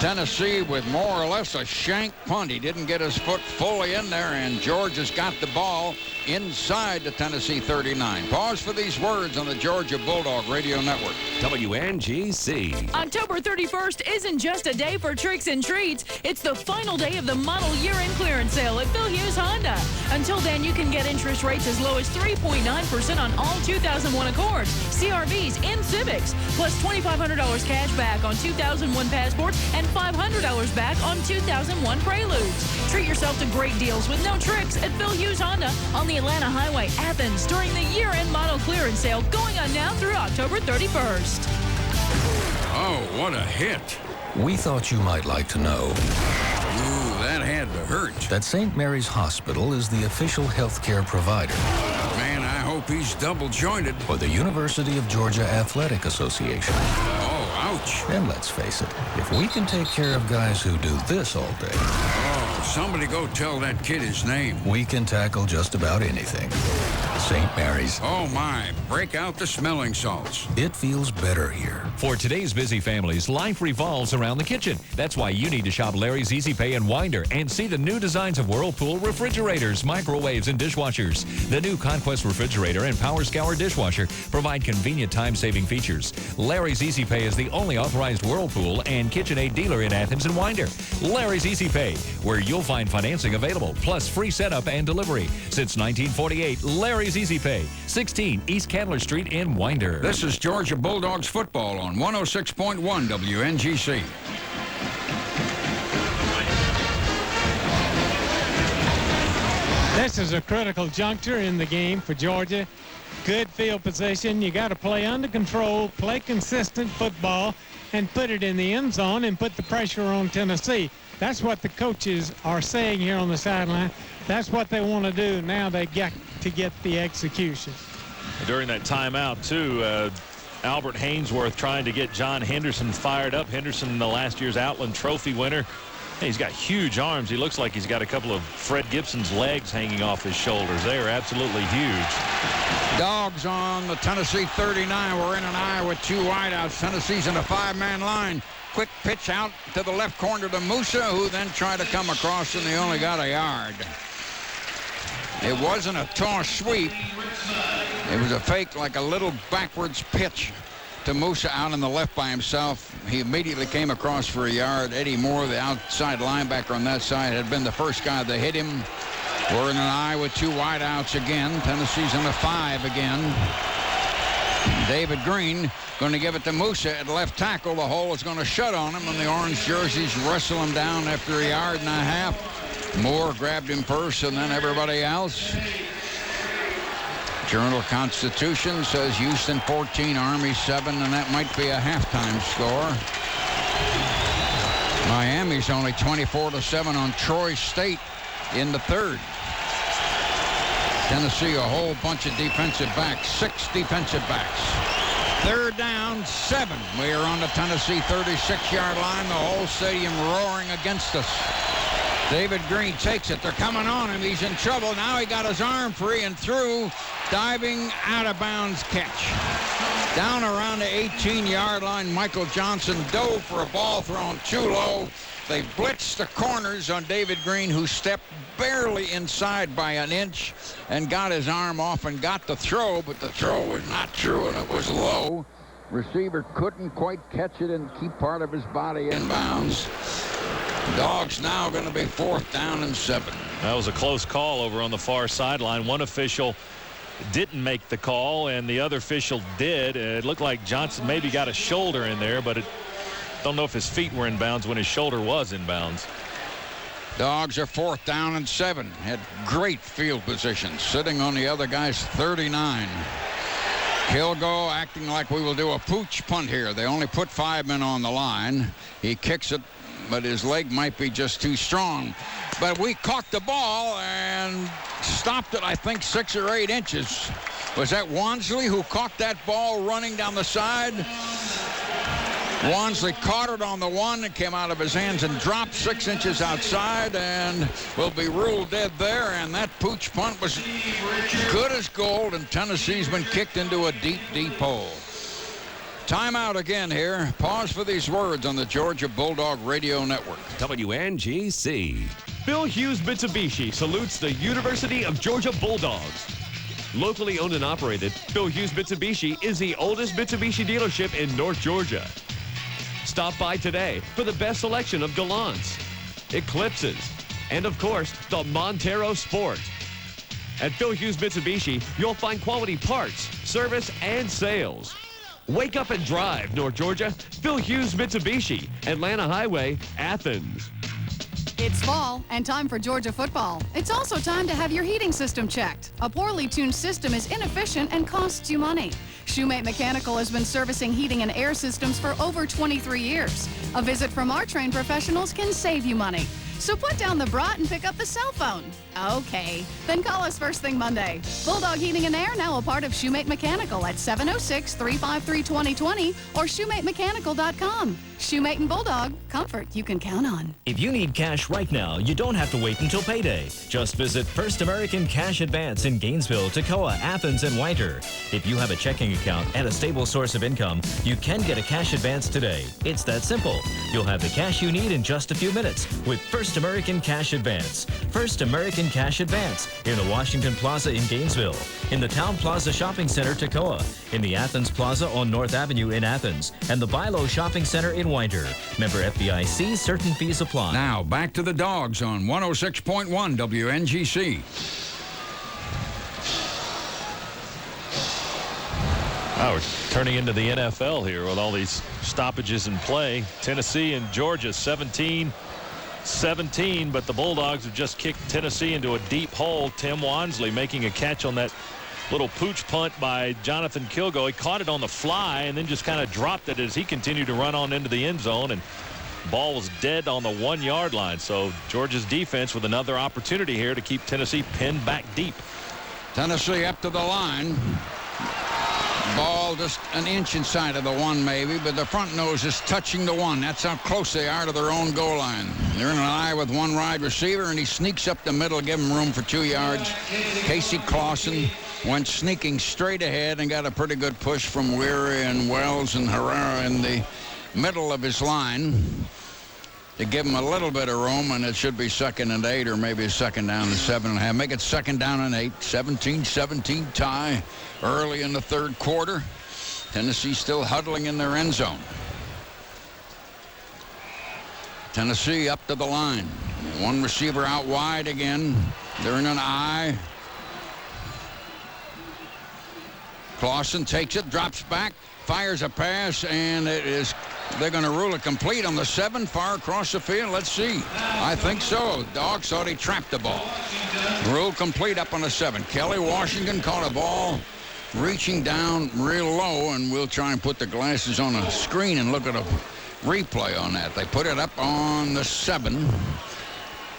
Tennessee with more or less a shank punt. He didn't get his foot fully in there, and Georgia's got the ball inside the Tennessee 39. Pause for these words on the Georgia Bulldog Radio Network. WNGC. October 31st isn't just a day for tricks and treats. It's the final day of the model year-end clearance sale at Phil Hughes Honda. Until then, you can get interest rates as low as 3.9% on all 2001 Accords, CRVs, and Civics, plus $2,500 cash back on 2001 Passports and $500 back on 2001 Preludes. Treat yourself to great deals with no tricks at Phil Hughes Honda on the Atlanta Highway, Athens, during the year-end model clearance sale going on now through October 31st. Oh, what a hit. We thought you might like to know Ooh, that had to hurt. that St. Mary's Hospital is the official healthcare provider Man, I hope he's double-jointed. for the University of Georgia Athletic Association. Oh, ouch. And let's face it, if we can take care of guys who do this all day, Oh, somebody go tell that kid his name. we can tackle just about anything. St. Mary's. Oh, my. Break out the smelling salts. It feels better here. For today's busy families, life revolves around the kitchen. That's why you need to shop Larry's Easy Pay in Winder and see the new designs of Whirlpool refrigerators, microwaves, and dishwashers. The new Conquest refrigerator and Power Scour dishwasher provide convenient time-saving features. Larry's Easy Pay is the only authorized Whirlpool and KitchenAid dealer in Athens and Winder. Larry's Easy Pay, where you'll find financing available, plus free setup and delivery. Since 1948, Larry's Easy Pay, 16 East Candler Street in Winder. This is Georgia Bulldogs football on 106.1 WNGC. This is a critical juncture in the game for Georgia. Good field position. You got to play under control, play consistent football, and put it in the end zone and put the pressure on Tennessee. That's what the coaches are saying here on the sideline. That's what they want to do. Now they got to get the execution. During that timeout, too, Albert Hainsworth trying to get John Henderson fired up. Henderson, the last year's Outland Trophy winner. Hey, he's got huge arms. He looks like he's got a couple of Fred Gibson's legs hanging off his shoulders. They are absolutely huge. Dogs on the Tennessee 39. We're in an eye with two wideouts. Tennessee's in a five-man line. Quick pitch out to the left corner to Musa, who then tried to come across, and they only got a yard. It wasn't a toss sweep. It was a fake, like a little backwards pitch to Musa out on the left by himself. He immediately came across for a yard. Eddie Moore, the outside linebacker on that side, had been the first guy that hit him. We're in an eye with two wideouts again. Tennessee's in the 5 again. David Greene going to give it to Musa at left tackle. The hole is going to shut on him, and the orange jerseys wrestle him down after a yard and a half. Moore grabbed him first, and then everybody else. Journal-Constitution says Houston 14, Army 7, and that might be a halftime score. Miami's only 24-7 on Troy State in the third. Tennessee, a whole bunch of defensive backs, 6 defensive backs. Third down, 7. We are on the Tennessee 36-yard line. The whole stadium roaring against us. David Greene takes it. They're coming on him. He's in trouble. Now he got his arm free and through. Diving out-of-bounds catch. Down around the 18-yard line, Michael Johnson dove for a ball thrown too low. They blitzed the corners on David Greene, who stepped barely inside by an inch and got his arm off and got the throw, but the throw was not true and it was low. Receiver couldn't quite catch it and keep part of his body in bounds. Dogs now going to be 4th down and 7. That was a close call over on the far sideline. One official didn't make the call, and the other official did. It looked like Johnson maybe got a shoulder in there, but don't know if his feet were in bounds when his shoulder was in bounds. Dogs are 4th down and 7. Had great field position, sitting on the other guy's 39. Kilgo acting like we will do a pooch punt here. They only put 5 men on the line. He kicks it, but his leg might be just too strong. But we caught the ball and stopped it, I think, 6 or 8 inches. Was that Wansley who caught that ball running down the side? Wansley caught it on the 1 that came out of his hands and dropped 6 inches outside and will be ruled dead there. And that pooch punt was good as gold, and Tennessee's been kicked into a deep, deep hole. Timeout again here. Pause for these words on the Georgia Bulldog Radio Network. WNGC. Phil Hughes Mitsubishi salutes the University of Georgia Bulldogs. Locally owned and operated, Phil Hughes Mitsubishi is the oldest Mitsubishi dealership in North Georgia. Stop by today for the best selection of Galants, Eclipses, and of course, the Montero Sport. At Phil Hughes Mitsubishi, you'll find quality parts, service, and sales. Wake up and drive, North Georgia. Phil Hughes Mitsubishi, Atlanta Highway, Athens. It's fall and time for Georgia football. It's also time to have your heating system checked. A poorly tuned system is inefficient and costs you money. Shoemate Mechanical has been servicing heating and air systems for over 23 years. A visit from our trained professionals can save you money. So put down the brat and pick up the cell phone. Okay, then call us first thing Monday. Bulldog Heating and Air, now a part of Shoemate Mechanical at 706-353-2020 or shoematemechanical.com. Shoemate and Bulldog, comfort you can count on. If you need cash right now, you don't have to wait until payday. Just visit First American Cash Advance in Gainesville, Toccoa, Athens, and Whiter. If you have a checking account and a stable source of income, you can get a cash advance today. It's that simple. You'll have the cash you need in just a few minutes with First American Cash Advance. First American Cash Advance in the Washington Plaza in Gainesville, in the Town Plaza Shopping Center, Toccoa, in the Athens Plaza on North Avenue in Athens, and the Bilo Shopping Center in Whiter. Member FDIC, certain fees apply. Now, back to the Dogs on 106.1 WNGC. Oh, we're turning into the NFL here with all these stoppages in play. Tennessee and Georgia 17-17, but the Bulldogs have just kicked Tennessee into a deep hole. Tim Wansley making a catch on that little pooch punt by Jonathan Kilgo. He caught it on the fly and then just kind of dropped it as he continued to run on into the end zone, and ball was dead on the 1 yard line. So Georgia's defense with another opportunity here to keep Tennessee pinned back deep. Tennessee up to the line. Ball just an inch inside of the one maybe, but the front nose is touching the one. That's how close they are to their own goal line. They're in an eye with one wide receiver, and he sneaks up the middle, give him room for 2 yards. Casey Clausen went sneaking straight ahead and got a pretty good push from Weary and Wells and Herrera in the middle of his line to give him a little bit of room, and it should be 2nd and 8 or maybe a second down and 7.5. Make it 2nd down and 8. 17-17 tie early in the third quarter. Tennessee still huddling in their end zone. Tennessee up to the line. One receiver out wide again. They're in an eye. Clausen takes it, drops back, fires a pass, and they're going to rule it complete on the 7, far across the field. Let's see. I think so. Dogs thought he trapped the ball. Rule complete up on the 7. Kelly Washington caught a ball reaching down real low, and we'll try and put the glasses on a screen and look at a replay on that. They put it up on the 7,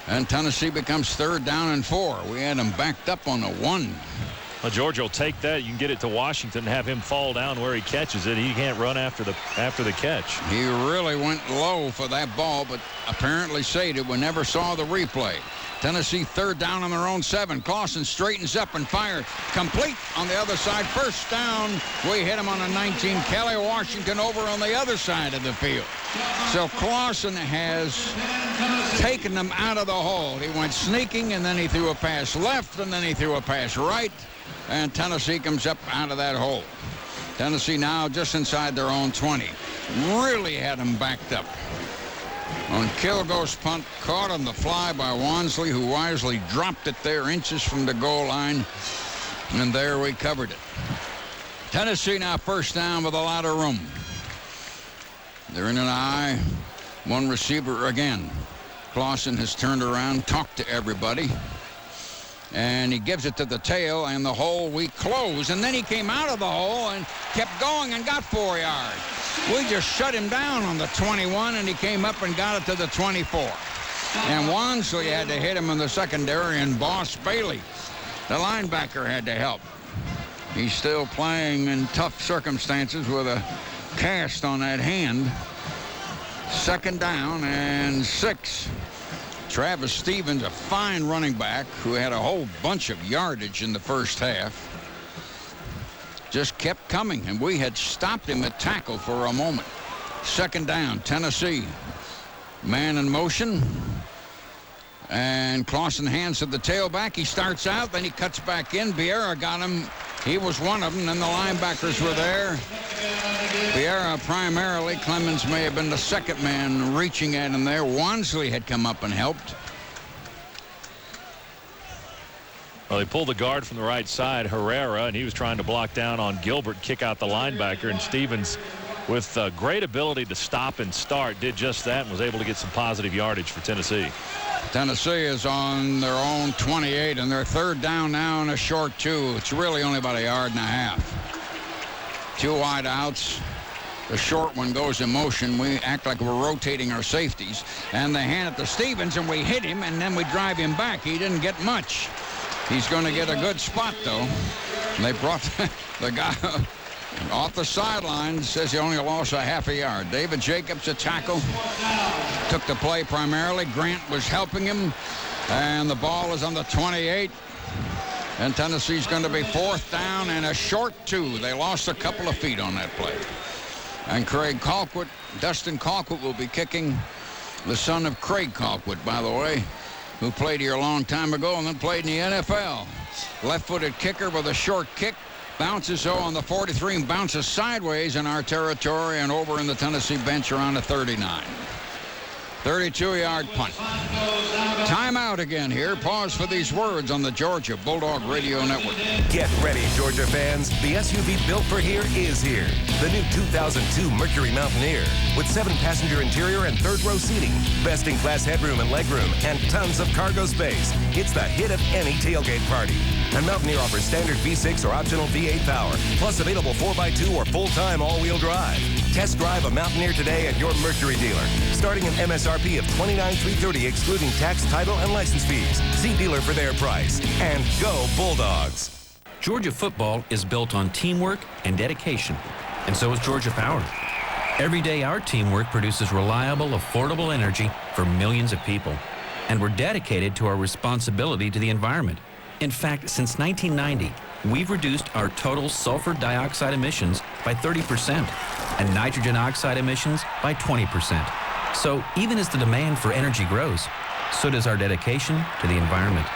and Tennessee becomes 3rd down and 4. We had them backed up on the 1. Well, Georgia will take that. You can get it to Washington and have him fall down where he catches it. He can't run after the catch. He really went low for that ball, but apparently Sadie never saw the replay. Tennessee 3rd down on their own 7. Clausen straightens up and fires complete on the other side. 1st down. We hit him on a 19. Kelly Washington over on the other side of the field. So Clausen has taken them out of the hole. He went sneaking, and then he threw a pass left, and then he threw a pass right. And Tennessee comes up out of that hole. Tennessee now just inside their own 20. Really had them backed up. On Kilgo's punt, caught on the fly by Wansley, who wisely dropped it there inches from the goal line. And there we covered it. Tennessee now 1st down with a lot of room. They're in an eye. One receiver again. Clausen has turned around, talked to everybody. And he gives it to the tail, and the hole we close. And then he came out of the hole and kept going and got 4 yards. We just shut him down on the 21, and he came up and got it to the 24. And Wansley had to hit him in the secondary, and Boss Bailey, the linebacker, had to help. He's still playing in tough circumstances with a cast on that hand. 2nd down and 6. Travis Stevens, a fine running back who had a whole bunch of yardage in the first half, just kept coming, and we had stopped him at tackle for a moment. 2nd down, Tennessee. Man in motion. And Clausen hands to the tailback. He starts out, then he cuts back in. Vieira got him. He was one of them, and the linebackers were there. Vieira primarily. Clemens may have been the 2nd man reaching at him there. Wansley had come up and helped. Well, they pulled the guard from the right side, Herrera, and he was trying to block down on Gilbert, kick out the linebacker, and Stevens, with great ability to stop and start, did just that and was able to get some positive yardage for Tennessee. Tennessee is on their own 28, and they're 3rd down now and a short 2. It's really only about 1.5 yards. 2 wide outs. The short one goes in motion. We act like we're rotating our safeties. And they hand it to Stevens, and we hit him, and then we drive him back. He didn't get much. He's going to get a good spot, though. And they brought the guy off the sidelines. Says he only lost a half a yard. David Jacobs, a tackle. Took the play primarily. Grant was helping him. And the ball is on the 28. And Tennessee's going to be 4th down and a short 2. They lost a couple of feet on that play. And Craig Colquitt, Dustin Colquitt will be kicking, the son of Craig Colquitt, by the way, who played here a long time ago and then played in the NFL. Left-footed kicker with a short kick. Bounces on the 43 and bounces sideways in our territory and over in the Tennessee bench around the 39. 32-yard punt. Timeout again here. Pause for these words on the Georgia Bulldog Radio Network. Get ready, Georgia fans. The SUV built for here is here. The new 2002 Mercury Mountaineer with 7-passenger interior and 3rd-row seating, best-in-class headroom and legroom, and tons of cargo space. It's the hit of any tailgate party. And Mountaineer offers standard V6 or optional V8 power, plus available 4x2 or full-time all-wheel drive. Test drive a Mountaineer today at your Mercury dealer, starting an MSRP of $29,330 excluding tax, title, and license fees. See dealer for their price. And go Bulldogs. Georgia football is built on teamwork and dedication, and so is Georgia Power. Every day our teamwork produces reliable, affordable energy for millions of people, and we're dedicated to our responsibility to the environment. In fact, since 1990, we've reduced our total sulfur dioxide emissions by 30% and nitrogen oxide emissions by 20%. So even as the demand for energy grows, so does our dedication to the environment.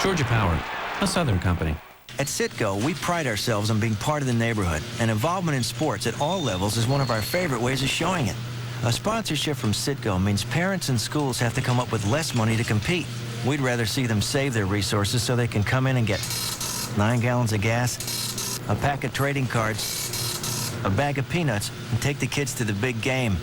Georgia Power, a Southern company. At Citgo, we pride ourselves on being part of the neighborhood, and involvement in sports at all levels is one of our favorite ways of showing it. A sponsorship from Citgo means parents and schools have to come up with less money to compete. We'd rather see them save their resources so they can come in and get 9 gallons of gas, a pack of trading cards, a bag of peanuts, and take the kids to the big game.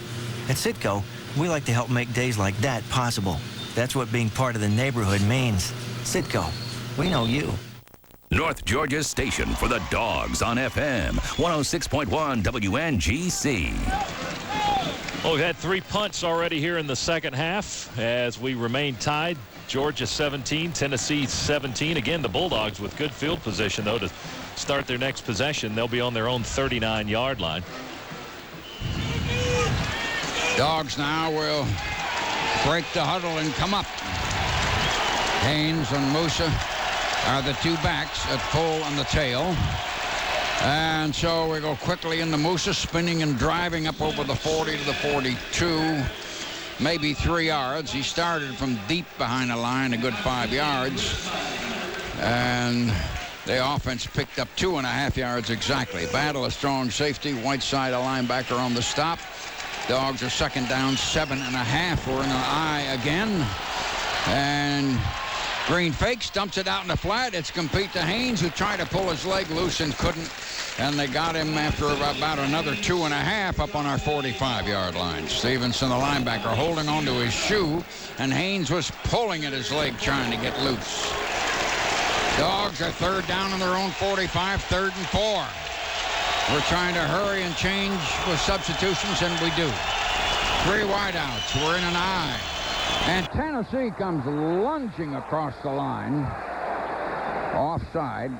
At Citgo, we like to help make days like that possible. That's what being part of the neighborhood means. Citgo, we know you. North Georgia's station for the Dogs on FM 106.1 WNGC. Well, we've had 3 punts already here in the second half as we remain tied. Georgia 17, Tennessee 17. Again, the Bulldogs with good field position, though, to start their next possession. They'll be on their own 39-yard line. Dogs now will break the huddle and come up. Haynes and Musa are the 2 backs at full on the tail. And so we go quickly into Musa, spinning and driving up over the 40 to the 42. Maybe 3 yards. He started from deep behind the line, a good 5 yards. And the offense picked up 2.5 yards exactly. Battle of strong safety. Whiteside, a linebacker on the stop. Dogs are 2nd down, 7.5. We're in an I again. And Greene fakes, dumps it out in the flat. It's complete to Haynes, who tried to pull his leg loose and couldn't. And they got him after about another 2.5 up on our 45-yard line. Stevenson, the linebacker, holding onto his shoe, and Haynes was pulling at his leg trying to get loose. Dogs are 3rd down on their own 45, 3rd and 4. We're trying to hurry and change with substitutions, and we do. 3 wideouts. We're in an I. And Tennessee comes lunging across the line. Offside.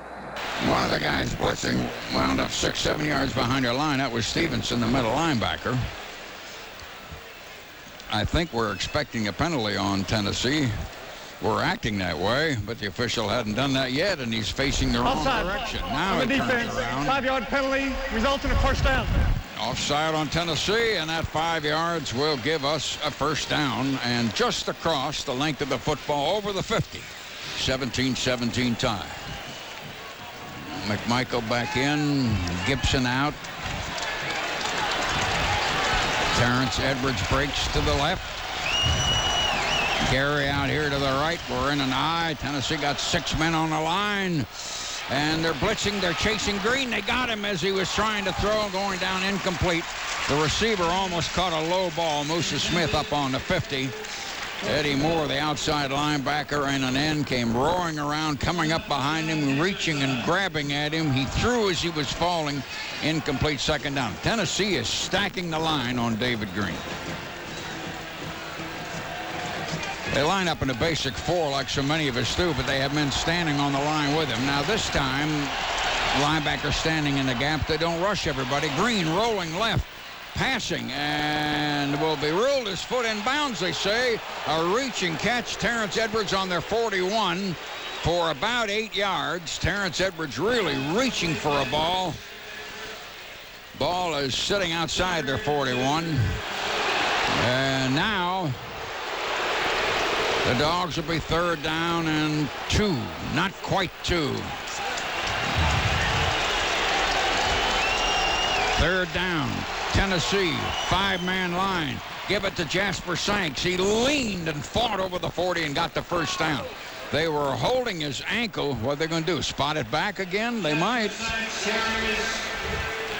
One of the guys blitzing wound up 6-7 yards behind our line. That was Stevenson, the middle linebacker. I think we're expecting a penalty on Tennessee. We're acting that way, but the official hadn't done that yet, and he's facing the wrong direction. Now on the defense, 5-yard penalty results in a 1st down. Offside on Tennessee, and that 5 yards will give us a 1st down, and just across the length of the football over the 50. 17-17 tie. McMichael back in, Gibson out. Terrence Edwards breaks to the left. Gary out here to the right. We're in an I. Tennessee got 6 men on the line. And they're blitzing. They're chasing Greene. They got him as he was trying to throw, going down incomplete. The receiver almost caught a low ball. Musa Smith up on the 50. Eddie Moore, the outside linebacker, and an end came roaring around, coming up behind him, reaching and grabbing at him. He threw as he was falling. Incomplete second down. Tennessee is stacking the line on David Greene. They line up in a basic 4 like so many of us do, but they have men standing on the line with him. Now this time, linebacker standing in the gap. They don't rush everybody. Greene rolling left. Passing, and will be ruled his foot in bounds, they say. A reaching catch. Terrence Edwards on their 41 for about 8 yards. Terrence Edwards really reaching for a ball. Ball is sitting outside their 41. And now the Dogs will be 3rd down and 2. Not quite 2. 3rd down. Tennessee, 5-man line. Give it to Jasper Sanks. He leaned and fought over the 40 and got the first down. They were holding his ankle. What are they going to do? Spot it back again? They might.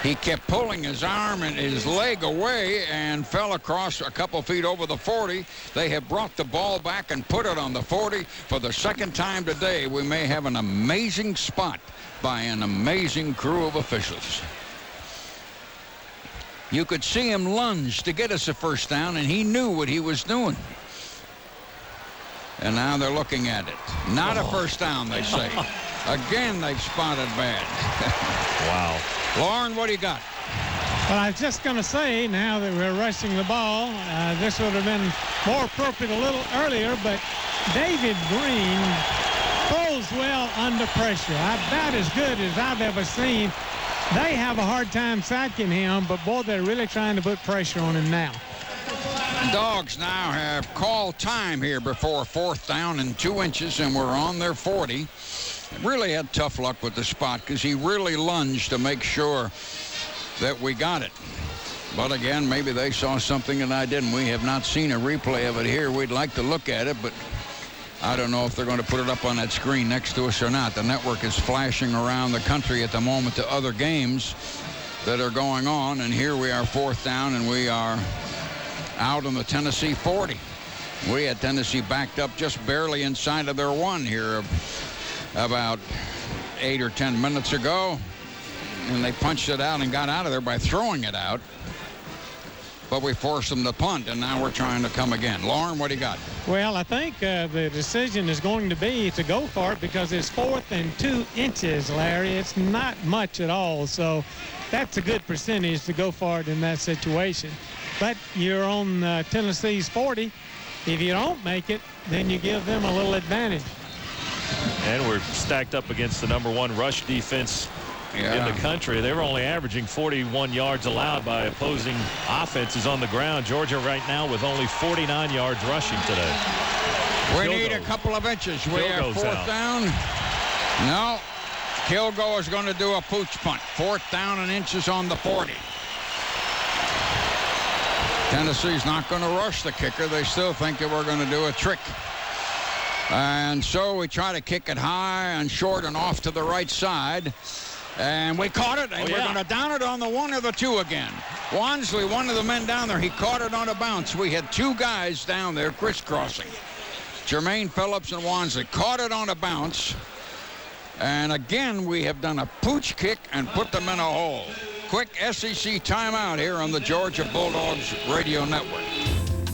He kept pulling his arm and his leg away and fell across a couple feet over the 40. They have brought the ball back and put it on the 40 for the second time today. We may have an amazing spot by an amazing crew of officials. You could see him lunge to get us a first down, and he knew what he was doing. And now they're looking at it. Not a first down, they say. Again, they've spotted bad. Wow. Lauren, what do you got? Well, I was just going to say, now that we're rushing the ball, this would have been more appropriate a little earlier, but David Greene throws well under pressure. About as good as I've ever seen. They have a hard time sacking him, but, boy, they're really trying to put pressure on him now. Dogs now have called time here before 4th down and 2 inches, and we're on their 40. Really had tough luck with the spot because he really lunged to make sure that we got it. But, again, maybe they saw something that I didn't. We have not seen a replay of it here. We'd like to look at it, but I don't know if they're going to put it up on that screen next to us or not. The network is flashing around the country at the moment to other games that are going on. And here we are 4th down, and we are out on the Tennessee 40. We had Tennessee backed up just barely inside of their 1 here about 8 or 10 minutes ago. And they punched it out and got out of there by throwing it out. But we forced them to punt, and now we're trying to come again. Lauren, what do you got? Well, I think the decision is going to be to go for it because it's 4th and 2 inches, Larry. It's not much at all, so that's a good percentage to go for it in that situation. But you're on Tennessee's 40. If you don't make it, then you give them a little advantage. And we're stacked up against the #1 rush defense in the country. They were only averaging 41 yards allowed by opposing offenses on the ground. Georgia right now with only 49 yards rushing today. We need a couple of inches. We are 4th down. No. Kilgo is going to do a pooch punt. 4th down and inches on the 40. Tennessee's not going to rush the kicker. They still think that we're going to do a trick. And so we try to kick it high and short and off to the right side. And we caught it, and we're going to down it on the 1 or the 2 again. Wansley, one of the men down there, he caught it on a bounce. We had 2 guys down there crisscrossing. Jermaine Phillips and Wansley caught it on a bounce. And again, we have done a pooch kick and put them in a hole. Quick SEC timeout here on the Georgia Bulldogs Radio Network.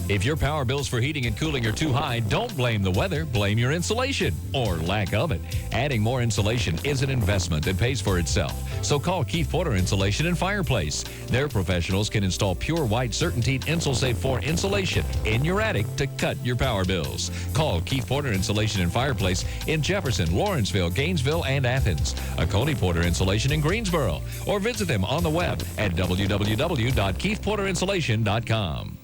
If your power bills for heating and cooling are too high, don't blame the weather, blame your insulation or lack of it. Adding more insulation is an investment that pays for itself. So call Keith Porter Insulation and Fireplace. Their professionals can install pure white CertainTeed InsulSafe 4 insulation in your attic to cut your power bills. Call Keith Porter Insulation and Fireplace in Jefferson, Lawrenceville, Gainesville, and Athens. Coney Porter Insulation in Greensboro. Or visit them on the web at www.keithporterinsulation.com.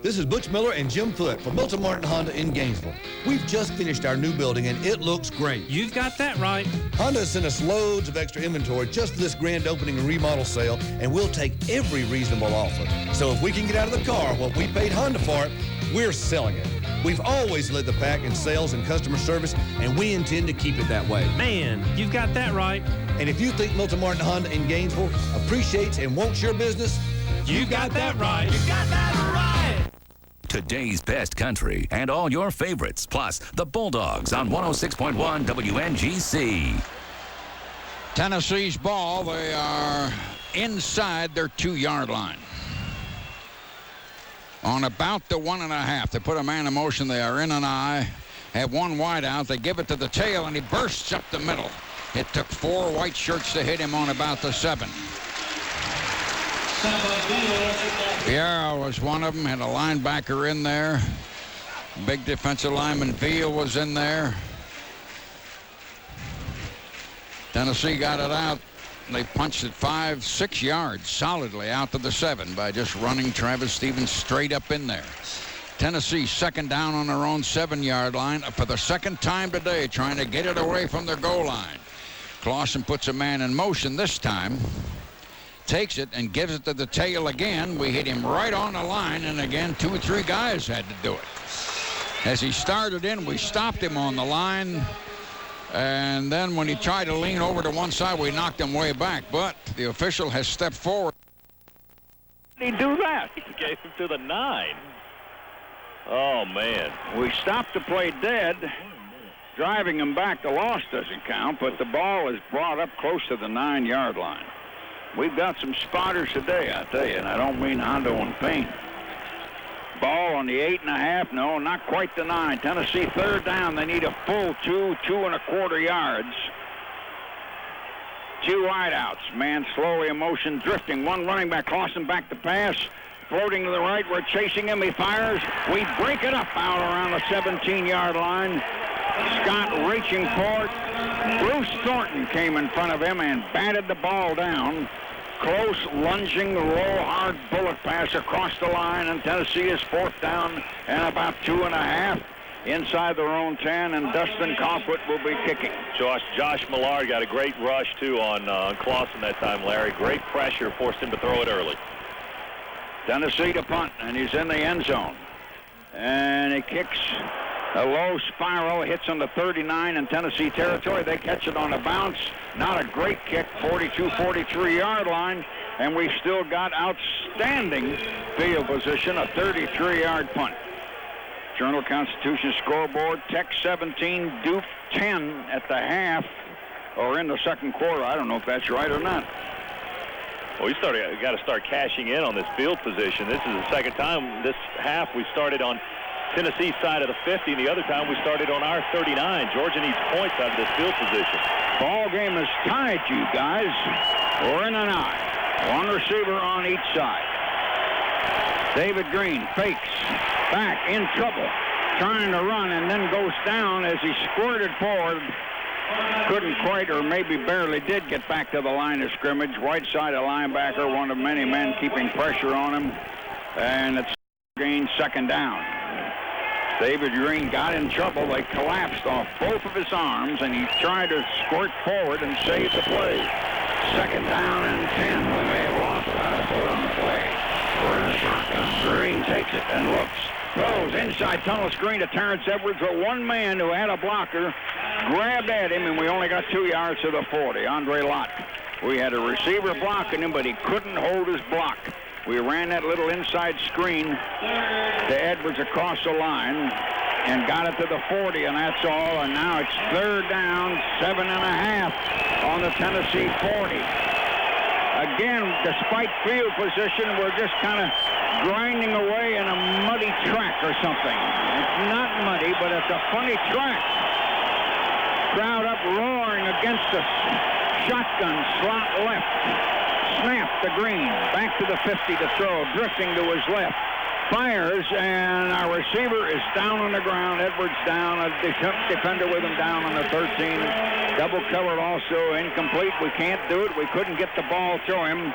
This is Butch Miller and Jim Foote from Milton Martin Honda in Gainesville. We've just finished our new building and it looks great. You've got that right. Honda has sent us loads of extra inventory just for this grand opening and remodel sale, and we'll take every reasonable offer. So if we can get out of the car what we paid Honda for it, we're selling it. We've always led the pack in sales and customer service, and we intend to keep it that way. Man, you've got that right. And if you think Milton Martin Honda in Gainesville appreciates and wants your business, you got that right. You got that right. Today's best country and all your favorites, plus the Bulldogs on 106.1 WNGC. Tennessee's ball. They are inside their 2-yard line. On about the 1.5. They put a man in motion. They are in an eye. Have one wide out. They give it to the tail, and he bursts up the middle. It took 4 white shirts to hit him on about the 7. Vieira was one of them. Had a linebacker in there. Big defensive lineman Veal was in there. Tennessee got it out. They punched it 5-6 yards solidly out to the 7 by just running Travis Stevens straight up in there. Tennessee second down on their own 7-yard line for the second time today, trying to get it away from their goal line. Clausen puts a man in motion this time, takes it and gives it to the tail again. We hit him right on the line, and again 2 or 3 guys had to do it. As he started in, we stopped him on the line, and then when he tried to lean over to one side, we knocked him way back, but the official has stepped forward. Did he do that? He gave him to the 9. Oh, man. We stopped the play dead. Driving him back, the loss doesn't count, but the ball is brought up close to the 9-yard line. We've got some spotters today, I tell you, and I don't mean Hondo and Payne. Ball on the 8.5, no, not quite the 9. Tennessee third down. They need a full 2.25 yards. 2 wideouts. Man slowly in motion, drifting. One running back, Clausen back to pass. Floating to the right, we're chasing him. He fires. We break it up out around the 17-yard line. Scott reaching for it. Bruce Thornton came in front of him and batted the ball down. Close, lunging, low, hard bullet pass across the line, and Tennessee is 4th down and about 2.5 inside their own 10, and Dustin Coughlin will be kicking. Josh Millard got a great rush, too, on Clausen that time, Larry. Great pressure, forced him to throw it early. Tennessee to punt, and he's in the end zone. And he kicks a low spiral, hits on the 39 in Tennessee territory. They catch it on a bounce. Not a great kick, 42, 43-yard line. And we've still got outstanding field position, a 33-yard punt. Journal-Constitution scoreboard, Tech 17, Duke 10 at the half, or in the second quarter. I don't know if that's right or not. Well, we got to start cashing in on this field position. This is the second time this half we started on Tennessee's side of the 50, and the other time we started on our 39. Georgia needs points out of this field position. Ball game is tied, you guys. We're in an eye. One receiver on each side. David Greene fakes, back in trouble, trying to run, and then goes down as he squirted forward. Couldn't quite, or maybe barely did, get back to the line of scrimmage. Right side of linebacker, one of many men keeping pressure on him, and it's Greene second down. David Greene got in trouble. They collapsed off both of his arms, and he tried to squirt forward and save the play. Second down and 10. We may have lost about a foot on the play. We're in a shotgun. Greene takes it and looks. Throws inside tunnel screen to Terrence Edwards, but one man who had a blocker grabbed at him, and we only got 2 yards to the 40. Andre Lott. We had a receiver blocking him, but he couldn't hold his block. We ran that little inside screen to Edwards across the line and got it to the 40, and that's all. And now it's third down, 7.5 on the Tennessee 40. Again, despite field position, we're just kind of grinding away in a muddy track or something. It's not muddy, but it's a funny track. Crowd up roaring against us. Shotgun, slot left. Snap to Greene, back to the 50 to throw, drifting to his left. Fires, and our receiver is down on the ground. Edwards down, a defender with him down on the 13. Double covered also, incomplete. We can't do it. We couldn't get the ball to him.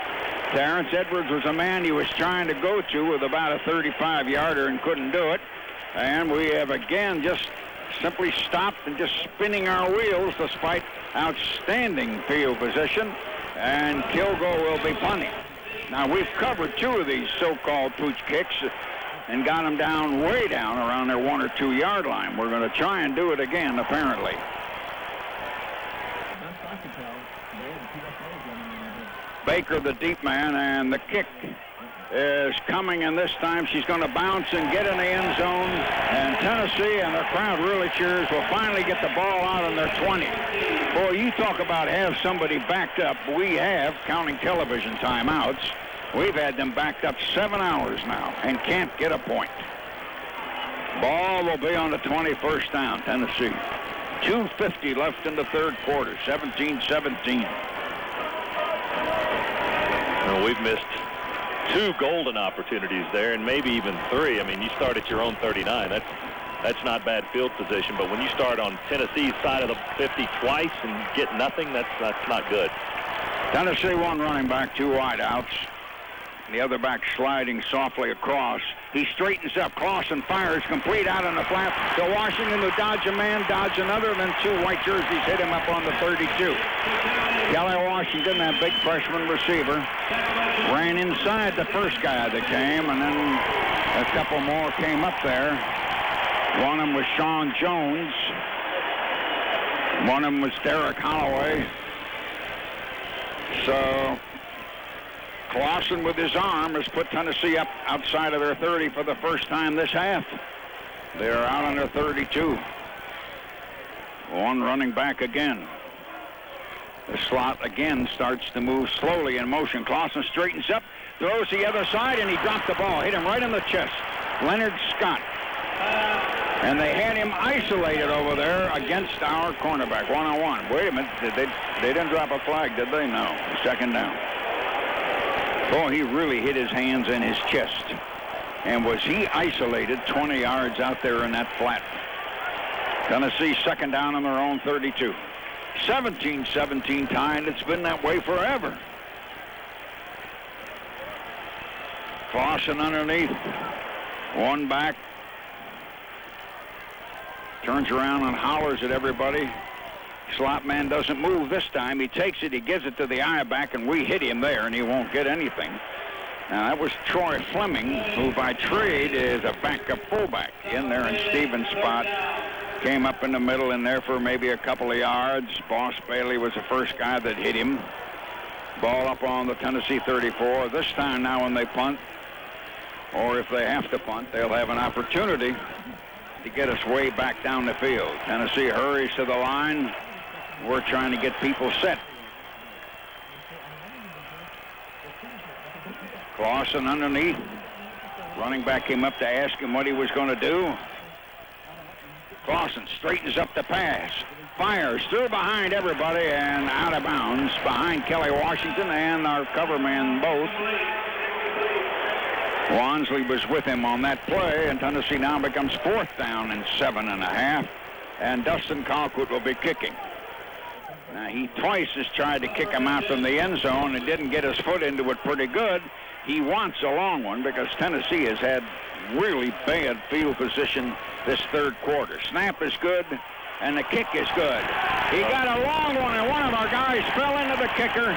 Terrence Edwards was a man he was trying to go to with about a 35-yarder and couldn't do it. And we have again just simply stopped and just spinning our wheels despite outstanding field position. And Kilgore will be punting. Now, we've covered 2 of these so-called pooch kicks and got them down, way down, around their 1 or 2 yard line. We're going to try and do it again, apparently. Baker, the deep man, and the kick is coming, and this time she's going to bounce and get in the end zone. And Tennessee and the crowd really cheers, will finally get the ball out on their 20. Boy, you talk about have somebody backed up. We have, counting television timeouts, we've had them backed up 7 hours now and can't get a point. Ball will be on the 21st down, Tennessee. 2:50 left in the third quarter, 17-17. Well, we've missed 2 golden opportunities there, and maybe even 3. I mean, you start at your own 39. That's not bad field position, but when you start on Tennessee's side of the 50 twice and get nothing, that's not good. Tennessee one running back, 2 wideouts. The other back sliding softly across. He straightens up. Clausen fires complete out on the flat to Washington, who dodge a man, dodge another, then 2 white jerseys hit him up on the 32. Kelly Washington, that big freshman receiver, ran inside the first guy that came, and then a couple more came up there. One of them was Sean Jones. One of them was Derek Holloway. So Clausen with his arm has put Tennessee up outside of their 30 for the first time this half. They're out on their 32. One running back again. The slot again starts to move slowly in motion. Clausen straightens up, throws the other side, and he dropped the ball. Hit him right in the chest. Leonard Scott. And they had him isolated over there against our cornerback, one-on-one. Wait a minute, they didn't drop a flag, did they? No, second down. Boy, he really hit his hands in his chest. And was he isolated 20 yards out there in that flat. Tennessee second down on their own 32. 17-17 tie, and it's been that way forever. Clausen underneath. One back. Turns around and hollers at everybody. Slot man doesn't move this time. He takes it, he gives it to the eye back, and we hit him there, and he won't get anything. Now, that was Troy Fleming, who by trade is a backup fullback. In there in Stevens' spot. Came up in the middle in there for maybe a couple of yards. Boss Bailey was the first guy that hit him. Ball up on the Tennessee 34. This time now when they punt, or if they have to punt, they'll have an opportunity to get us way back down the field. Tennessee hurries to the line. We're trying to get people set. Clausen underneath. Running back came up to ask him what he was going to do. Clausen straightens up the pass. Fires through behind everybody and out of bounds behind Kelly Washington and our cover man both. Wansley was with him on that play, and Tennessee now becomes 4th down and 7.5. And Dustin Colquitt will be kicking. Now, he twice has tried to kick him out from the end zone and didn't get his foot into it pretty good. He wants a long one because Tennessee has had really bad field position this third quarter. Snap is good, and the kick is good. He got a long one, and one of our guys fell into the kicker.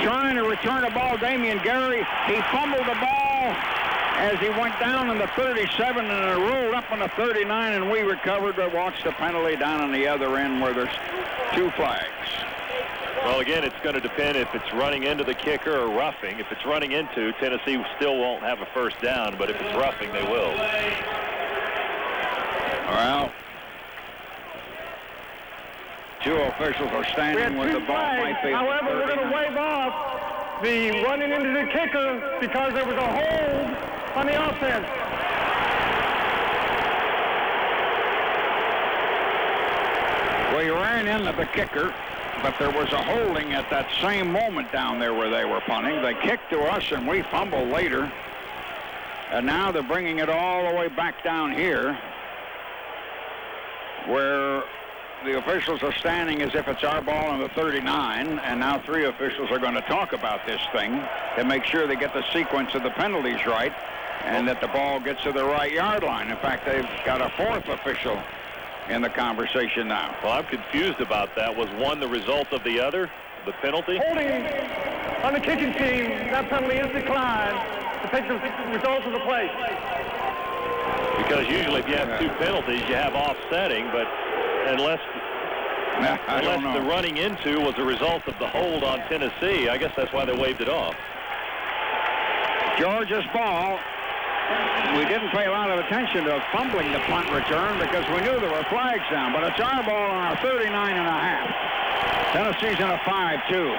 Trying to return the ball, Damian Gary. He fumbled the ball as he went down in the 37 and it rolled up on the 39, and we recovered to watch the penalty down on the other end where there's 2 flags. Well, again, it's going to depend if it's running into the kicker or roughing. If it's running into, Tennessee still won't have a first down, but if it's roughing, they will. Well, 2 officials are standing with the ball. However, we're going to waive off the running into the kicker because there was a hold on the offense. Well, he ran into the kicker, but there was a holding at that same moment down there where they were punting. They kicked to us, and we fumbled later. And now they're bringing it all the way back down here where the officials are standing as if it's our ball on the 39, and now 3 officials are going to talk about this thing to make sure they get the sequence of the penalties right and that the ball gets to the right yard line. In fact, they've got a 4th official in the conversation now. Well, I'm confused about that. Was one the result of the other, the penalty? Holding on the kicking team, that penalty is declined to take the results of the play. Because usually if you have 2 penalties, you have offsetting, but unless the running into was a result of the hold on Tennessee, I guess that's why they waved it off. Georgia's ball. We didn't pay a lot of attention to fumbling the punt return because we knew there were flags down, but it's our ball on our 39.5. Tennessee's in a 5-2.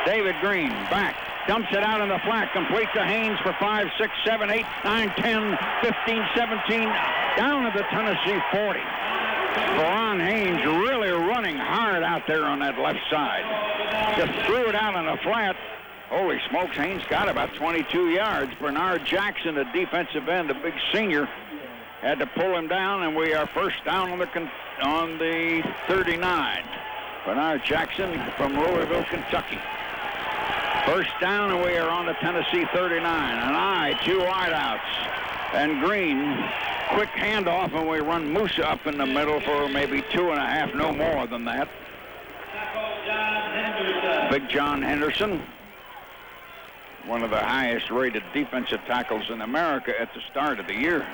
David Greene back, dumps it out in the flat, complete to Haynes for 5, 6, 7, 8, 9, 10, 15, 17, down at the Tennessee 40. Veron Haynes really running hard out there on that left side. Just threw it out in the flat. Holy smokes, Haynes got about 22 yards. Bernard Jackson, the defensive end, a big senior, had to pull him down, and we are first down on the 39. Bernard Jackson from Louisville, Kentucky. First down, and we are on the Tennessee 39. An two wideouts. And Greene, quick handoff, and we run Musa up in the middle for maybe 2.5, no more than that. Big John Henderson, one of the highest rated defensive tackles in America at the start of the year.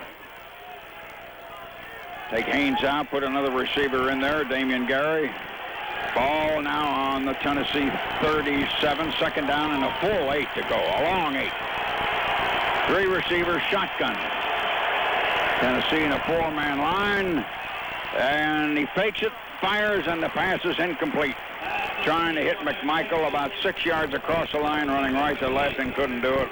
Take Haynes out, put another receiver in there, Damian Gary. Ball now on the Tennessee 37, second down and a full 8 to go, a long 8. 3 receivers, shotgun. Tennessee in a 4-man line, and he fakes it, fires, and the pass is incomplete. Trying to hit McMichael about 6 yards across the line, running right to left, and couldn't do it.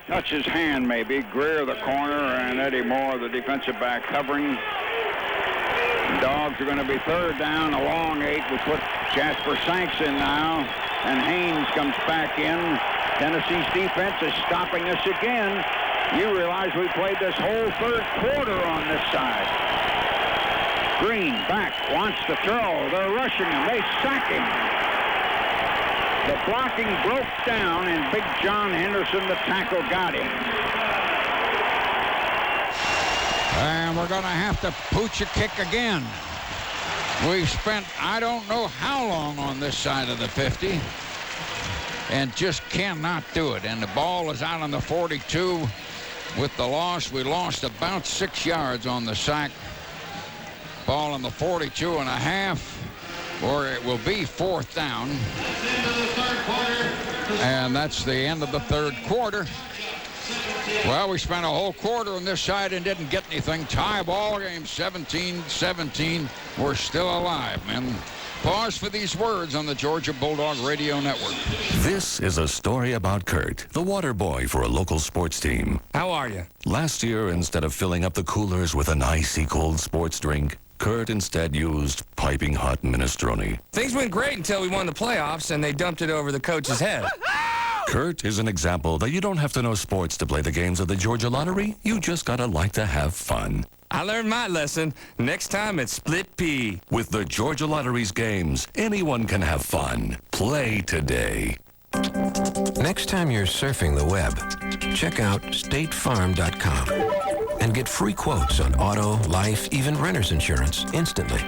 Touch his hand, maybe. Greer, the corner, and Eddie Moore, the defensive back, covering. The Dogs are going to be third down, a long 8. We put Jasper Sanks in now, and Haynes comes back in. Tennessee's defense is stopping us again. You realize we played this whole third quarter on this side. Greene back, wants to throw. They're rushing him. They sack him. The blocking broke down, and Big John Henderson, the tackle, got him. And we're going to have to pooch a kick again. We've spent I don't know how long on this side of the 50 and just cannot do it. And the ball is out on the 42 with the loss. We lost about 6 yards on the sack. Ball on the 42.5, or it will be fourth down. And that's the end of the third quarter. Well, we spent a whole quarter on this side and didn't get anything. Tie ball game, 17-17. We're still alive, man. Pause for these words on the Georgia Bulldog Radio Network. This is a story about Kurt, the water boy for a local sports team. How are you? Last year, instead of filling up the coolers with an icy cold sports drink, Kurt instead used piping hot minestrone. Things went great until we won the playoffs and they dumped it over the coach's head. Kurt is an example that you don't have to know sports to play the games of the Georgia Lottery. You just gotta like to have fun. I learned my lesson. Next time it's split pea. With the Georgia Lottery's games, anyone can have fun. Play today. Next time you're surfing the web, check out statefarm.com and get free quotes on auto, life, even renter's insurance instantly.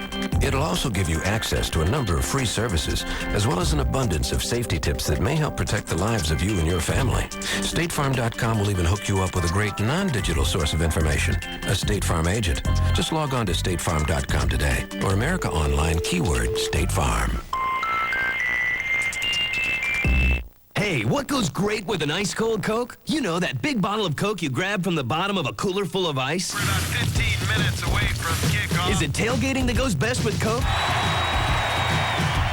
It'll also give you access to a number of free services, as well as an abundance of safety tips that may help protect the lives of you and your family. StateFarm.com will even hook you up with a great non-digital source of information, a State Farm agent. Just log on to StateFarm.com today, or America Online, keyword State Farm. Hey, what goes great with an ice-cold Coke? You know, that big bottle of Coke you grab from the bottom of a cooler full of ice? We're about 15 minutes away from kickoff. Is it tailgating that goes best with Coke?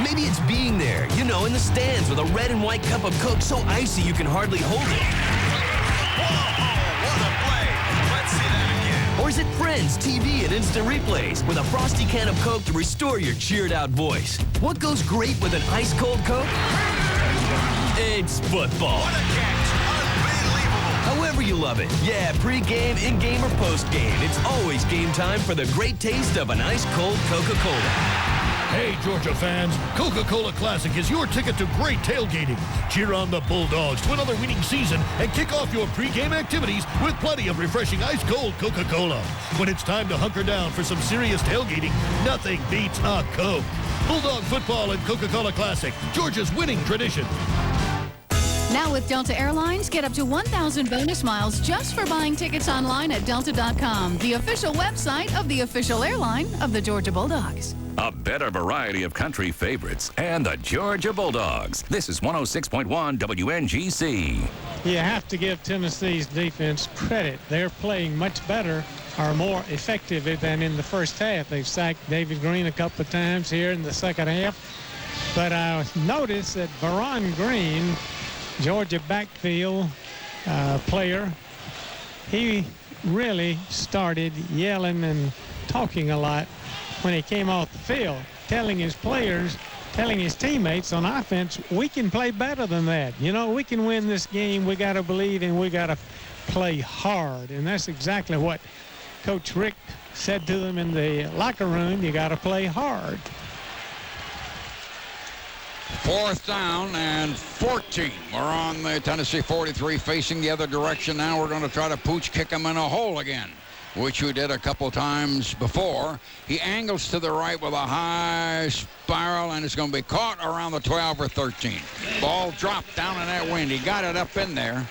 Maybe it's being there, you know, in the stands with a red and white cup of Coke so icy you can hardly hold it. Whoa, what a play. Let's see that again. Or is it friends, TV, and instant replays with a frosty can of Coke to restore your cheered-out voice? What goes great with an ice-cold Coke? It's football. What a catch. Unbelievable. However you love it. Yeah, pre-game, in-game, or post-game. It's always game time for the great taste of an ice-cold Coca-Cola. Hey, Georgia fans, Coca-Cola Classic is your ticket to great tailgating. Cheer on the Bulldogs to another winning season and kick off your pregame activities with plenty of refreshing ice-cold Coca-Cola. When it's time to hunker down for some serious tailgating, nothing beats a Coke. Bulldog football and Coca-Cola Classic, Georgia's winning tradition. Now with Delta Airlines, get up to 1,000 bonus miles just for buying tickets online at Delta.com, the official website of the official airline of the Georgia Bulldogs. A better variety of country favorites and the Georgia Bulldogs. This is 106.1 WNGC. You have to give Tennessee's defense credit. They're playing much better or more effective than in the first half. They've sacked David Greene a couple of times here in the second half. But I noticed that Veron Green, Georgia backfield player, he really started yelling and talking a lot when he came off the field, telling his players, telling his teammates on offense, we can play better than that. You know, we can win this game. We got to believe and we got to play hard. And that's exactly what Coach Rick said to them in the locker room. You got to play hard. 4th down and 14. We're on the Tennessee 43 facing the other direction now. We're going to try to pooch kick him in a hole again, which we did a couple times before. He angles to the right with a high spiral, and it's going to be caught around the 12 or 13. Ball dropped down in that wind. He got it up in there.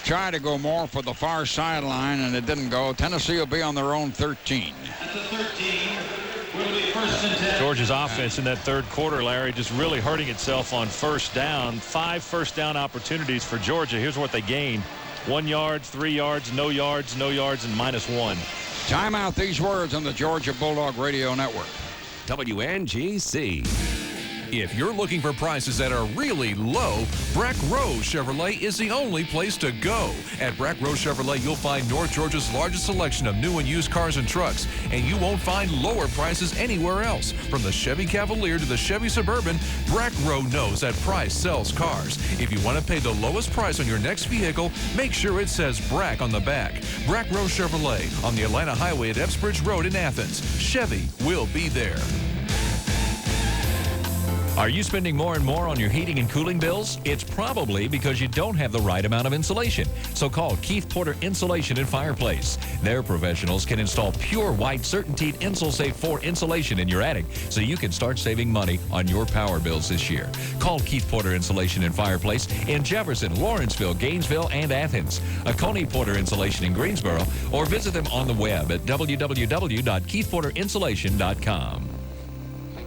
Tried to go more for the far sideline, and it didn't go. Tennessee will be on their own 13. At the 13 will be first and 10. Georgia's offense in that third quarter, Larry, just really hurting itself on first down. 5 first down opportunities for Georgia. Here's what they gained. 1 yard, 3 yards, no yards, and -1. Time out these words on the Georgia Bulldog Radio Network. WNGC. If you're looking for prices that are really low, Brack Rose Chevrolet is the only place to go. At Brack Rose Chevrolet, you'll find North Georgia's largest selection of new and used cars and trucks, and you won't find lower prices anywhere else. From the Chevy Cavalier to the Chevy Suburban, Brack Rose knows that price sells cars. If you want to pay the lowest price on your next vehicle, make sure it says Brack on the back. Brack Rose Chevrolet on the Atlanta Highway at Epsbridge Road in Athens. Chevy will be there. Are you spending more and more on your heating and cooling bills? It's probably because you don't have the right amount of insulation. So call Keith Porter Insulation and Fireplace. Their professionals can install pure white CertainTeed InsulSafe 4 insulation in your attic so you can start saving money on your power bills this year. Call Keith Porter Insulation and Fireplace in Jefferson, Lawrenceville, Gainesville, and Athens. Coney Porter Insulation in Greensboro, or visit them on the web at www.keithporterinsulation.com.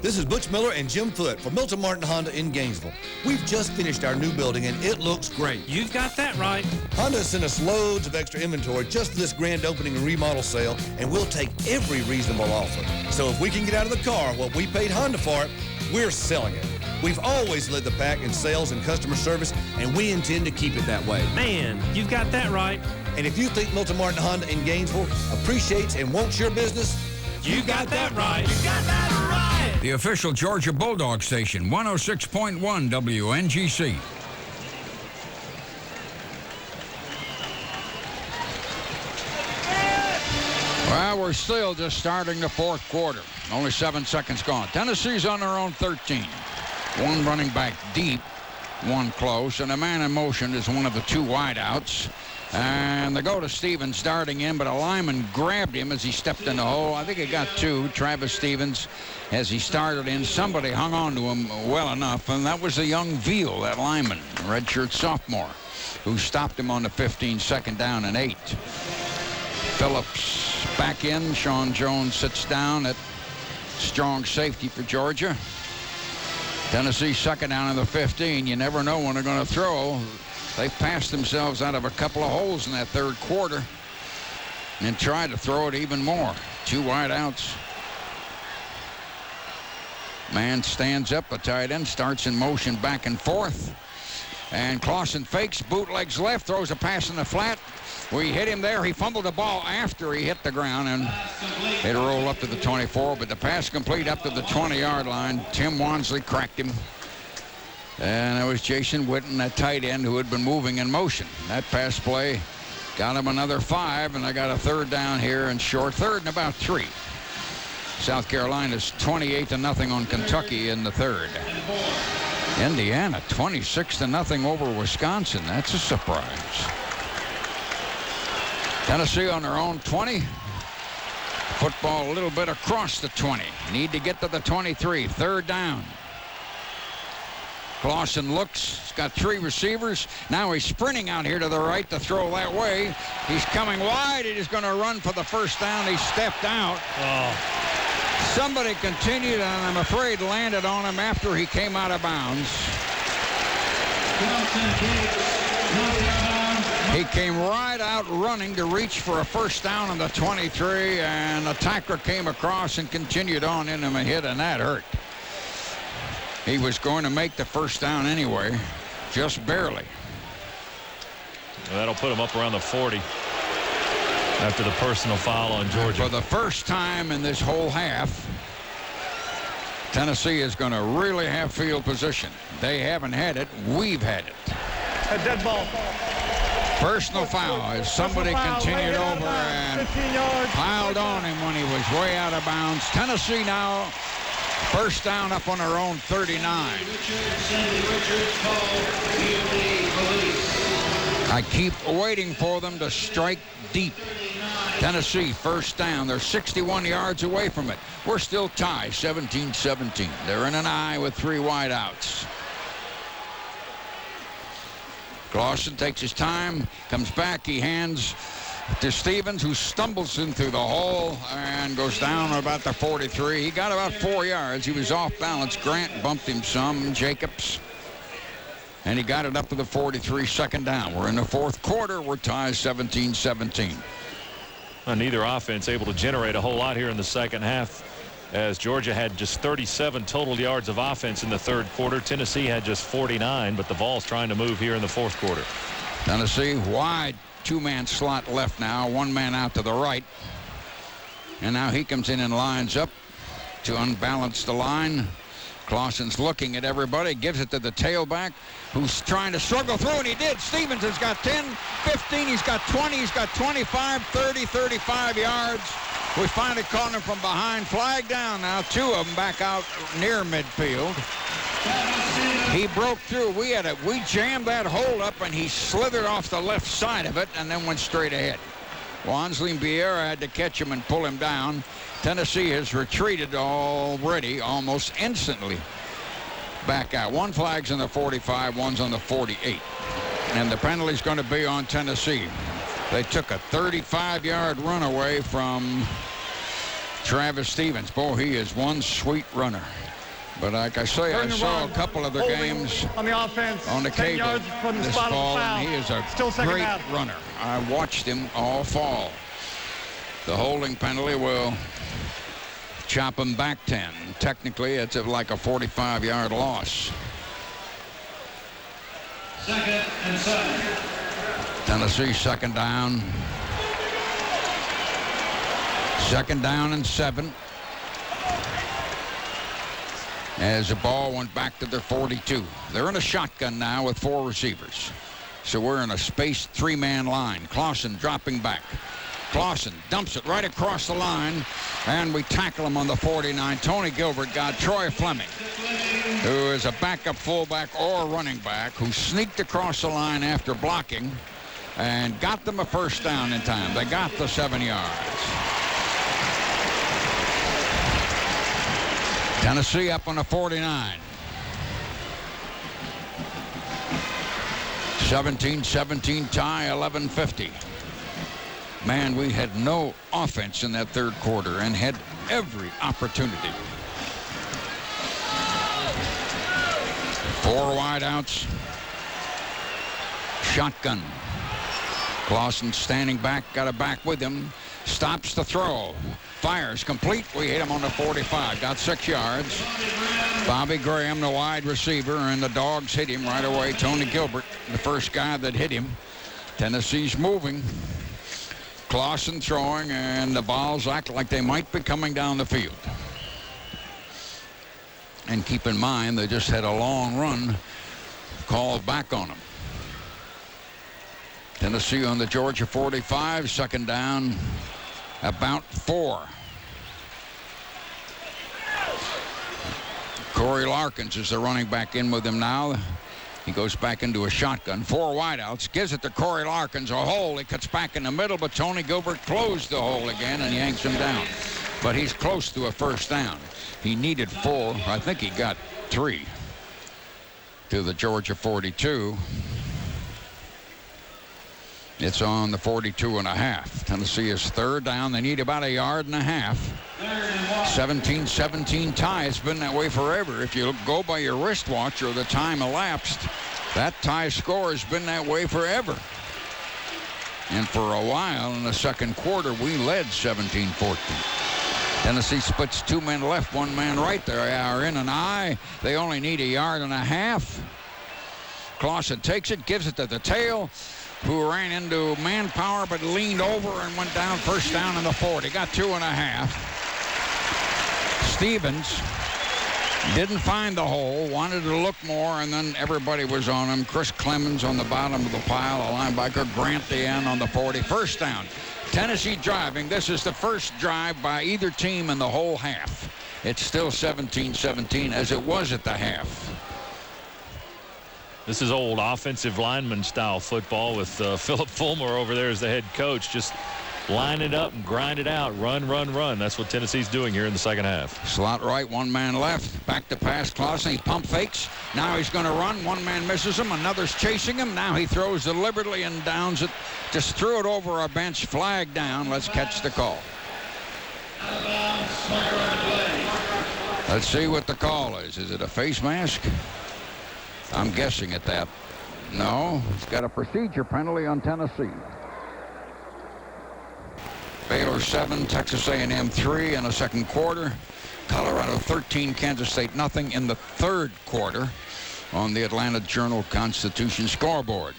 This is Butch Miller and Jim Foote for Milton Martin Honda in Gainesville. We've just finished our new building and it looks great. You've got that right. Honda has sent us loads of extra inventory just for this grand opening and remodel sale, and we'll take every reasonable offer. So if we can get out of the car what we paid Honda for it, we're selling it. We've always led the pack in sales and customer service, and we intend to keep it that way. Man, you've got that right. And if you think Milton Martin Honda in Gainesville appreciates and wants your business, you got that right. You got that right. The official Georgia Bulldog station, 106.1 WNGC. Well, we're still just starting the fourth quarter. Only 7 seconds gone. Tennessee's on their own 13. One running back deep, one close, and a man in motion is one of the two wideouts. And they go to Stevens darting in, but a lineman grabbed him as he stepped in the hole. I think he got two. Travis Stevens, as he started in, somebody hung on to him well enough, and that was the young Veal, that lineman, redshirt sophomore, who stopped him on the 15, second down and 8. Phillips back in. Sean Jones sits down at strong safety for Georgia. Tennessee second down in the 15. You never know when they're going to throw. They passed themselves out of a couple of holes in that third quarter and tried to throw it even more. Two wide outs. Man stands up, a tight end, starts in motion back and forth. And Clausen fakes, bootlegs left, throws a pass in the flat. We hit him there. He fumbled the ball after he hit the ground, and it rolled up to the 24, but the pass complete up to the 20-yard line. Tim Wansley cracked him. And it was Jason Witten, that tight end, who had been moving in motion. That pass play got him another 5, and they got a third down here and short. Third and about 3. South Carolina's 28-0 on Kentucky in the third. Indiana 26-0 over Wisconsin. That's a surprise. Tennessee on their own 20. Football a little bit across the 20. Need to get to the 23. Third down. Clausen looks. He's got 3 receivers. Now he's sprinting out here to the right to throw that way. He's coming wide. He's going to run for the first down. He stepped out. Somebody continued, and I'm afraid landed on him after he came out of bounds. He came right out running to reach for a first down on the 23, and the tackler came across and continued on in him and hit, and that hurt. He was going to make the first down anyway, just barely. That'll put him up around the 40 after the personal foul on Georgia. For the first time in this whole half, Tennessee is going to really have field position. They haven't had it. We've had it. A dead ball. Personal foul as somebody continued over and piled on him when he was way out of bounds. Tennessee now first down up on their own 39. I keep waiting for them to strike deep. Tennessee first down. They're 61 yards away from it. We're still tied 17-17. They're in an eye with 3 wideouts. Clausen takes his time, comes back, he hands to Stevens, who stumbles in through the hole and goes down about the 43. He got about 4 yards. He was off balance. Grant bumped him some, Jacobs. And he got it up to the 43, second down. We're in the fourth quarter. We're tied 17-17. Neither offense able to generate a whole lot here in the second half, as Georgia had just 37 total yards of offense in the third quarter. Tennessee had just 49, but the Vols trying to move here in the fourth quarter. Tennessee wide 2-man slot left now, 1 man out to the right. And now he comes in and lines up to unbalance the line. Clausen's looking at everybody, gives it to the tailback, who's trying to struggle through, and he did. Stevens has got 10, 15, he's got 20, he's got 25, 30, 35 yards. We finally caught him from behind. Flag down now. 2 of them back out near midfield. He broke through. We jammed that hold up, and he slithered off the left side of it and then went straight ahead. Wansley Vieira had to catch him and pull him down. Tennessee has retreated already almost instantly back out. 1 flag's on the 45, 1's on the 48. And the penalty's going to be on Tennessee. They took a 35-yard run away from Travis Stevens. Boy, he is one sweet runner. But like I say, I saw a couple of the games on the offense on the cable this fall, and he is a great runner. I watched him all fall. The holding penalty will chop him back 10. Technically, it's like a 45-yard loss. 2nd and 7. Tennessee second down. 2nd down and 7. As the ball went back to their 42. They're in a shotgun now with 4 receivers. So we're in a spaced 3-man line. Clausen dropping back. Clausen dumps it right across the line, and we tackle him on the 49. Tony Gilbert got Troy Fleming, who is a backup fullback or running back, who sneaked across the line after blocking and got them a first down in time. They got the 7 yards. Tennessee up on the 49. 17-17 tie, 11:50. Man, we had no offense in that third quarter and had every opportunity. 4 wideouts. Shotgun. Clausen standing back, got a back with him. Stops the throw. Fires complete. We hit him on the 45. Got 6 yards. Bobby Graham, the wide receiver, and the Dogs hit him right away. Tony Gilbert, the first guy that hit him. Tennessee's moving. Clausen throwing, and the Vols act like they might be coming down the field. And keep in mind, they just had a long run called back on them. Tennessee on the Georgia 45, second down, about 4. Corey Larkins is the running back in with him now. He goes back into a shotgun. 4 wideouts. Gives it to Corey Larkins. A hole. He cuts back in the middle, but Tony Gilbert closed the hole again and yanks him down. But he's close to a first down. He needed 4. I think he got 3. to the Georgia 42. It's on the 42.5. Tennessee is third down. They need about 1.5 yards. 17-17 tie. It's been that way forever. If you go by your wristwatch or the time elapsed, that tie score has been that way forever. And for a while in the second quarter, we led 17-14. Tennessee splits 2 men left, 1 man right. They are in an eye. They only need 1.5 yards. Clausen takes it, gives it to the tail, who ran into manpower but leaned over and went down, first down in the 40. Got 2.5. Stevens didn't find the hole, wanted to look more, and then everybody was on him. Chris Clemens on the bottom of the pile, a linebacker. Grant the end on the 40. First down. Tennessee driving. This is the first drive by either team in the whole half. It's still 17-17 as it was at the half. This is old offensive lineman style football with Philip Fulmer over there as the head coach. Just line it up and grind it out. Run, run, run. That's what Tennessee's doing here in the second half. Slot right, 1 man left. Back to pass. Clausen, he pump fakes. Now he's going to run. 1 man misses him. Another's chasing him. Now he throws deliberately and downs it. Just threw it over a bench. Flag down. Let's catch the call. Let's see what the call is. Is it a face mask? I'm guessing at that. No, he's got a procedure penalty on Tennessee. Baylor 7, Texas A&M 3 in the second quarter. Colorado 13, Kansas State nothing in the third quarter on the Atlanta Journal-Constitution scoreboard.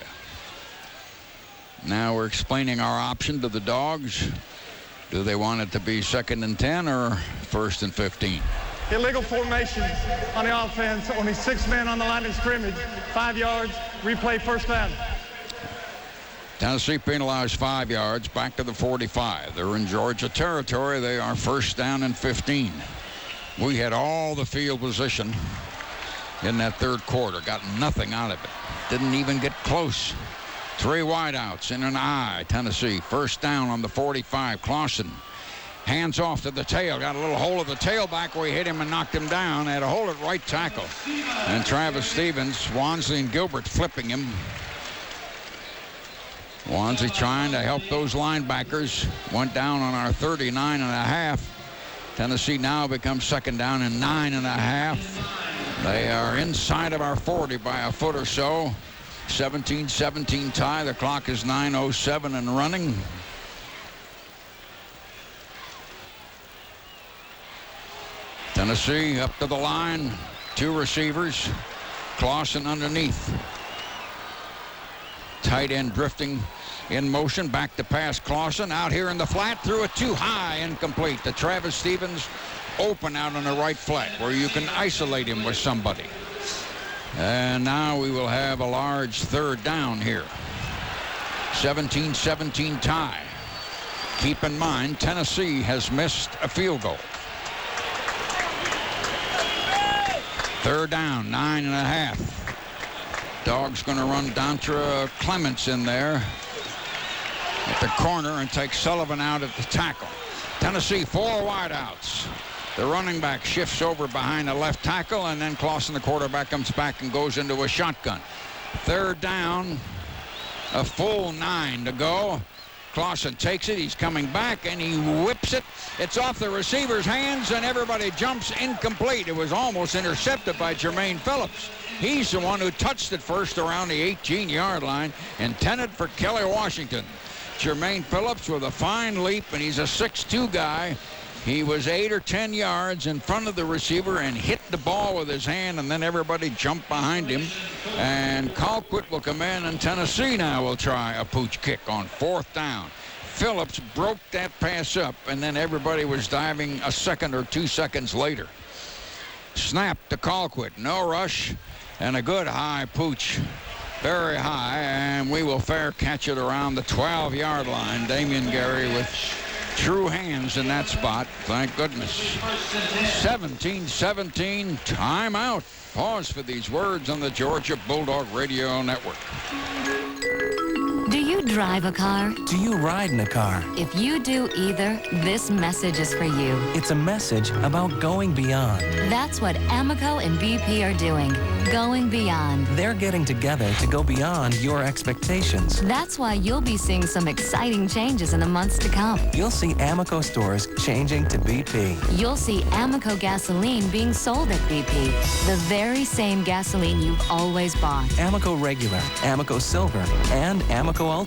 Now we're explaining our option to the Dogs. Do they want it to be 2nd and 10 or 1st and 15? Illegal formation on the offense. Only 6 men on the line of scrimmage. 5 yards. Replay first down. Tennessee penalized 5 yards. Back to the 45. They're in Georgia territory. They are first down and 15. We had all the field position in that third quarter. Got nothing out of it. Didn't even get close. 3 wideouts in an eye. Tennessee first down on the 45. Clausen. Hands off to the tail. Got a little hold of the tailback where he hit him and knocked him down. Had a hold at right tackle. And Travis Stevens, Wansley and Gilbert flipping him. Wansley trying to help those linebackers. Went down on our 39.5. Tennessee now becomes 2nd down and 9.5. They are inside of our 40 by a foot or so. 17-17 tie. The clock is 9:07 and running. Tennessee up to the line. 2 receivers. Clausen underneath. Tight end drifting in motion. Back to pass. Clausen out here in the flat. Threw it too high. Incomplete. To Travis Stevens. Open out on the right flat where you can isolate him with somebody. And now we will have a large third down here. 17-17 tie. Keep in mind, Tennessee has missed a field goal. Third down, 9.5. Dogs going to run Dontra Clements in there at the corner and take Sullivan out at the tackle. Tennessee 4 wideouts. The running back shifts over behind the left tackle, and then Clausen, the quarterback, comes back and goes into a shotgun. Third down, a full 9 to go. Clausen takes it. He's coming back, and he whips it. It's off the receiver's hands, and everybody jumps. Incomplete. It was almost intercepted by Jermaine Phillips. He's the one who touched it first around the 18-yard line, intended for Kelly Washington. Jermaine Phillips with a fine leap, and he's a 6'2 guy. He was 8 or 10 yards in front of the receiver and hit the ball with his hand, and then everybody jumped behind him. And Colquitt will come in, and Tennessee now will try a pooch kick on 4th down. Phillips broke that pass up, and then everybody was diving a second or 2 seconds later. Snap to Colquitt. No rush, and a good high pooch. Very high, and we will fair catch it around the 12-yard line. Damian Gary with true hands in that spot. Thank goodness. 17-17 timeout. Pause for these words on the Georgia Bulldog Radio Network. Do you you drive a car? Do you ride in a car? If you do either, this message is for you. It's a message about going beyond. That's what Amoco and BP are doing. Going beyond. They're getting together to go beyond your expectations. That's why you'll be seeing some exciting changes in the months to come. You'll see Amoco stores changing to BP. You'll see Amoco gasoline being sold at BP. The very same gasoline you've always bought. Amoco Regular, Amoco Silver, and Amoco Ultimate.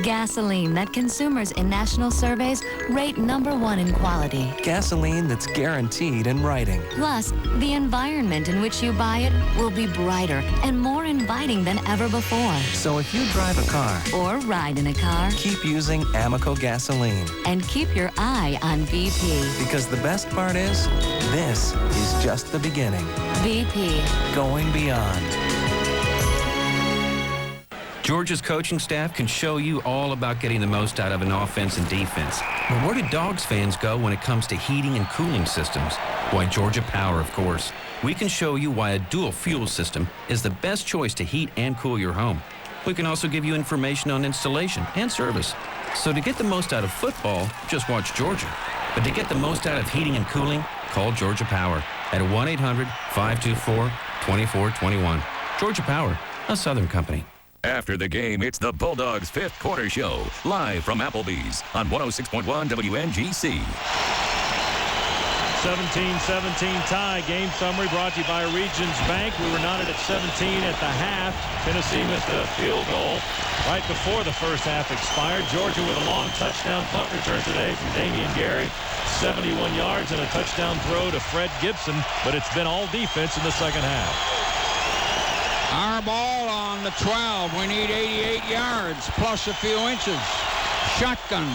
Gasoline that consumers in national surveys rate #1 in quality. Gasoline that's guaranteed in writing. Plus, the environment in which you buy it will be brighter and more inviting than ever before. So if you drive a car or ride in a car, keep using Amoco gasoline. And keep your eye on BP. Because the best part is, this is just the beginning. BP. Going beyond. Georgia's coaching staff can show you all about getting the most out of an offense and defense. But where do Dogs fans go when it comes to heating and cooling systems? Why, Georgia Power, of course. We can show you why a dual fuel system is the best choice to heat and cool your home. We can also give you information on installation and service. So to get the most out of football, just watch Georgia. But to get the most out of heating and cooling, call Georgia Power at 1-800-524-2421. Georgia Power, a Southern company. After the game, it's the Bulldogs' Fifth Quarter Show, live from Applebee's on 106.1 WNGC. 17-17 tie. Game summary brought to you by Regions Bank. We were knotted at 17 at the half. Tennessee missed a field goal right before the first half expired. Georgia with a long touchdown punt return today from Damian Gary. 71 yards and a touchdown throw to Fred Gibson, but it's been all defense in the second half. Our ball on the 12. We need 88 yards plus a few inches. Shotgun.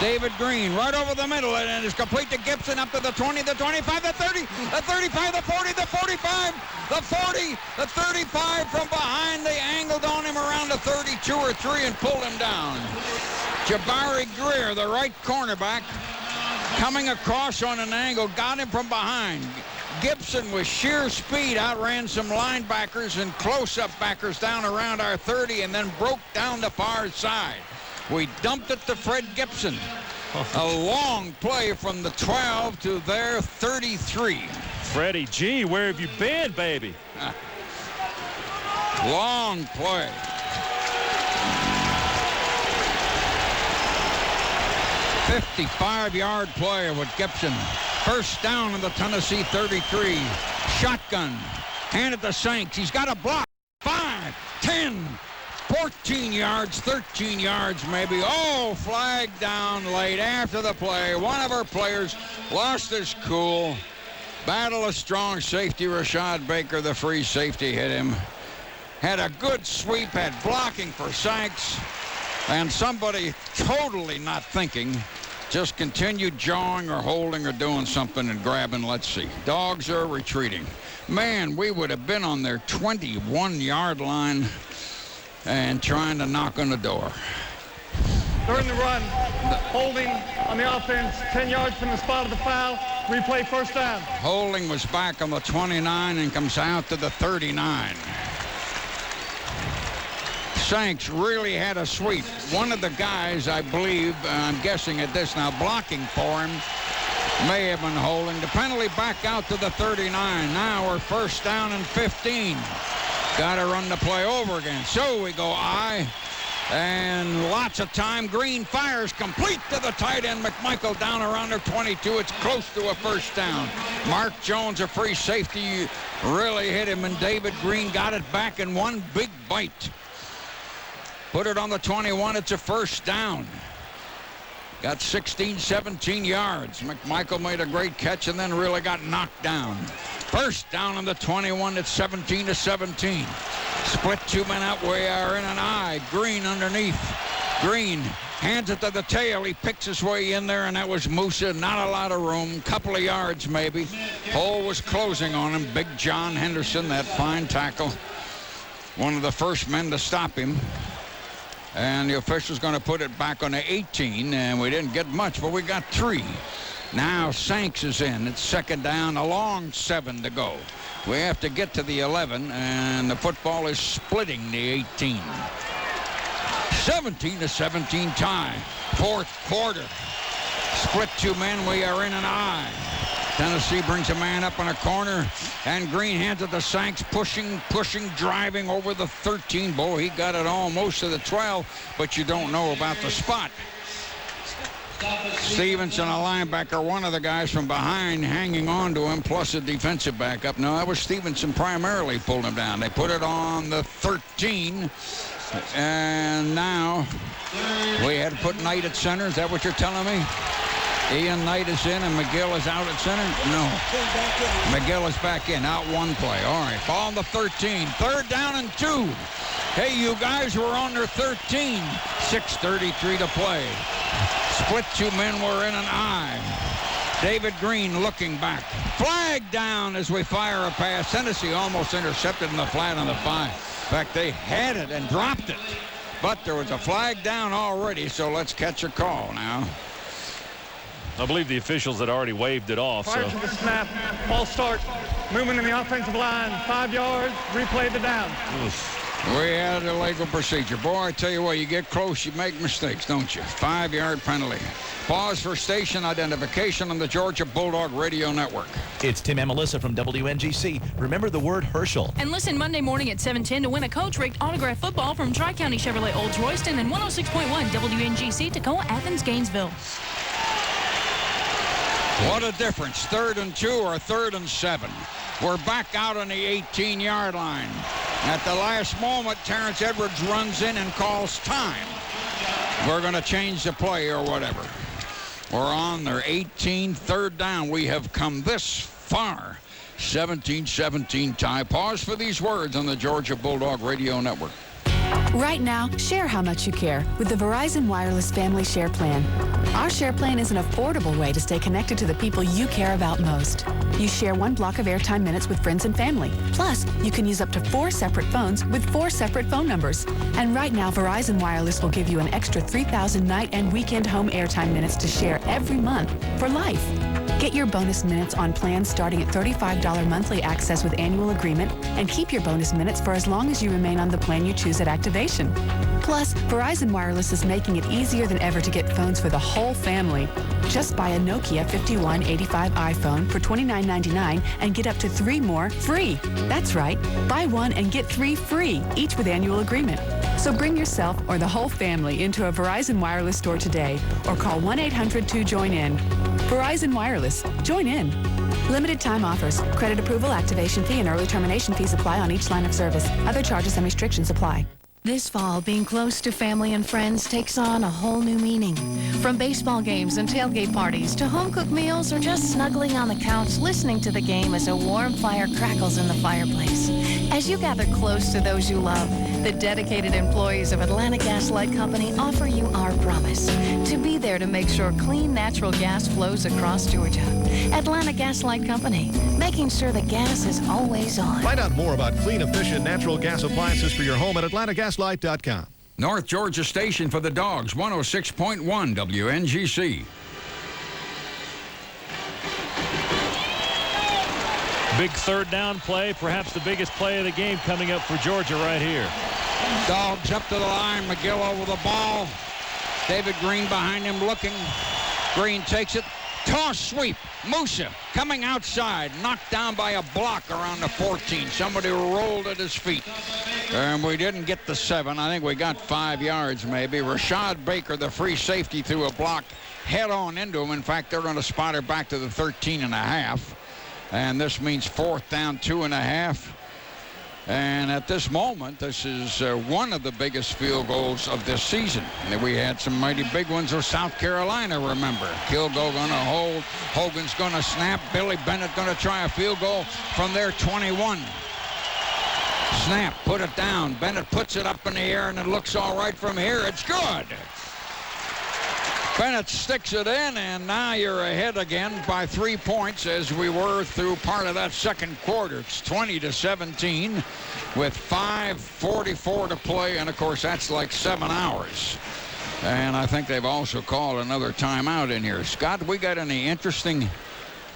David Greene right over the middle, and it's complete to Gibson up to the 20, the 25, the 30, the 35, the 40, the 45, the 40, the 35 from behind. They angled on him around the 32 or 3 and pulled him down. Jabari Greer, the right cornerback, coming across on an angle, got him from behind. Gibson with sheer speed outran some linebackers and close-up backers down around our 30 and then broke down the far side. We dumped it to Fred Gibson. A long play from the 12 to their 33. Freddie G, where have you been, baby? Long play. A 55-yard play with Gibson. First down on the Tennessee 33. Shotgun. Handed to Sanks. He's got a block. 5, 10, 14 yards, 13 yards maybe. Oh, flag down late after the play. One of our players lost his cool. Battle of strong safety. Rashad Baker, the free safety, hit him. Had a good sweep, had blocking for Sanks. And somebody totally not thinking just continued jawing or holding or doing something and grabbing. Let's see. Dogs are retreating. Man, we would have been on their 21-yard line and trying to knock on the door. During the run, holding on the offense, 10 yards from the spot of the foul. Replay first down. Holding was back on the 29 and comes out to the 39. Sanks really had a sweep. One of the guys, I believe, I'm guessing at this now, blocking for him, may have been holding. The penalty back out to the 39. Now we're first down and 15. Got to run the play over again. So we go I, and lots of time. Greene fires complete to the tight end. McMichael down around their 22. It's close to a first down. Mark Jones, a free safety, really hit him, and David Greene got it back in one big bite. Put it on the 21. It's a first down. Got 16, 17 yards. McMichael made a great catch and then really got knocked down. First down on the 21. It's 17-17. Split 2 men out. We are in an I. Greene underneath. Greene hands it to the tail. He picks his way in there, and that was Musa. Not a lot of room. Couple of yards maybe. Hole was closing on him. Big John Henderson, that fine tackle. One of the first men to stop him. And the official's going to put it back on the 18, and we didn't get much, but we got 3. Now Sanks is in. It's second down, a long 7 to go. We have to get to the 11, and the football is splitting the 18. 17-17 tie. Fourth quarter. Split two men. We are in an eye. Tennessee brings a man up in a corner, and Greene hands it to Sanks, pushing, driving over the 13. Boy, he got it almost to the 12, but you don't know about the spot. Stevenson, a linebacker, one of the guys from behind hanging on to him, plus a defensive backup. No, that was Stevenson primarily pulled him down. They put it on the 13, and now we had to put Knight at center. Is that what you're telling me? Ian Knight is in and McGill is out at center? No. McGill is back in, out one play. All right, ball on the 13. Third down and 2. Hey, you guys, we're on their 13. 6:33 to play. Split two men, we're in an eye. David Greene looking back. Flag down as we fire a pass. Tennessee almost intercepted in the flat on the 5. In fact, they had it and dropped it. But there was a flag down already, so let's catch a call now. I believe the officials had already waved it off. Prior to the snap, ball start, movement in the offensive line, 5 yards, replay the down. We had a legal procedure. Boy, I tell you what, you get close, you make mistakes, don't you? 5-yard penalty. Pause for station identification on the Georgia Bulldog Radio Network. It's Tim and Melissa from WNGC. Remember the word Herschel. And listen Monday morning at 7:10 to win a coach-rigged autographed football from Tri-County Chevrolet Olds Royston and 106.1 WNGC Tacoma Athens Gainesville. What a difference. 3rd and 2 or 3rd and 7. We're back out on the 18-yard line. At the last moment, Terrence Edwards runs in and calls time. We're going to change the play or whatever. We're on their 18th, 3rd down. We have come this far. 17-17 tie. Pause for these words on the Georgia Bulldog Radio Network. Right now, share how much you care with the Verizon Wireless Family Share Plan. Our share plan is an affordable way to stay connected to the people you care about most. You share 1 block of airtime minutes with friends and family. Plus, you can use up to 4 separate phones with 4 separate phone numbers. And right now, Verizon Wireless will give you an extra 3,000 night and weekend home airtime minutes to share every month for life. Get your bonus minutes on plans starting at $35 monthly access with annual agreement, and keep your bonus minutes for as long as you remain on the plan you choose at activation. Plus, Verizon Wireless is making it easier than ever to get phones for the whole family. Just buy a Nokia 5185 iPhone for $29.99 and get up to 3 more free. That's right, buy 1 and get 3 free, each with annual agreement. So bring yourself or the whole family into a Verizon Wireless store today or call 1-800-2-JOIN-IN. Verizon Wireless. Join in. Limited time offers. Credit approval, activation fee, and early termination fees apply on each line of service. Other charges and restrictions apply. This fall, being close to family and friends takes on a whole new meaning. From baseball games and tailgate parties to home-cooked meals or just snuggling on the couch listening to the game as a warm fire crackles in the fireplace. As you gather close to those you love, the dedicated employees of Atlanta Gas Light Company offer you our promise to be there to make sure clean natural gas flows across Georgia. Atlanta Gas Light Company, making sure the gas is always on. Find out more about clean, efficient natural gas appliances for your home at AtlantaGasLight.com. North Georgia Station for the Dogs, 106.1 WNGC. Big 3rd down play, perhaps the biggest play of the game coming up for Georgia right here. Dogs up to the line. McGill over the ball. David Greene behind him looking. Greene takes it. Toss sweep. Musa coming outside. Knocked down by a block around the 14. Somebody rolled at his feet. And we didn't get the 7. I think we got 5 yards maybe. Rashad Baker, the free safety, threw a block head on into him. In fact, they're going to spot her back to the 13.5. And this means 4th down, 2.5. And at this moment, this is one of the biggest field goals of this season. And we had some mighty big ones with South Carolina, remember. Kilgo going to hold. Hogan's going to snap. Billy Bennett going to try a field goal from their 21. Snap, put it down. Bennett puts it up in the air, and it looks all right from here. It's good. Bennett sticks it in, and now you're ahead again by 3 points as we were through part of that second quarter. It's 20-17 with 5:44 to play, and of course that's like 7 hours. And I think they've also called another timeout in here. Scott, we got any interesting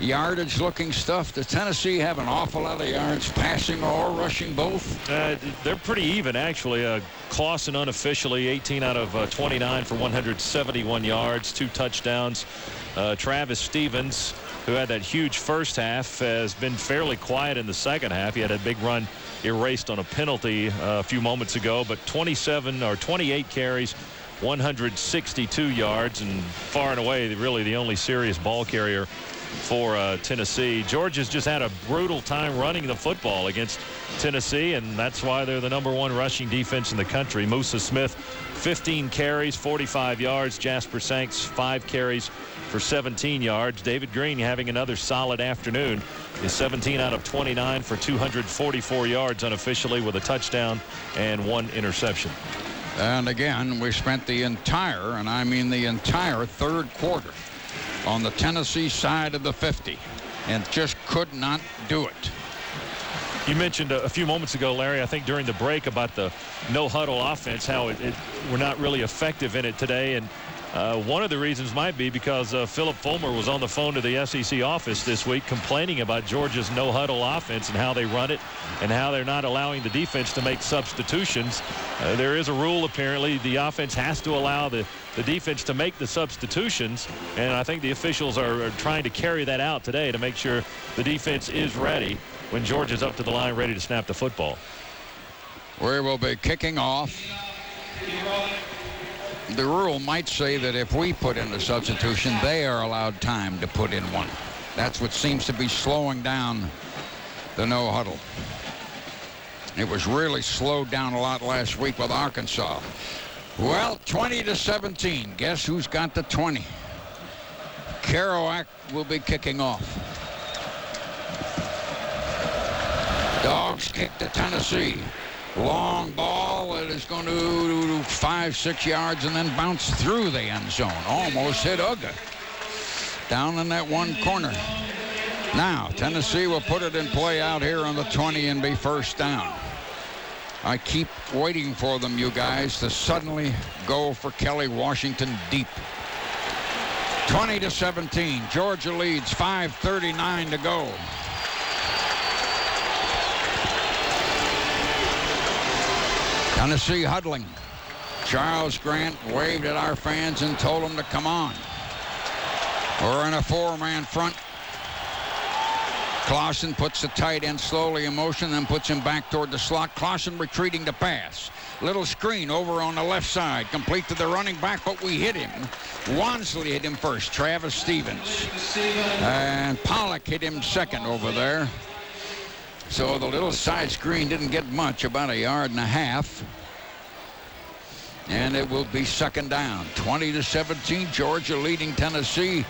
yardage-looking stuff? Does Tennessee have an awful lot of yards, passing or rushing both? They're pretty even, actually. Clausen unofficially 18 out of 29 for 171 yards, 2 touchdowns. Travis Stevens, who had that huge first half, has been fairly quiet in the second half. He had a big run erased on a penalty a few moments ago, but 28 carries, 162 yards, and far and away really the only serious ball carrier for Tennessee. Georgia's just had a brutal time running the football against Tennessee, and that's why they're the #1 rushing defense in the country. Musa Smith, 15 carries, 45 yards. Jasper Sanks, 5 carries for 17 yards. David Greene having another solid afternoon. Is 17 out of 29 for 244 yards unofficially, with a touchdown and 1 interception. And again, we spent the entire, and I mean the entire third quarter on the Tennessee side of the 50 and just could not do it. You mentioned a few moments ago, Larry, I think during the break, about the no-huddle offense, how we're not really effective in it today. And one of the reasons might be because Philip Fulmer was on the phone to the SEC office this week complaining about Georgia's no-huddle offense and how they run it and how they're not allowing the defense to make substitutions. There is a rule, apparently. The offense has to allow the defense to make the substitutions, and I think the officials are trying to carry that out today to make sure the defense is ready when Georgia's up to the line ready to snap the football. We will be kicking off. The rule might say that if we put in a substitution, they are allowed time to put in one. That's what seems to be slowing down the no huddle. It was really slowed down a lot last week with Arkansas. Well, 20-17. Guess who's got the 20? Kerouac will be kicking off. Dogs kick to Tennessee. Long ball. It is going to 5-6 yards and then bounce through the end zone. Almost hit Uga down in that one corner. Now, Tennessee will put it in play out here on the 20 and be first down. I keep waiting for them, you guys, to suddenly go for Kelly Washington deep. 20-17. Georgia leads, 5:39 to go. Tennessee huddling. Charles Grant waved at our fans and told them to come on. We're in a 4-man front. Clausen puts the tight end slowly in motion, then puts him back toward the slot. Clausen retreating to pass. Little screen over on the left side. Complete to the running back, but we hit him. Wansley hit him first. Travis Stevens. And Pollock hit him second over there. So the little side screen didn't get much, about 1.5 yards. And it will be second down. 20-17, Georgia leading Tennessee.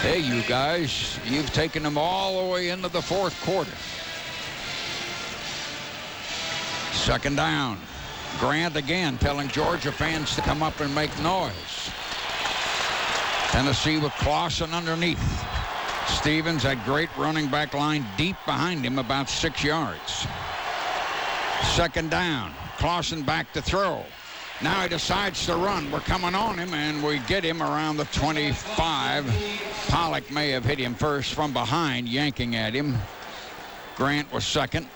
Hey, you guys, you've taken them all the way into the fourth quarter. Second down. Grant again telling Georgia fans to come up and make noise. Tennessee with Clausen underneath. Stevens, that great running back line deep behind him, about 6 yards. Second down. Clausen back to throw. Now he decides to run. We're coming on him, and we get him around the 25. Pollock may have hit him first from behind, yanking at him. Grant was second.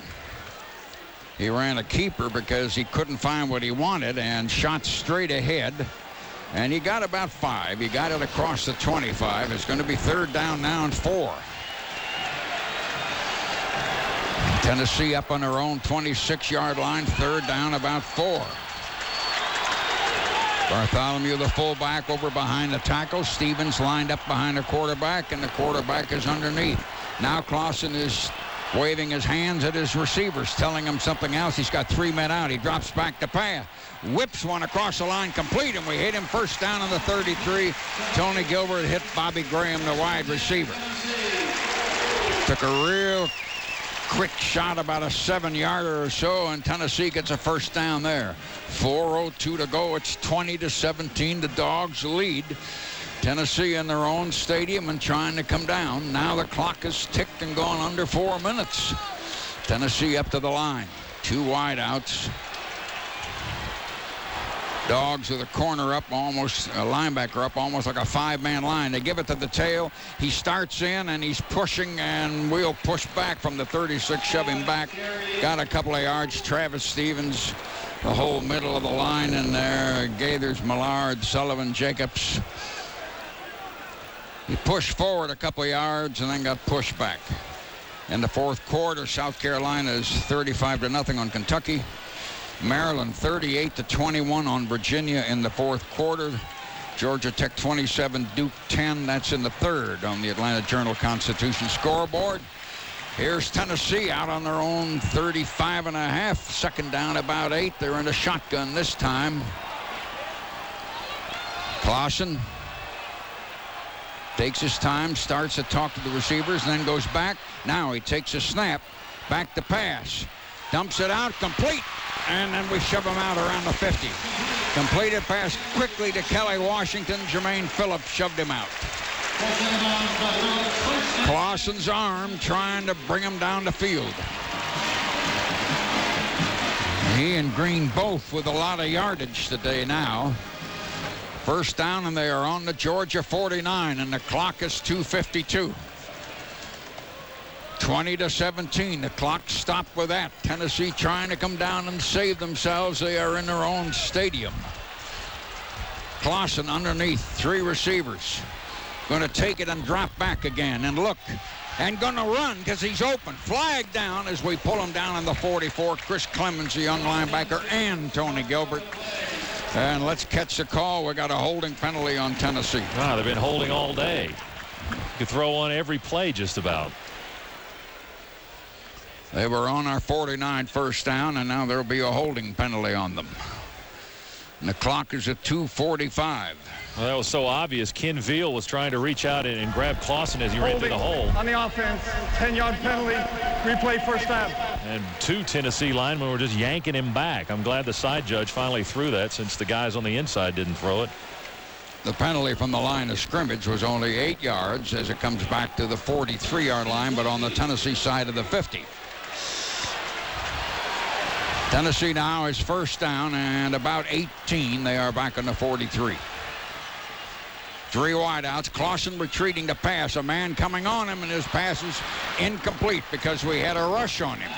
He ran a keeper because he couldn't find what he wanted and shot straight ahead. And he got about 5. He got it across the 25. It's going to be third down now and 4. Tennessee up on their own 26-yard line. Third down, about 4. Bartholomew, the fullback, over behind the tackle. Stevens lined up behind the quarterback, and the quarterback is underneath. Now Clausen is waving his hands at his receivers, telling them something else. He's got 3 men out. He drops back to pass. Whips one across the line, complete, and we hit him first down on the 33. Tony Gilbert hit Bobby Graham, the wide receiver. Took a real quick shot, about a 7-yarder or so, and Tennessee gets a first down there. 4:02 to go. It's 20-17. The Dogs lead. Tennessee in their own stadium and trying to come down. Now the clock has ticked and gone under 4 minutes. Tennessee up to the line. 2 wideouts. Dogs with a corner up, almost a linebacker up, almost like a 5-man line. They give it to the tail. He starts in, and he's pushing, and we'll push back from the 36, shove him back. Got a couple of yards. Travis Stevens, the whole middle of the line in there. Gaithers, Millard, Sullivan, Jacobs. He pushed forward a couple of yards and then got pushed back. In the fourth quarter, South Carolina is 35-0 on Kentucky. Maryland 38-21 on Virginia in the fourth quarter. Georgia Tech 27, Duke 10. That's in the third on the Atlanta Journal-Constitution scoreboard. Here's Tennessee out on their own 35.5. Second down, about 8. They're in a shotgun this time. Clausen takes his time, starts to talk to the receivers, then goes back. Now he takes a snap, back to pass. Dumps it out, complete. And then we shove him out around the 50. Completed pass quickly to Kelly Washington. Jermaine Phillips shoved him out. Clausen's arm trying to bring him down the field. He and Greene both with a lot of yardage today now. First down, and they are on the Georgia 49, and the clock is 2:52. 20-17. The clock stopped with that. Tennessee trying to come down and save themselves. They are in their own stadium. Clausen underneath, 3 receivers. Going to take it and drop back again and look. And going to run because he's open. Flag down as we pull him down in the 44. Chris Clemens, the young linebacker, and Tony Gilbert. And let's catch the call. We got a holding penalty on Tennessee. Wow, they've been holding all day. You could throw on every play just about. They were on our 49 first down, and now there'll be a holding penalty on them. And the clock is at 2:45. Well, that was so obvious. Ken Veal was trying to reach out and grab Clausen as he ran to the hole. On the offense, 10-yard penalty, replay first down. And 2 Tennessee linemen were just yanking him back. I'm glad the side judge finally threw that since the guys on the inside didn't throw it. The penalty from the line of scrimmage was only 8 yards as it comes back to the 43-yard line, but on the Tennessee side of the 50. Tennessee now is first down and about 18. They are back on the 43. 3 wideouts. Clausen retreating to pass. A man coming on him, and his pass is incomplete because we had a rush on him.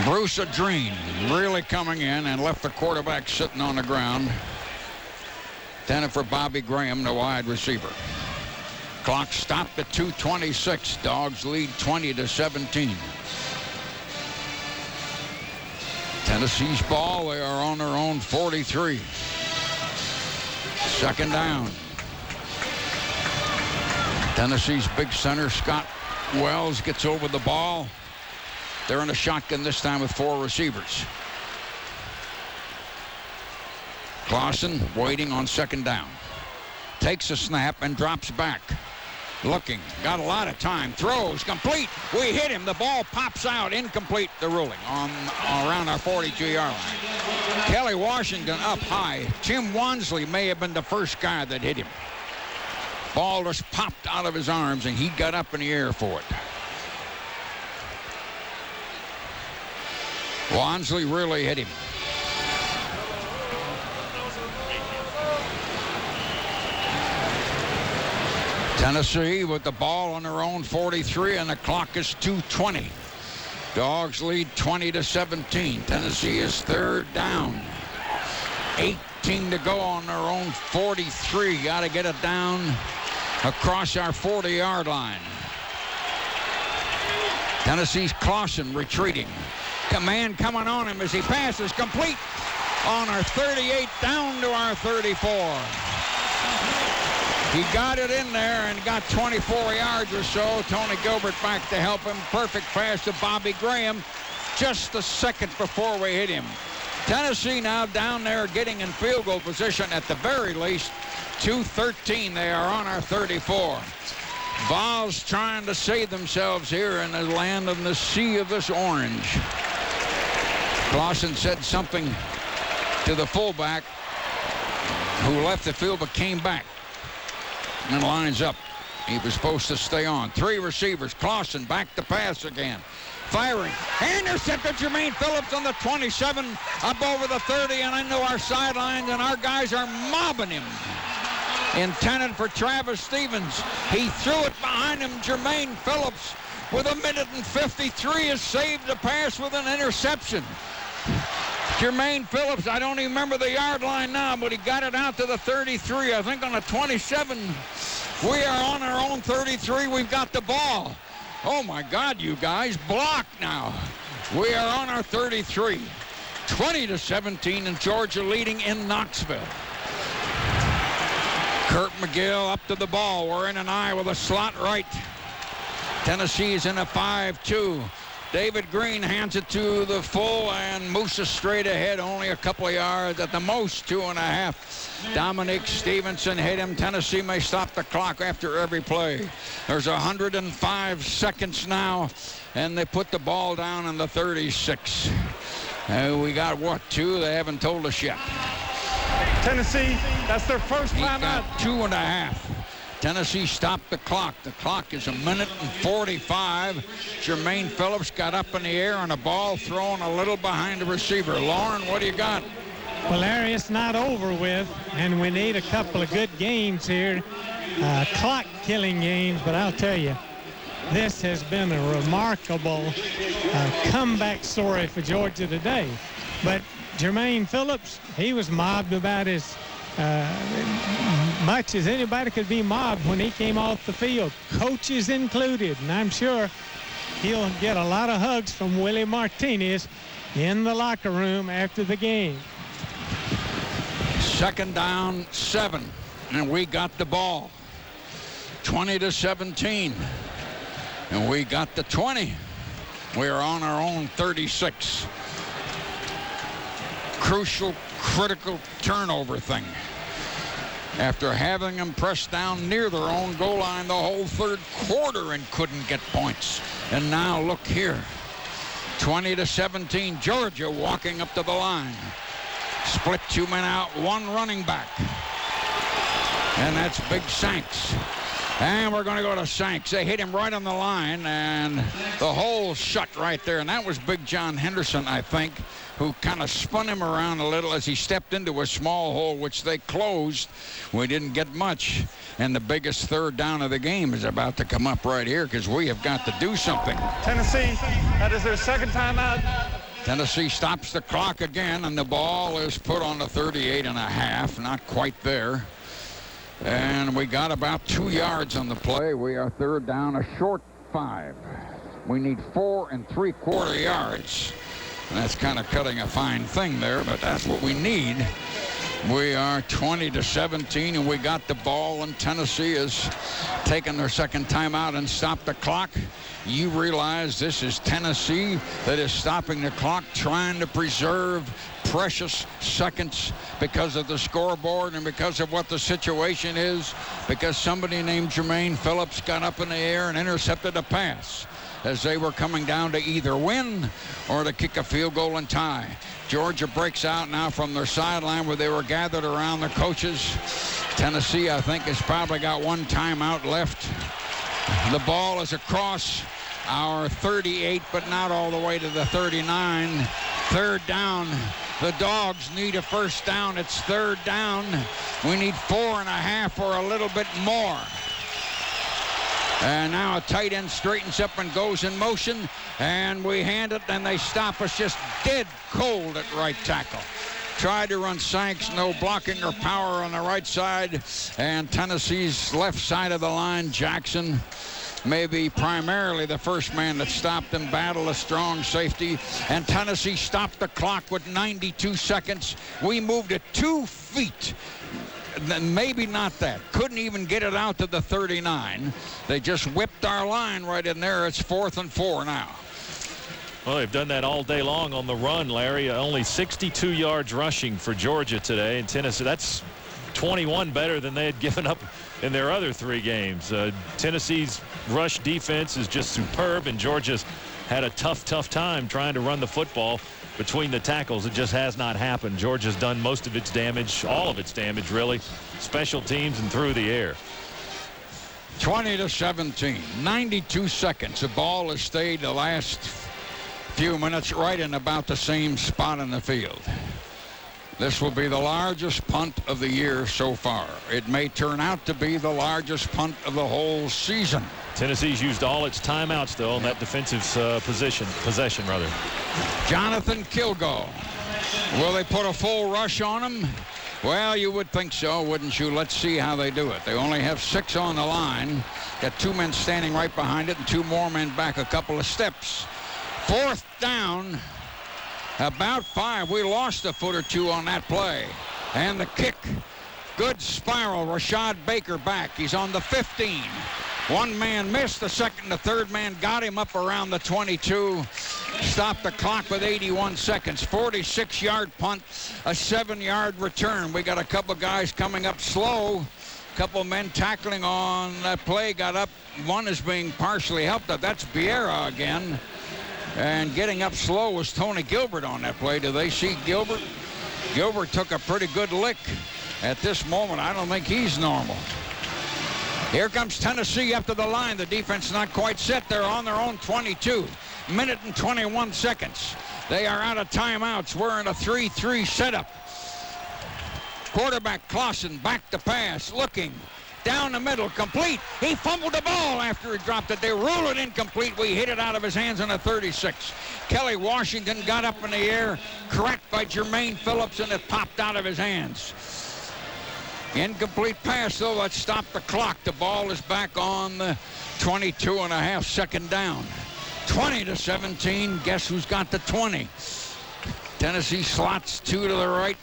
Bruce Adrien really coming in and left the quarterback sitting on the ground. Then for Bobby Graham, the wide receiver. Clock stopped at 2:26. Dogs lead 20-17. Tennessee's ball. They are on their own 43. Second down. Tennessee's big center, Scott Wells, gets over the ball. They're in a shotgun this time with 4 receivers. Clausen waiting on second down. Takes a snap and drops back. Looking, got a lot of time, throws, complete. We hit him, the ball pops out, incomplete, the ruling on around our 42-yard line. Kelly Washington up high. Tim Wansley may have been the first guy that hit him. Ball just popped out of his arms, and he got up in the air for it. Wansley really hit him. Tennessee with the ball on their own 43, and the clock is 2:20. Dogs lead 20-17. Tennessee is third down. 18 to go on their own 43. Got to get it down across our 40-yard line. Tennessee's Clausen retreating. Man coming on him as he passes, complete on our 38 down to our 34. He got it in there and got 24 yards or so. Tony Gilbert back to help him. Perfect pass to Bobby Graham just a second before we hit him. Tennessee now down there getting in field goal position at the very least. 2:13. They are on our 34. Vols trying to save themselves here in the land of the sea of this orange. Clausen said something to the fullback who left the field but came back and lines up. He was supposed to stay on. 3 receivers. Clausen back to pass again. firing. Intercepted Jermaine Phillips on the 27, up over the 30 and into our sidelines, and our guys are mobbing him. Intended for Travis Stevens. He threw it behind him. Jermaine Phillips, with 1:53, has saved the pass with an interception. Jermaine Phillips, I don't even remember the yard line now, but he got it out to the 33. I think on the 27, we are on our own 33. We've got the ball. Oh, my God, you guys, blocked now. We are on our 33. 20-17, and Georgia leading in Knoxville. Kurt McGill up to the ball. We're in an eye with a slot right. Tennessee's in a 5-2. David Greene hands it to the full, and Musa straight ahead, only a couple of yards, at the most 2.5. Dominique Stevenson hit him. Tennessee may stop the clock after every play. There's 105 seconds now, and they put the ball down in the 36. We got, what, 2? They haven't told us yet. Tennessee, that's their first time out. 2.5. Tennessee stopped the clock. The clock is 1:45. Jermaine Phillips got up in the air on a ball thrown a little behind the receiver. Lauren, what do you got? Well, Larry, it's not over with, and we need a couple of good games here, clock-killing games, but I'll tell you, this has been a remarkable comeback story for Georgia today. But Jermaine Phillips, he was mobbed about as much as anybody could be mobbed when he came off the field, coaches included, and I'm sure he'll get a lot of hugs from Willie Martinez in the locker room after the game. 2nd down, 7, and we got the ball. 20-17, and we got the 20. We are on our own 36. Crucial, critical turnover thing. After having them pressed down near their own goal line the whole 3rd quarter and couldn't get points. And now look here. 20-17, Georgia walking up to the line. Split 2 men out, 1 running back. And that's Big Sanks. And we're going to go to Sanks. They hit him right on the line, and the hole shut right there. And that was Big John Henderson, I think, who kind of spun him around a little as he stepped into a small hole, which they closed. We didn't get much. And the biggest 3rd down of the game is about to come up right here, because we have got to do something. Tennessee, that is their 2nd time out. Tennessee stops the clock again, and the ball is put on the 38.5. Not quite there. And we got about 2 yards on the play. We are 3rd down, a short 5. We need 4 3/4 yards. And that's kind of cutting a fine thing there, but that's what we need. We are 20-17, and we got the ball, and Tennessee is taking their 2nd timeout and stopped the clock. You realize this is Tennessee that is stopping the clock, trying to preserve precious seconds because of the scoreboard and because of what the situation is, because somebody named Jermaine Phillips got up in the air and intercepted a pass as they were coming down to either win or to kick a field goal and tie. Georgia breaks out now from their sideline where they were gathered around the coaches. Tennessee, I think, has probably got 1 timeout left. The ball is across our 38, but not all the way to the 39. 3rd down. The Dogs need a 1st down. It's 3rd down. We need 4.5 or a little bit more. And now a tight end straightens up and goes in motion, and we hand it, and they stop us just dead cold at right tackle. Tried to run Sanks, no blocking or power on the right side, and Tennessee's left side of the line, Jackson, maybe primarily the first man that stopped him, battled a strong safety, and Tennessee stopped the clock with 92 seconds. We moved it 2 feet. Maybe not that. Couldn't even get it out to the 39. They just whipped our line right in there. It's 4th and 4 now. Well, they've done that all day long on the run, Larry. Only 62 yards rushing for Georgia today. And Tennessee, that's 21 better than they had given up in their other 3 games. Tennessee's rush defense is just superb, and Georgia's had a tough time trying to run the football between the tackles. It just has not happened. Georgia's done most of its damage, all of its damage, really, special teams and through the air. 20-17, 92 seconds. The ball has stayed the last few minutes right in about the same spot in the field. This will be the largest punt of the year so far. It may turn out to be the largest punt of the whole season. Tennessee's used all its timeouts, though, in that defensive possession. Jonathan Kilgore. Will they put a full rush on him? Well, you would think so, wouldn't you? Let's see how they do it. They only have 6 on the line. Got 2 men standing right behind it and 2 more men back a couple of steps. 4th down. About 5. We lost a foot or 2 on that play. And the kick. Good spiral. Rashad Baker back. He's on the 15. 1 man missed. The second and the third man got him up around the 22. Stopped the clock with 81 seconds. 46-yard punt. A 7-yard return. We got a couple guys coming up slow. A couple men tackling on that play. Got up. One is being partially helped up. That's Vieira again. And getting up slow was Tony Gilbert on that play. Do they see Gilbert? Gilbert took a pretty good lick. At this moment, I don't think he's normal. Here comes Tennessee up to the line. The defense not quite set. They're on their own 22. Minute and 21 seconds. They are out of timeouts. We're in a 3-3 setup. Quarterback Clausen back to pass. Looking. Down the middle, complete. He fumbled the ball after he dropped it. They rule it incomplete. We hit it out of his hands on a 36. Kelly Washington got up in the air, cracked by Jermaine Phillips, and it popped out of his hands. Incomplete pass, though. Let's stop the clock. The ball is back on the 22.5, second down. 20-17. Guess who's got the 20? Tennessee slots 2 to the right.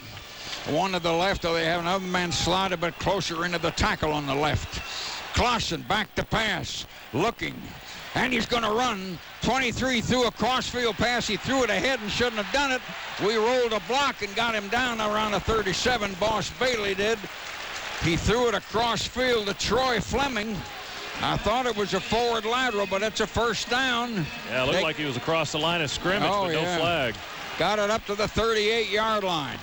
1 to the left, though they have another man slide a bit closer into the tackle on the left. Clausen back to pass, looking, and he's going to run. 23 threw a crossfield pass. He threw it ahead and shouldn't have done it. We rolled a block and got him down around the 37. Boss Bailey did. He threw it across field to Troy Fleming. I thought it was a forward lateral, but it's a first down. Yeah, it looked like he was across the line of scrimmage, but no flag. Got it up to the 38-yard line.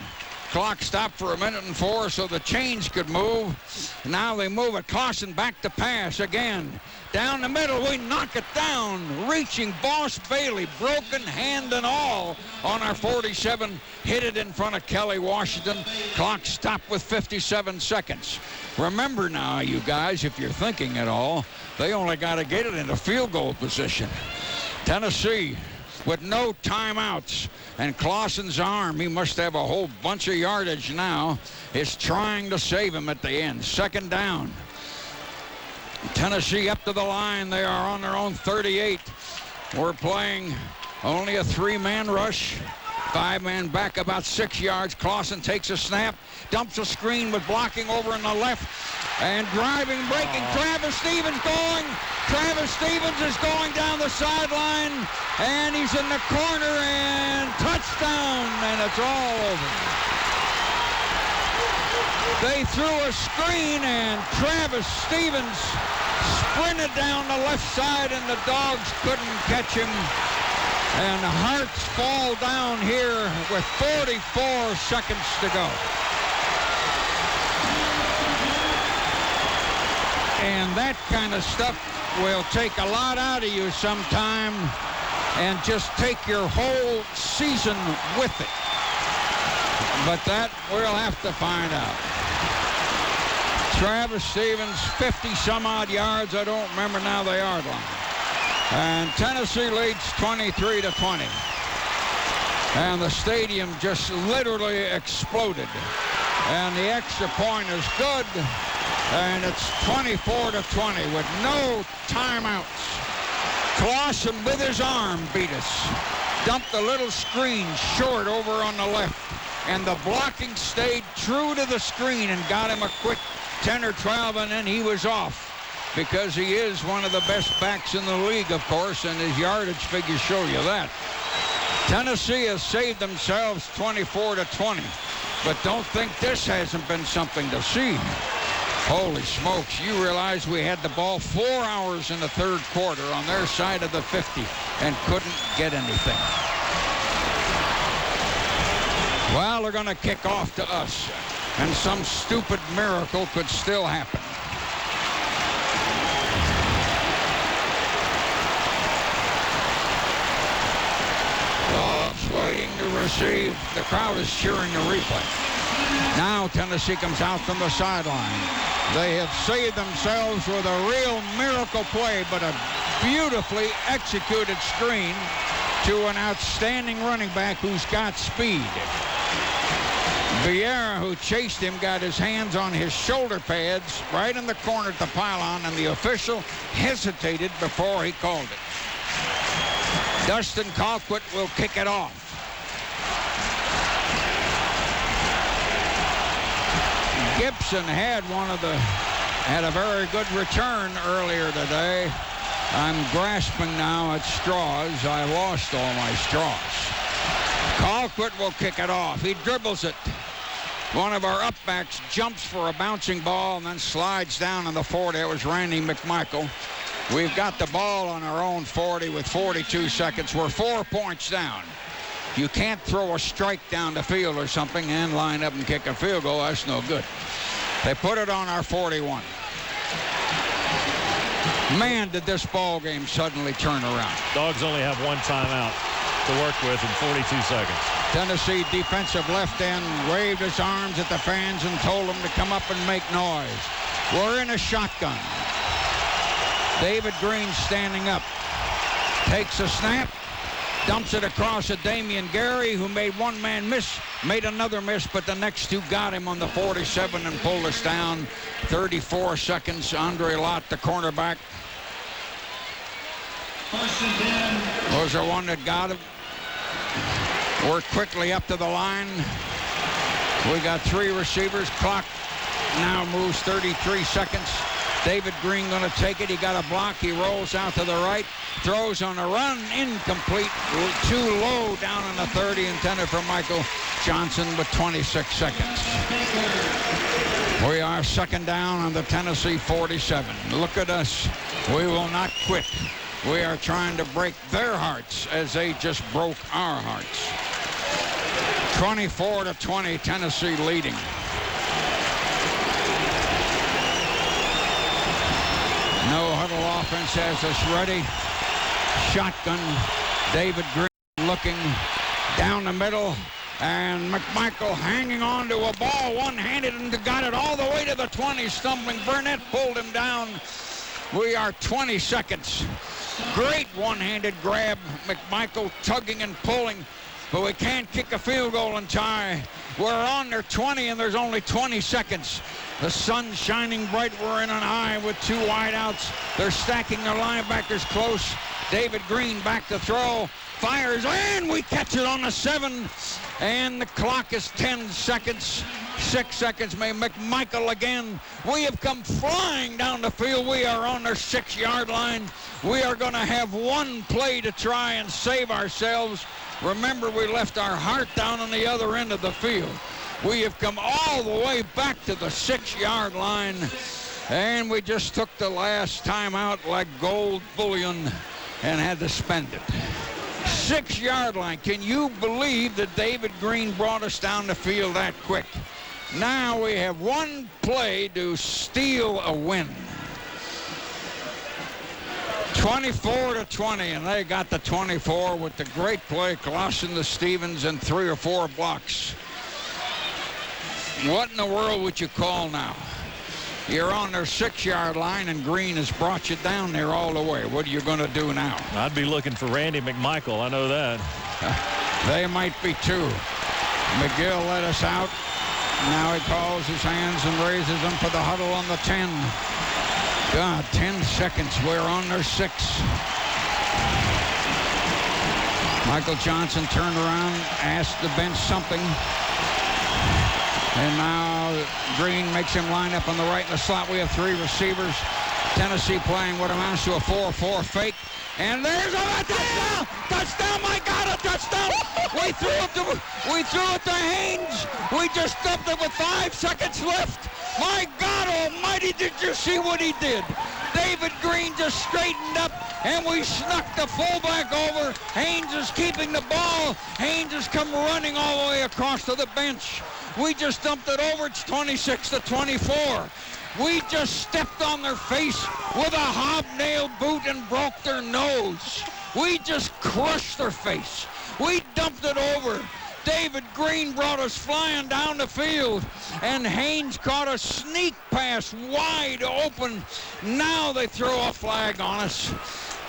Clock stopped for 1:04 so the chains could move. Now they move it. Clausen back to pass again. Down the middle, we knock it down. Reaching Boss Bailey, broken hand and all on our 47. Hit it in front of Kelly Washington. Clock stopped with 57 seconds. Remember now, you guys, if you're thinking at all, they only got to get it into field goal position. Tennessee with no timeouts. And Clausen's arm, he must have a whole bunch of yardage now, is trying to save him at the end. Second down. Tennessee up to the line. They are on their own 38. We're playing only a 3-man rush. 5-man back about 6 yards. Clausen takes a snap, dumps a screen with blocking over on the left. And driving, breaking, Travis Stevens going. Travis Stevens is going down the sideline, and he's in the corner, and touchdown, and it's all over. They threw a screen, and Travis Stevens sprinted down the left side, and the Dogs couldn't catch him. And the Hearts fall down here with 44 seconds to go. And that kind of stuff will take a lot out of you sometime and just take your whole season with it. But that we'll have to find out. Travis Stevens, 50-some-odd yards. I don't remember now the yard line. And Tennessee leads 23-20. And the stadium just literally exploded. And the extra point is good. And it's 24-20 with no timeouts. Clausen with his arm beat us. Dumped a little screen short over on the left. And the blocking stayed true to the screen and got him a quick 10 or 12, and then he was off. Because he is one of the best backs in the league, of course, and his yardage figures show you that. Tennessee has saved themselves 24-20. But don't think this hasn't been something to see. Holy smokes, you realize we had the ball 4 hours in the third quarter on their side of the 50 and couldn't get anything. Well, they're going to kick off to us, and some stupid miracle could still happen. Tennessee, the crowd is cheering the replay. Now Tennessee comes out from the sideline. They have saved themselves with a real miracle play, but a beautifully executed screen to an outstanding running back who's got speed. Vieira, who chased him, got his hands on his shoulder pads right in the corner at the pylon, and the official hesitated before he called it. Dustin Colquitt will kick it off. Gibson had a very good return earlier today. I'm grasping now at straws. I lost all my straws. Colquitt will kick it off. He dribbles it. One of our upbacks jumps for a bouncing ball and then slides down on the 40. It was Randy McMichael. We've got the ball on our own 40 with 42 seconds. We're 4 points down. You can't throw a strike down the field or something and line up and kick a field goal. That's no good. They put it on our 41. Man, did this ball game suddenly turn around. Dogs only have one timeout to work with in 42 seconds. Tennessee defensive left end waved his arms at the fans and told them to come up and make noise. We're in a shotgun. David Greene standing up. Takes a snap. Dumps it across to Damian Gary, who made one man miss, made another miss, but the next two got him on the 47 and pulled us down. 34 seconds. Andre Lott, the cornerback, was the one that got him. Worked quickly up to the line. We got three receivers. Clock now moves 33 seconds. David Greene going to take it. He got a block. He rolls out to the right. Throws on a run. Incomplete. Too low down on the 30. Intended for Michael Johnson with 26 seconds. We are second down on the Tennessee 47. Look at us. We will not quit. We are trying to break their hearts as they just broke our hearts. 24-20, Tennessee leading. No huddle offense has us ready. Shotgun. David Greene looking down the middle. And McMichael hanging on to a ball one-handed and got it all the way to the 20. Stumbling. Burnett pulled him down. We are 20 seconds. Great one-handed grab. McMichael tugging and pulling. But we can't kick a field goal and tie. We're on their 20 and there's only 20 seconds. The sun's shining bright. We're in an eye with two wideouts. They're stacking their linebackers close. David Greene back to throw. Fires and we catch it on the 7. And the clock is 10 seconds. 6 seconds. May McMichael again. We have come flying down the field. We are on their 6-yard line. We are going to have one play to try and save ourselves. Remember, we left our heart down on the other end of the field. We have come all the way back to the 6-yard line, and we just took the last time out like gold bullion and had to spend it. 6-yard line. Can you believe that David Greene brought us down the field that quick? Now we have one play to steal a win. 24-20, and they got the 24 with the great play, Clausen to Stevens, and 3 or 4 blocks. What in the world would you call now? You're on their 6-yard line, and Greene has brought you down there all the way. What are you going to do now? I'd be looking for Randy McMichael. I know that. They might be too. McGill let us out. Now he calls his hands and raises them for the huddle on the 10. God, 10 seconds. We're on their 6. Michael Johnson turned around, asked the bench something. And now Greene makes him line up on the right in the slot. We have 3 receivers. Tennessee playing what amounts to a 4-4 fake. And there's a touchdown! Touchdown! My God, a touchdown! We threw it to Haynes. We just dumped it with 5 seconds left. My God almighty, did you see what he did? David Greene just straightened up, and we snuck the fullback over. Haynes is keeping the ball. Haynes has come running all the way across to the bench. We just dumped it over. It's 26-24. We just stepped on their face with a hobnail boot and broke their nose. We just crushed their face. We dumped it over. David Greene brought us flying down the field, and Haynes caught a sneak pass wide open. Now they throw a flag on us.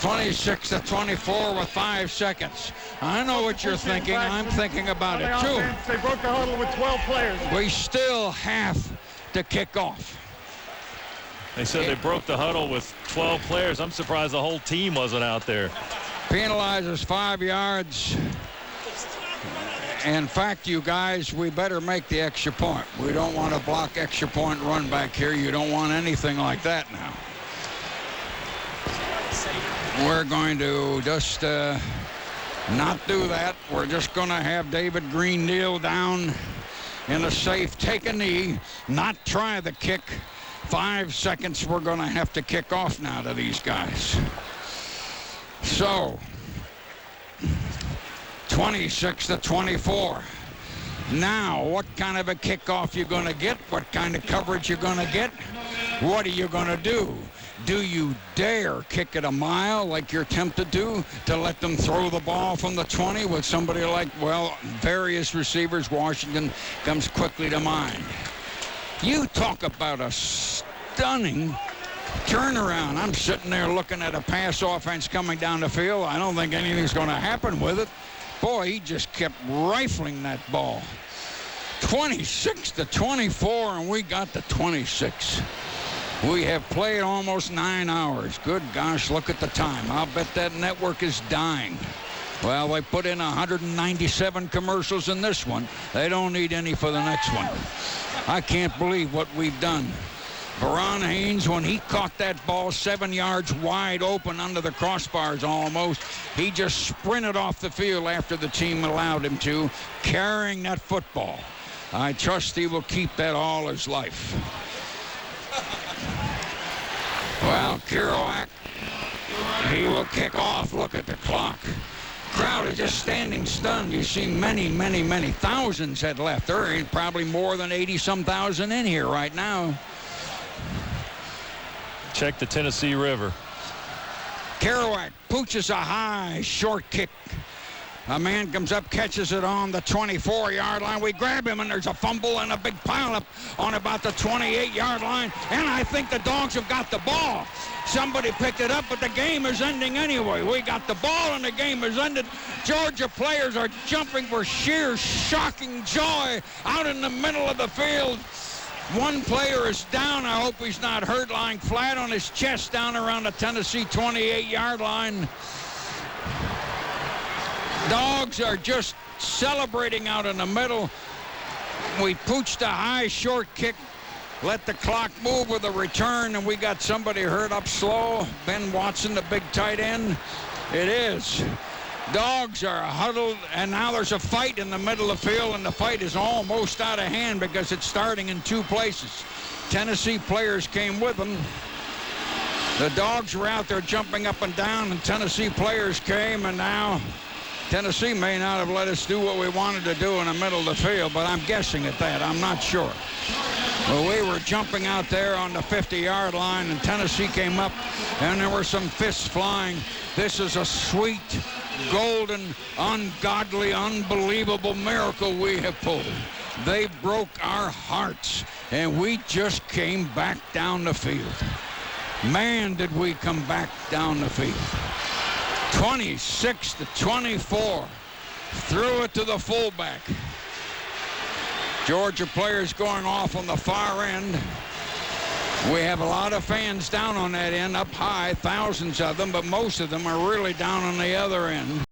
26-24 with 5 seconds. I know what you're thinking. I'm thinking about it too. They broke the huddle with 12 players. We still have to kick off. They said they broke the huddle with 12 players. I'm surprised the whole team wasn't out there. Penalizes 5 yards. In fact, you guys, we better make the extra point. We don't want to block extra point run back here. You don't want anything like that now. We're going to just not do that. We're just going to have David Greene kneel down in a safe, take a knee, not try the kick. 5 seconds, we're going to have to kick off now to these guys. So, 26-24. Now, what kind of a kickoff you going to get? What kind of coverage you going to get? What are you going to do? Do you dare kick it a mile like you're tempted to let them throw the ball from the 20 with somebody like, well, various receivers? Washington comes quickly to mind. You talk about a stunning turnaround. I'm sitting there looking at a pass offense coming down the field. I don't think anything's going to happen with it. Boy, he just kept rifling that ball. 26-24, and we got the 26. We have played almost 9 hours. Good gosh, look at the time. I'll bet that network is dying. Well, they put in 197 commercials in this one. They don't need any for the next one. I can't believe what we've done. Baron Haynes, when he caught that ball 7 yards wide open under the crossbars almost, he just sprinted off the field after the team allowed him to, carrying that football. I trust he will keep that all his life. Well, Kerouac, he will kick off. Look at the clock. Crowd is just standing stunned. You see many thousands had left. There ain't probably more than 80-some thousand in here right now. Check the Tennessee River. Kerouac pooches a high, short kick. A man comes up, catches it on the 24-yard line. We grab him, and there's a fumble and a big pileup on about the 28-yard line. And I think the Dogs have got the ball. Somebody picked it up, but the game is ending anyway. We got the ball, and the game is ended. Georgia players are jumping for sheer shocking joy out in the middle of the field. One player is down. I hope he's not hurt, lying flat on his chest down around the Tennessee 28-yard line. Dogs are just celebrating out in the middle. We pooched a high short kick, let the clock move with a return, and we got somebody hurt up slow. Ben Watson, the big tight end. It is. Dogs are huddled, and now there's a fight in the middle of the field, and the fight is almost out of hand because it's starting in 2 places. Tennessee players came with them. The Dogs were out there jumping up and down, and Tennessee players came, and now Tennessee may not have let us do what we wanted to do in the middle of the field, but I'm guessing at that. I'm not sure. Well, we were jumping out there on the 50-yard line, and Tennessee came up, and there were some fists flying. This is a sweet, golden, ungodly, unbelievable miracle we have pulled. They broke our hearts, and we just came back down the field. Man, did we come back down the field. 26-24. Threw it to the fullback. Georgia players going off on the far end. We have a lot of fans down on that end, up high, thousands of them, but most of them are really down on the other end.